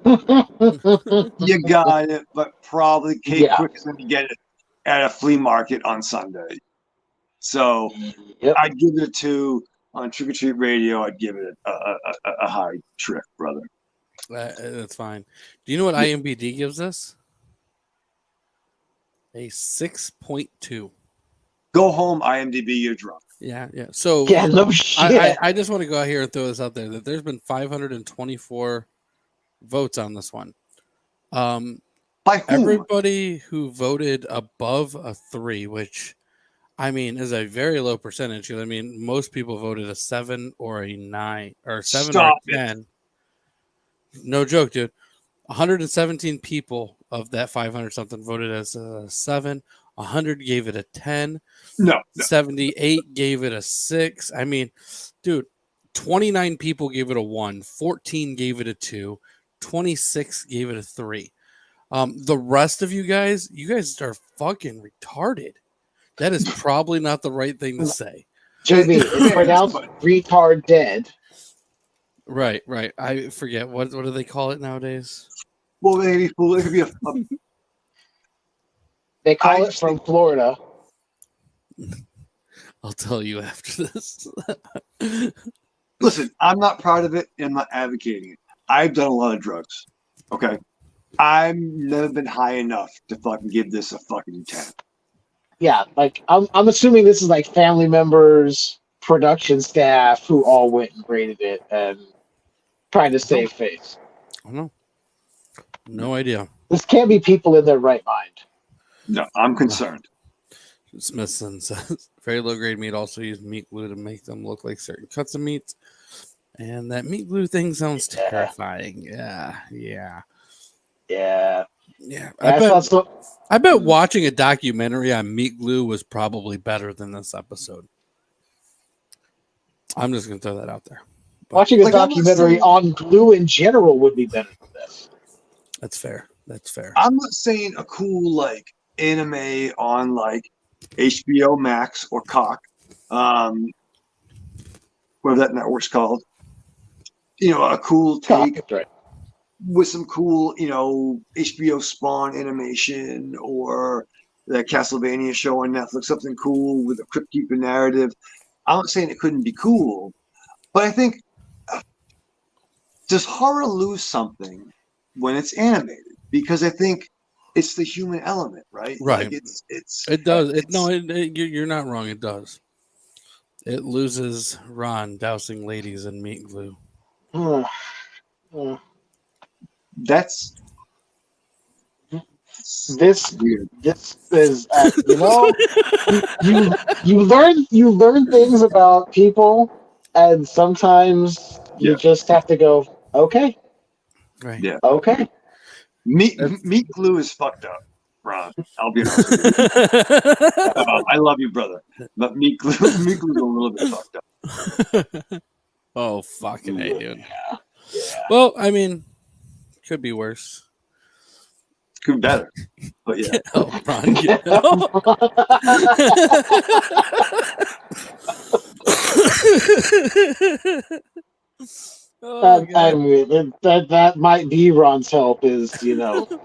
you got it, but probably Kate Quick is going to get it at a flea market on Sunday. So I'd give it a 2 on Trick or Treat Radio. I'd give it a high trick, brother. That's fine. Do you know what IMDb gives us? A 6.2. Go home, IMDb. You're drunk. Yeah. So no shit. I just want to go out here and throw this out there that there's been 524 votes on this one. By whom? Everybody who voted above a 3, which I mean is a very low percentage. I mean, most people voted a 7 or a 9 or 7 or 10. No joke, dude. 117 people of that 500 something voted as a 7. 100 gave it a 10. No. 78 gave it a 6. I mean, dude, 29 people gave it a 1. 14 gave it a 2. 26 gave it a 3. The rest of you guys are fucking retarded. That is probably not the right thing to say. JB, it's pronounced retard dead. Right. I forget what do they call it nowadays? Well, it could be a. They call it from Florida. I'll tell you after this. Listen, I'm not proud of it, and I'm not advocating it. I've done a lot of drugs. Okay, I've never been high enough to fucking give this a fucking 10. Yeah, like I'm assuming this is like family members, production staff who all went and graded it and trying to save face. I don't know. No idea. This can't be people in their right mind. No, I'm concerned. Smithson says very low grade meat also use meat glue to make them look like certain cuts of meat. And that meat glue thing sounds terrifying. Yeah. I bet watching a documentary on meat glue was probably better than this episode. I'm just going to throw that out there. But watching a documentary on glue in general would be better than this. That's fair. I'm not saying a cool like anime on like HBO Max or Cock, whatever that network's called. A cool take with some cool, HBO Spawn animation or the Castlevania show on Netflix, something cool with a Crypt Keeper narrative. I'm not saying it couldn't be cool, but I think does horror lose something when it's animated? Because I think it's the human element, right? Right. Like it does. You're not wrong. It does. It loses Ron dousing ladies in meat glue. That's weird. This is you learn things about people, and sometimes you just have to go, okay, right? Yeah, okay. Meat glue is fucked up, Ron. I'll be honest with you. I love you, brother, but meat glue is a little bit fucked up. Oh, fucking hey, dude. Yeah. Well, I mean, could be worse. Could be better, but yeah. Ron, I mean, that might be Ron's help is, I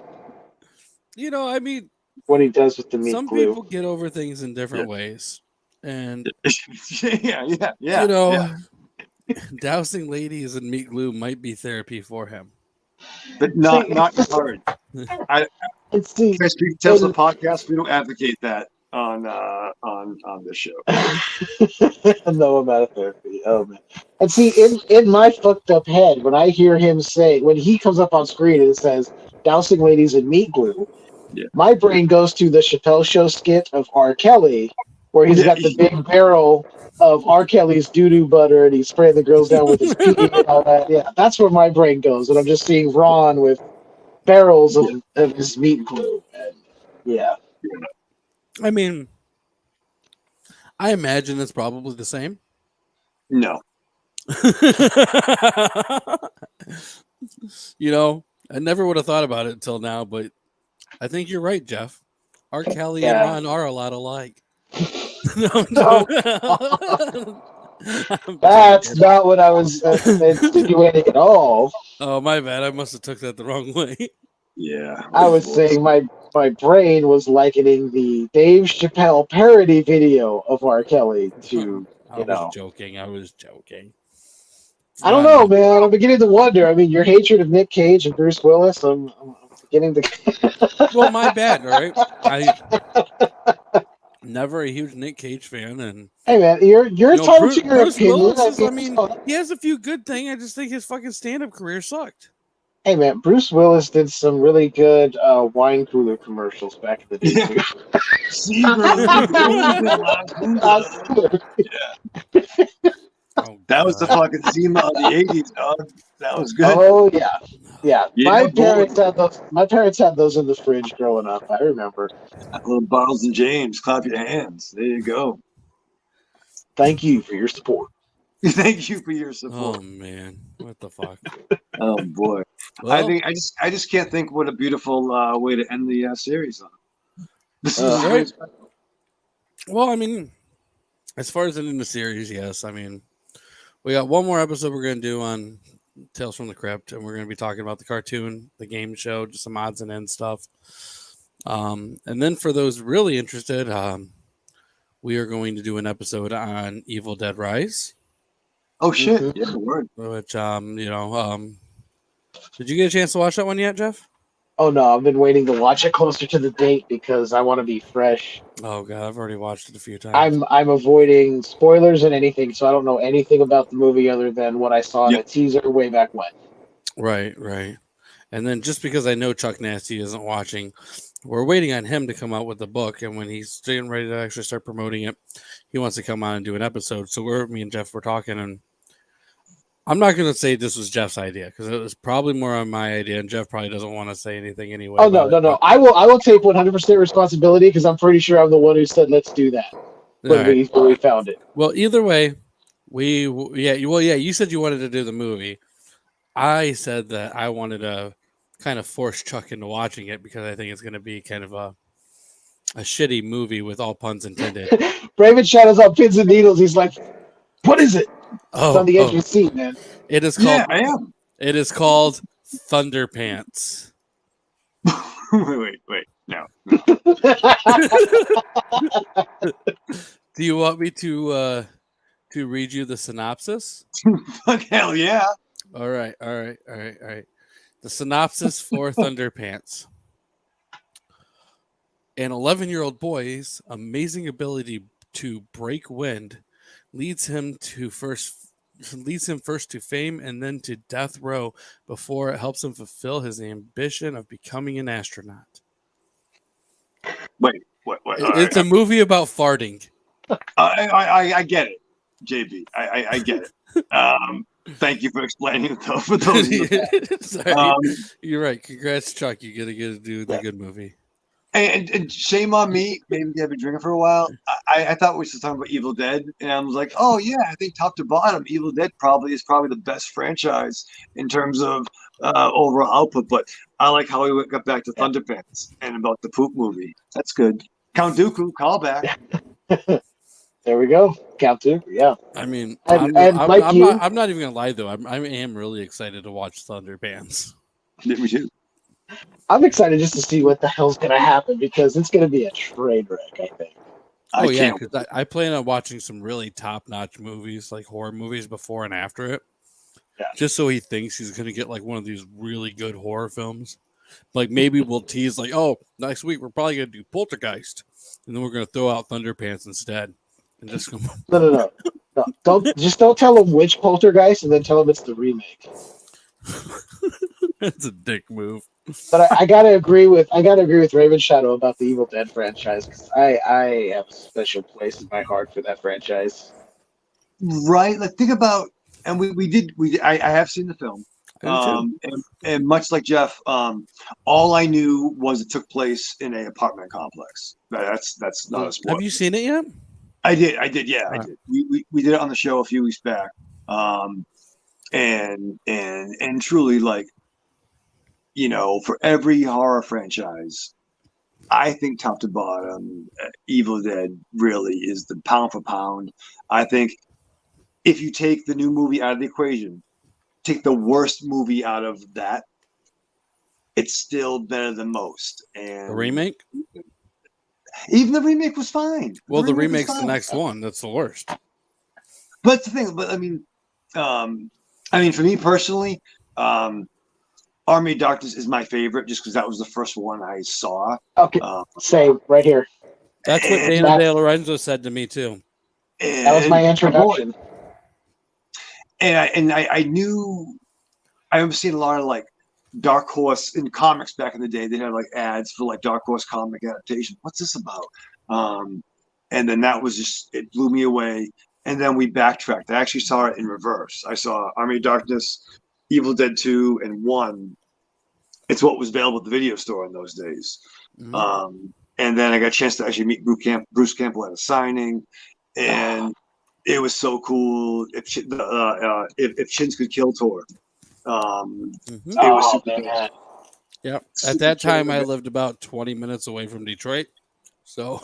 mean, what he does with the meat some glue. people get over things in different ways. And, yeah. Dousing ladies in meat glue might be therapy for him. But not hard. Tales of the podcast, we don't advocate that on this show. No amount of therapy. Oh man. And see, in my fucked up head, when I hear him say, when he comes up on screen and it says dousing ladies in meat glue, my brain goes to the Chappelle Show skit of R. Kelly, where he's got the big barrel of R. Kelly's doo-doo butter and he's spraying the girls down with his pee and all that. Yeah, that's where my brain goes. And I'm just seeing Ron with barrels of his meat glue. And, yeah. I mean, I imagine it's probably the same. No. You know, I never would have thought about it until now, but I think you're right, Jeff. R. Kelly and Yeah. Ron are a lot alike. No, I'm No, joking. I'm that's joking. not what I was insinuating at all. Oh, my bad. I must have took that the wrong way. Yeah. I was saying my brain was likening the Dave Chappelle parody video of R. Kelly to, I was joking. I don't know, man. I'm beginning to wonder. I mean, your hatred of Nick Cage and Bruce Willis, I'm beginning to. Well, my bad. All right. I never a huge Nick Cage fan, and Hey, man, you're entitled to your Bruce opinion. Willis is. I it's mean, fine. he has a few good things. I just think his fucking stand-up career sucked. Hey, man, Bruce Willis did some really good wine cooler commercials back in the day, Yeah. too. Oh, That was the God. fucking theme of the 80s, dog. That was good. Oh yeah, yeah. Yeah, My boy. parents had those. My parents had those in the fridge growing up. I remember. Little Bottles and James, clap your hands. There you go. Thank you for your support. Thank you for your support. Oh man, what the fuck? Oh boy. Well, I just can't think what a beautiful way to end the series on. This is right. Well, I mean, as far as ending the series, yes. I mean, we got one more episode we're going to do on Tales from the Crypt, and we're going to be talking about the cartoon, the game show, just some odds and ends stuff. And then for those really interested, we are going to do an episode on Evil Dead Rise. Oh shit! Yeah, word. Which did you get a chance to watch that one yet, Jeff? Oh no, I've been waiting to watch it closer to the date because I want to be fresh. Oh god, I've already watched it a few times. I'm avoiding spoilers and anything, so I don't know anything about the movie other than what I saw in a teaser way back when. Right. And then just because I know Chuck Nasty isn't watching, we're waiting on him to come out with the book, and when he's getting ready to actually start promoting it, he wants to come on and do an episode. So me and Jeff were talking, and I'm not going to say this was Jeff's idea because it was probably more on my idea, and Jeff probably doesn't want to say anything anyway. Oh no! I will take 100% responsibility because I'm pretty sure I'm the one who said let's do that when we found it. Well, either way, you said you wanted to do the movie. I said that I wanted to kind of force Chuck into watching it because I think it's going to be kind of a shitty movie with all puns intended. Ravensshadow's on pins and needles. He's like, "What is it?" It's on the edge of your seat, man. It is called. Yeah, I am. It is called Thunderpants. wait. No. Do you want me to read you the synopsis? Fuck hell yeah. All right. The synopsis for Thunderpants. An 11-year-old boy's amazing ability to break wind leads him first to fame and then to death row before it helps him fulfill his ambition of becoming an astronaut. Wait, what? It's a movie about farting. I get it, JB. I get it. Thank you for explaining it, though. For those Sorry. You're right. Congrats, Chuck. You get to do the good movie. And shame on me. Maybe I've been drinking for a while. I thought we were just talking about Evil Dead, and I was like, oh yeah, I think top to bottom, Evil Dead is probably the best franchise in terms of overall output. But I like how we got back to Thunderpants and about the poop movie. That's good. Count Dooku, callback. There we go. Count Dooku. Yeah. I mean, I'm not even gonna lie though. I am really excited to watch Thunderpants. Me too. I'm excited just to see what the hell's going to happen because it's going to be a train wreck, I think. Oh, yeah, because I plan on watching some really top-notch movies, like horror movies, before and after it. Yeah. Just so he thinks he's going to get, like, one of these really good horror films. Like, maybe we'll tease, like, oh, next week we're probably going to do Poltergeist. And then we're going to throw out Thunderpants instead. And just come No. Don't tell him which Poltergeist and then tell him it's the remake. That's a dick move. But I gotta agree with Ravenshadow about the Evil Dead franchise because I have a special place in my heart for that franchise. Right, like think about, and I have seen the film, and much like Jeff, all I knew was it took place in an apartment complex. That's not a spoiler. Have you seen it yet? I did. Yeah, I Right. did. We did it on the show a few weeks back. And truly, like, for every horror franchise, I think top to bottom, Evil Dead really is the pound for pound. I think if you take the new movie out of the equation, take the worst movie out of that, it's still better than most. The And remake? even the remake was fine. Well, the remake was remake's the fine. next one. That's the worst. But that's the thing. But I mean, for me personally, Army of Darkness is my favorite, just because that was the first one I saw. Okay, say right here. That's what And- Dana De Lorenzo said to me too. That was my introduction. And I knew I was seeing a lot of like Dark Horse in comics back in the day. They had like ads for like Dark Horse comic adaptation. What's this about? And then that was just, it blew me away. And then we backtracked. I actually saw it in reverse. I saw Army of Darkness, Evil Dead 2, and 1. It's what was available at the video store in those days. Mhm. And then I got a chance to actually meet Bruce Campbell at a signing, and it was so cool. If Chins Could Kill tour, it was super man. Yep. Super At that time, I killer. lived about 20 minutes away from Detroit. So,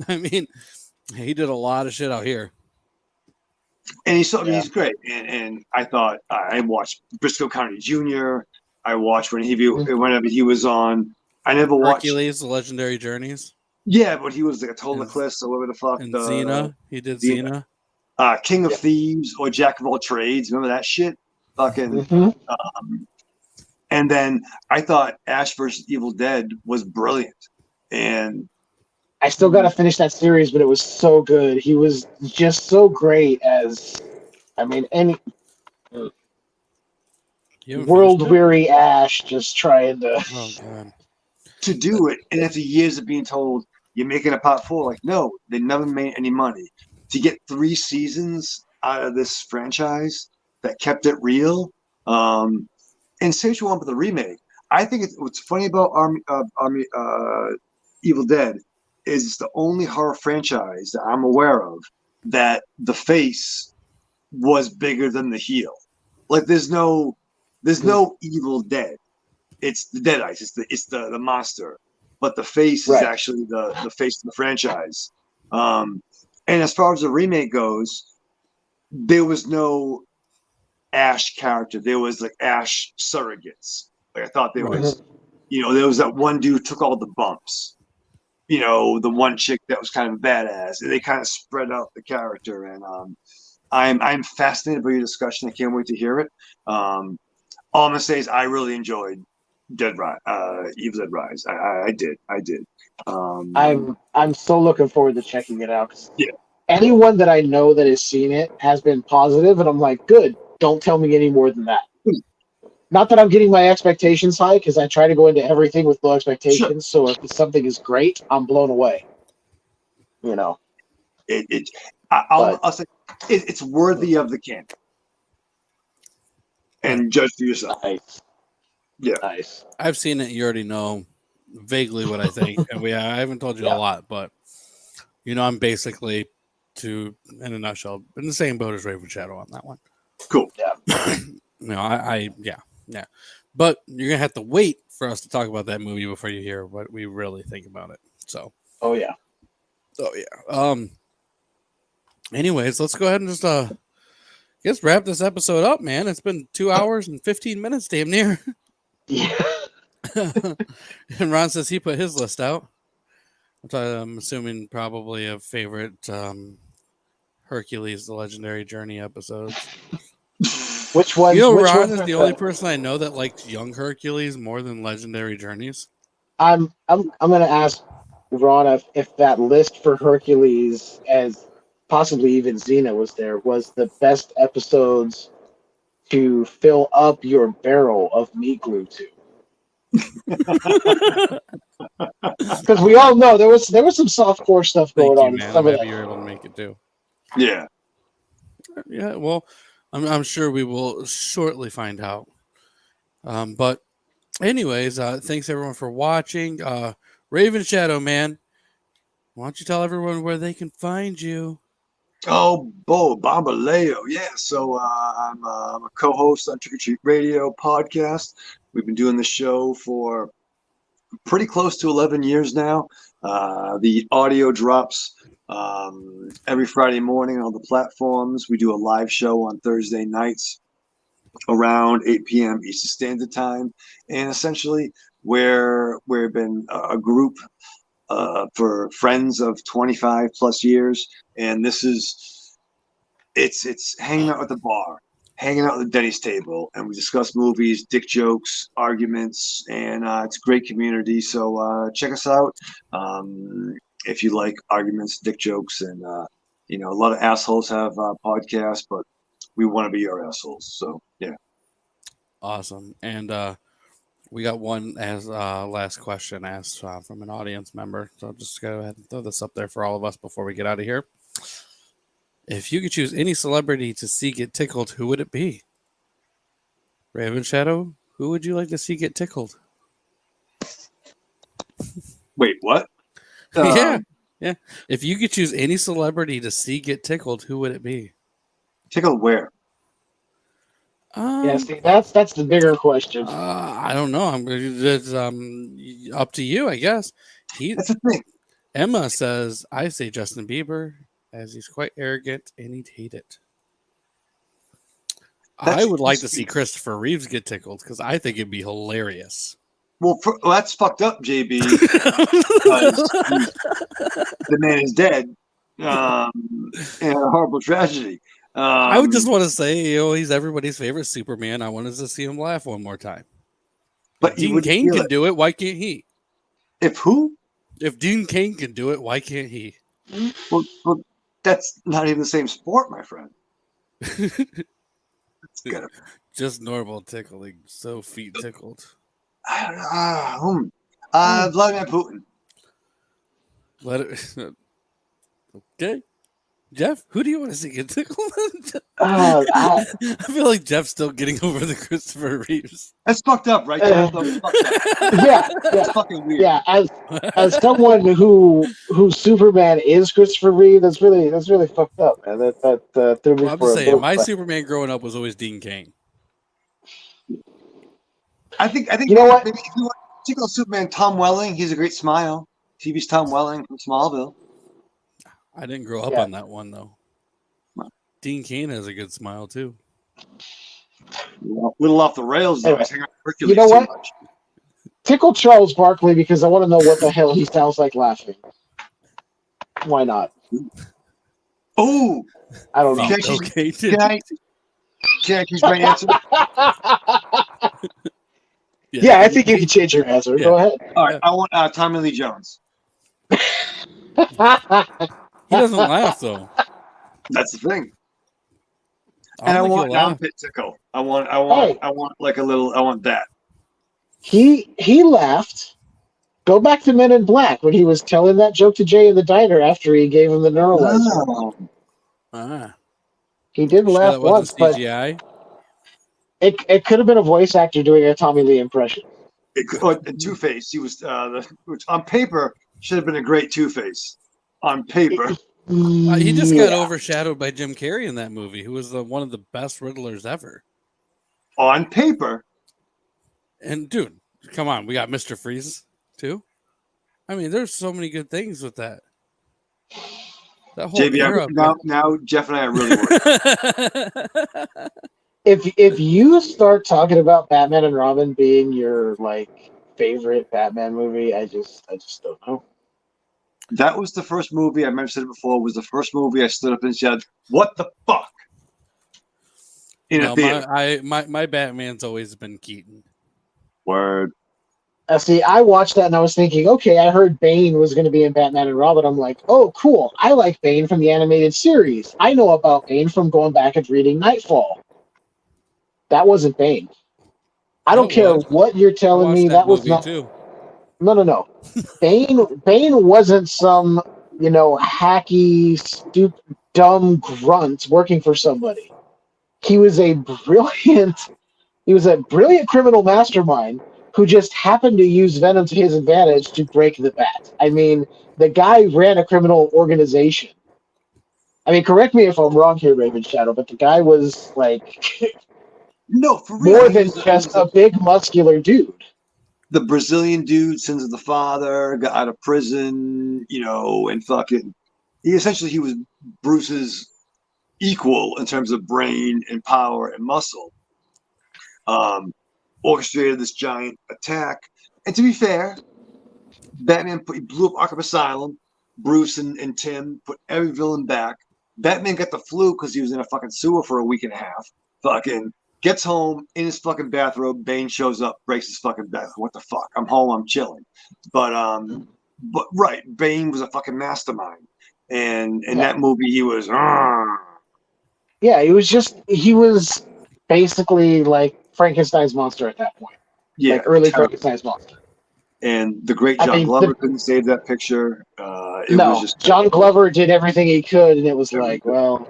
I mean, he did a lot of shit out here. And he's great. And I thought, I watched Briscoe County Jr. I watched whenever he was on. I never watched. Hercules, The Legendary Journeys. Yeah, but he was like a Total And- Eclipse or whatever the fuck. And Xena. He did Xena. King of Thieves or Jack of All Trades. Remember that shit? Fucking. And then I thought Ash vs. Evil Dead was brilliant. And I still got to finish that series, but it was so good. He was just so great as, I mean, any You haven't world finished it? weary Ash just trying to. Oh, God. to do it, and after years of being told you're making a part 4, like, no, they never made any money. To get 3 seasons out of this franchise that kept it real, and say what you want with the remake, I think what's funny about Evil Dead is it's the only horror franchise that I'm aware of that the face was bigger than the heel. Like, there's no Evil Dead. It's the Deadites. It's the monster, but the face is actually the face of the franchise. And as far as the remake goes, there was no Ash character. There was like Ash surrogates. Like, I thought there was, there was that one dude who took all the bumps. The one chick that was kind of badass. And they kind of spread out the character. And I'm fascinated by your discussion. I can't wait to hear it. All I'm gonna say is I really enjoyed Evil Dead Rise. I did. I'm so looking forward to checking it out. Yeah. Anyone that I know that has seen it has been positive, and I'm like, good. Don't tell me any more than that. Not that I'm getting my expectations high, because I try to go into everything with low expectations. So if something is great, I'm blown away. I'll say it's worthy of the canon. And judge for yourself. Nice. Yeah. Nice. I've seen it. You already know vaguely what I think. And I haven't told you a lot, but, I'm basically, in a nutshell, in the same boat as Ravenshadow on that one. Cool. Yeah. Yeah. But you're going to have to wait for us to talk about that movie before you hear what we really think about it. So. Oh, yeah. Anyways, let's go ahead and just wrap this episode up, man. It's been 2 hours and 15 minutes, damn near. Yeah. And Ron says he put his list out. I'm assuming probably a favorite Hercules, the Legendary Journey episodes. Which one? Ron is the only person I know that liked Young Hercules more than Legendary Journeys. I'm going to ask Ron if that list for Hercules, as possibly even Xena was the best episodes to fill up your barrel of meat glue to. Because we all know there was some softcore stuff going on. Man. I'm happy you're able to make it too. Yeah. Yeah. Well, I'm sure we will shortly find out. But anyways, thanks everyone for watching. Ravenshadow, man, why don't you tell everyone where they can find you? Oh, Bo Bambaleo. Yeah. So I'm a co-host on Trick or Treat Radio podcast. We've been doing the show for pretty close to 11 years now. The audio drops every Friday morning on all the platforms. We do a live show on Thursday nights around 8 p.m. Eastern Standard Time. And essentially, we've been a group for friends of 25 plus years. And it's hanging out at the bar, hanging out at the Denny's table, and we discuss movies, dick jokes, arguments, and it's a great community. So check us out if you like arguments, dick jokes, and a lot of assholes have podcasts, but we want to be your assholes. So yeah. Awesome. And we got one as last question asked from an audience member. So I'll just go ahead and throw this up there for all of us before we get out of here. If you could choose any celebrity to see get tickled, who would it be? Ravenshadow, who would you like to see get tickled? Wait, what? Yeah. If you could choose any celebrity to see get tickled, who would it be? Tickled where? See, that's the bigger question. I don't know. It's up to you, I guess. That's the thing. Emma says, I say Justin Bieber, as he's quite arrogant and he'd hate it. I would like to see Christopher Reeves get tickled because I think it'd be hilarious. Well, that's fucked up, JB. Because the man is dead. And a horrible tragedy. I would just want to say, he's everybody's favorite Superman. I wanted to see him laugh one more time. But Dean Cain can do it. Why can't he? If who? If Dean Cain can do it, why can't he? Well, that's not even the same sport, my friend. Just normal tickling. So feet tickled. Vladimir Putin. Okay. Jeff, who do you want to see get tickled? I feel like Jeff's still getting over the Christopher Reeves. That's fucked up, right? Jeff? Yeah, that's fucking weird. Yeah, as someone whose Superman is Christopher Reeve, that's really fucked up, man. That threw me I'm for just a saying, loop, my Superman growing up was always Dean Cain. I think you know what? Maybe if you want to tickle Superman, Tom Welling, he's a great smile. TV's Tom Welling from Smallville. I didn't grow up on that one, though. Dean Cain has a good smile, too. A little off the rails, though. Anyway, you know what? Much. Tickle Charles Barkley because I want to know what the hell he sounds like laughing. Why not? Oh! I don't know. Can I choose my answer? Yeah, I think you can change your answer. Yeah. Go ahead. All right, I want Tommy Lee Jones. He doesn't laugh though. That's the thing. And I want armpit tickle. I want like a little. I want that. He laughed. Go back to Men in Black when he was telling that joke to Jay in the diner after he gave him the neuralizer. He did laugh once, but it could have been a voice actor doing a Tommy Lee impression. Two-Face. He was which on paper should have been a great Two-Face. On paper, he just got overshadowed by Jim Carrey in that movie, who was one of the best Riddlers ever. On paper, and dude, come on, we got Mr. Freeze too. I mean, there's so many good things with that. That whole era, now Jeff and I are really working. If you start talking about Batman and Robin being your favorite Batman movie, I just don't know. That was the first movie, I mentioned it before, was the first movie I stood up and said, what the fuck? In a theater. My Batman's always been Keaton. Word. See, I watched that and I was thinking, okay, I heard Bane was going to be in Batman and Robin. I'm like, oh, cool. I like Bane from the animated series. I know about Bane from going back and reading Nightfall. That wasn't Bane. I don't care what you're telling me. That was not. Too. No. Bane wasn't some, hacky, stupid, dumb grunt working for somebody. He was a brilliant criminal mastermind who just happened to use Venom to his advantage to break the bat. I mean, the guy ran a criminal organization. I mean, correct me if I'm wrong here, Ravenshadow, but the guy was like No, for real. more than just a big muscular dude. The Brazilian dude, Sins of the Father, got out of prison, and fucking. He was Bruce's equal in terms of brain and power and muscle. Orchestrated this giant attack. And to be fair, Batman he blew up Arkham Asylum. Bruce and Tim put every villain back. Batman got the flu because he was in a fucking sewer for a week and a half. Fucking gets home in his fucking bathrobe. Bane shows up, breaks his fucking bath. What the fuck? I'm home. I'm chilling. But right, Bane was a fucking mastermind, and in that movie he was. Yeah, he was basically like Frankenstein's monster at that point. Yeah, like early Frankenstein's monster. And the great John Glover couldn't save that picture. Was just John Glover did everything he could, and it was like, well.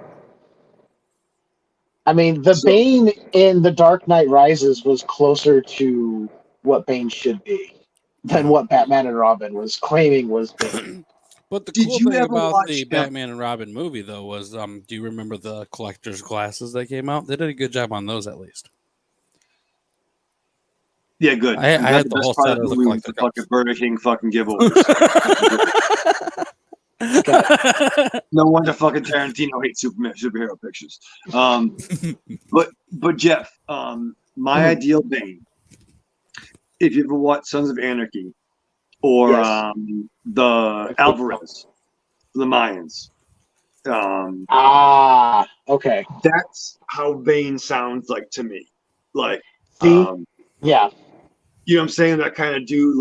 I mean, Bane in The Dark Knight Rises was closer to what Bane should be than what Batman and Robin was claiming was Bane. But the cool thing about the Batman and Robin movie, though, was do you remember the collector's glasses that came out? They did a good job on those, at least. Yeah, good. I had the whole set of the collector fucking Burger King fucking giveaways. No wonder fucking Tarantino hates superhero pictures. But Jeff, my ideal Bane, if you ever watched Sons of Anarchy or the Alvarez, the Mayans. Okay. That's how Bane sounds like to me. Like, yeah. You know what I'm saying? That kind of dude,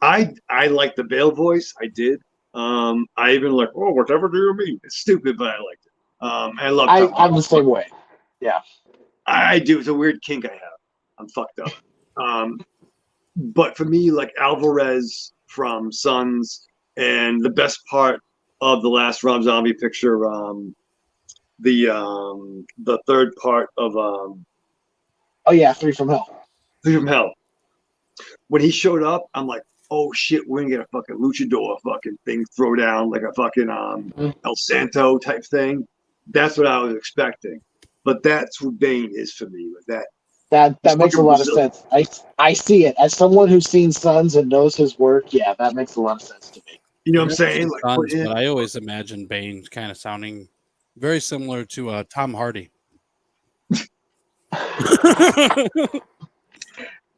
I like the Bale voice. I did. I even whatever do you mean? It's stupid, but I liked it. I love. I'm the same way. Yeah. I do. It's a weird kink I have. I'm fucked up. But for me, like Alvarez from Sons, and the best part of the last Rob Zombie picture, the third part of Three from Hell. Three from Hell. When he showed up, I'm like, oh shit, we're gonna get a fucking luchador fucking thing throw down, like a fucking El Santo type thing. That's what I was expecting. But that's what Bane is for me. With that makes a lot of sense. I see it. As someone who's seen Sons and knows his work, yeah, that makes a lot of sense to me. You know what I'm saying? Sons, but I always imagine Bane kind of sounding very similar to Tom Hardy.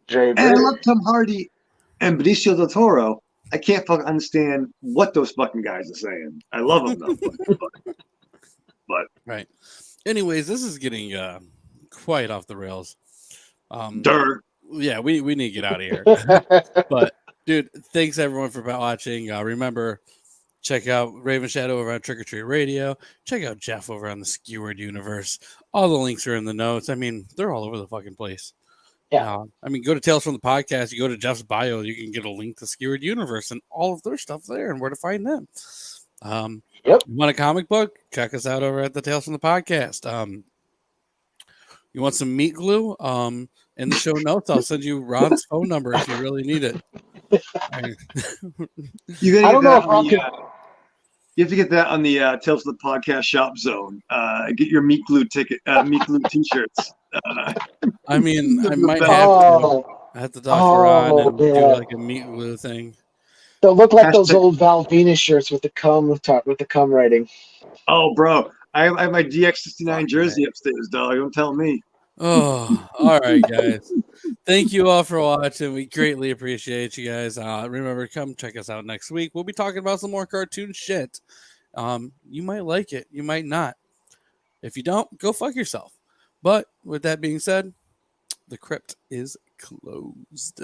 And I love Tom Hardy and Benicio del Toro. I can't fucking understand what those fucking guys are saying. I love them though, but right. Anyways, this is getting quite off the rails. Yeah, we need to get out of here. But dude, thanks everyone for watching. Remember, check out Ravenshadow over on Trick or Treat Radio. Check out Jeff over on the Skewered Universe. All the links are in the notes. I mean, they're all over the fucking place. Yeah. I mean, go to Tales from the Podcast. You go to Jeff's bio, you can get a link to Skewered Universe and all of their stuff there and where to find them. Yep. You want a comic book? Check us out over at the Tales from the Podcast. You want some meat glue? In the show notes, I'll send you Ron's phone number if you really need it. You have to get that on the Tales from the Podcast shop zone. Get your meat glue ticket, meat glue t-shirts. I mean, I might have to talk to Ron and do like a meat glue thing. They'll look like those old Val Venus shirts with the cum writing. Oh, bro, I have my DX69 jersey upstairs, dog. Don't tell me. Oh, all right, guys. Thank you all for watching. We greatly appreciate you guys. Remember, come check us out next week. We'll be talking about some more cartoon shit. You might like it. You might not. If you don't, go fuck yourself. But with that being said, the crypt is closed.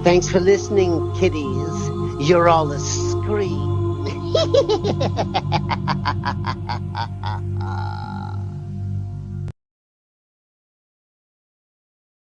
Thanks for listening, kiddies. You're all a scream.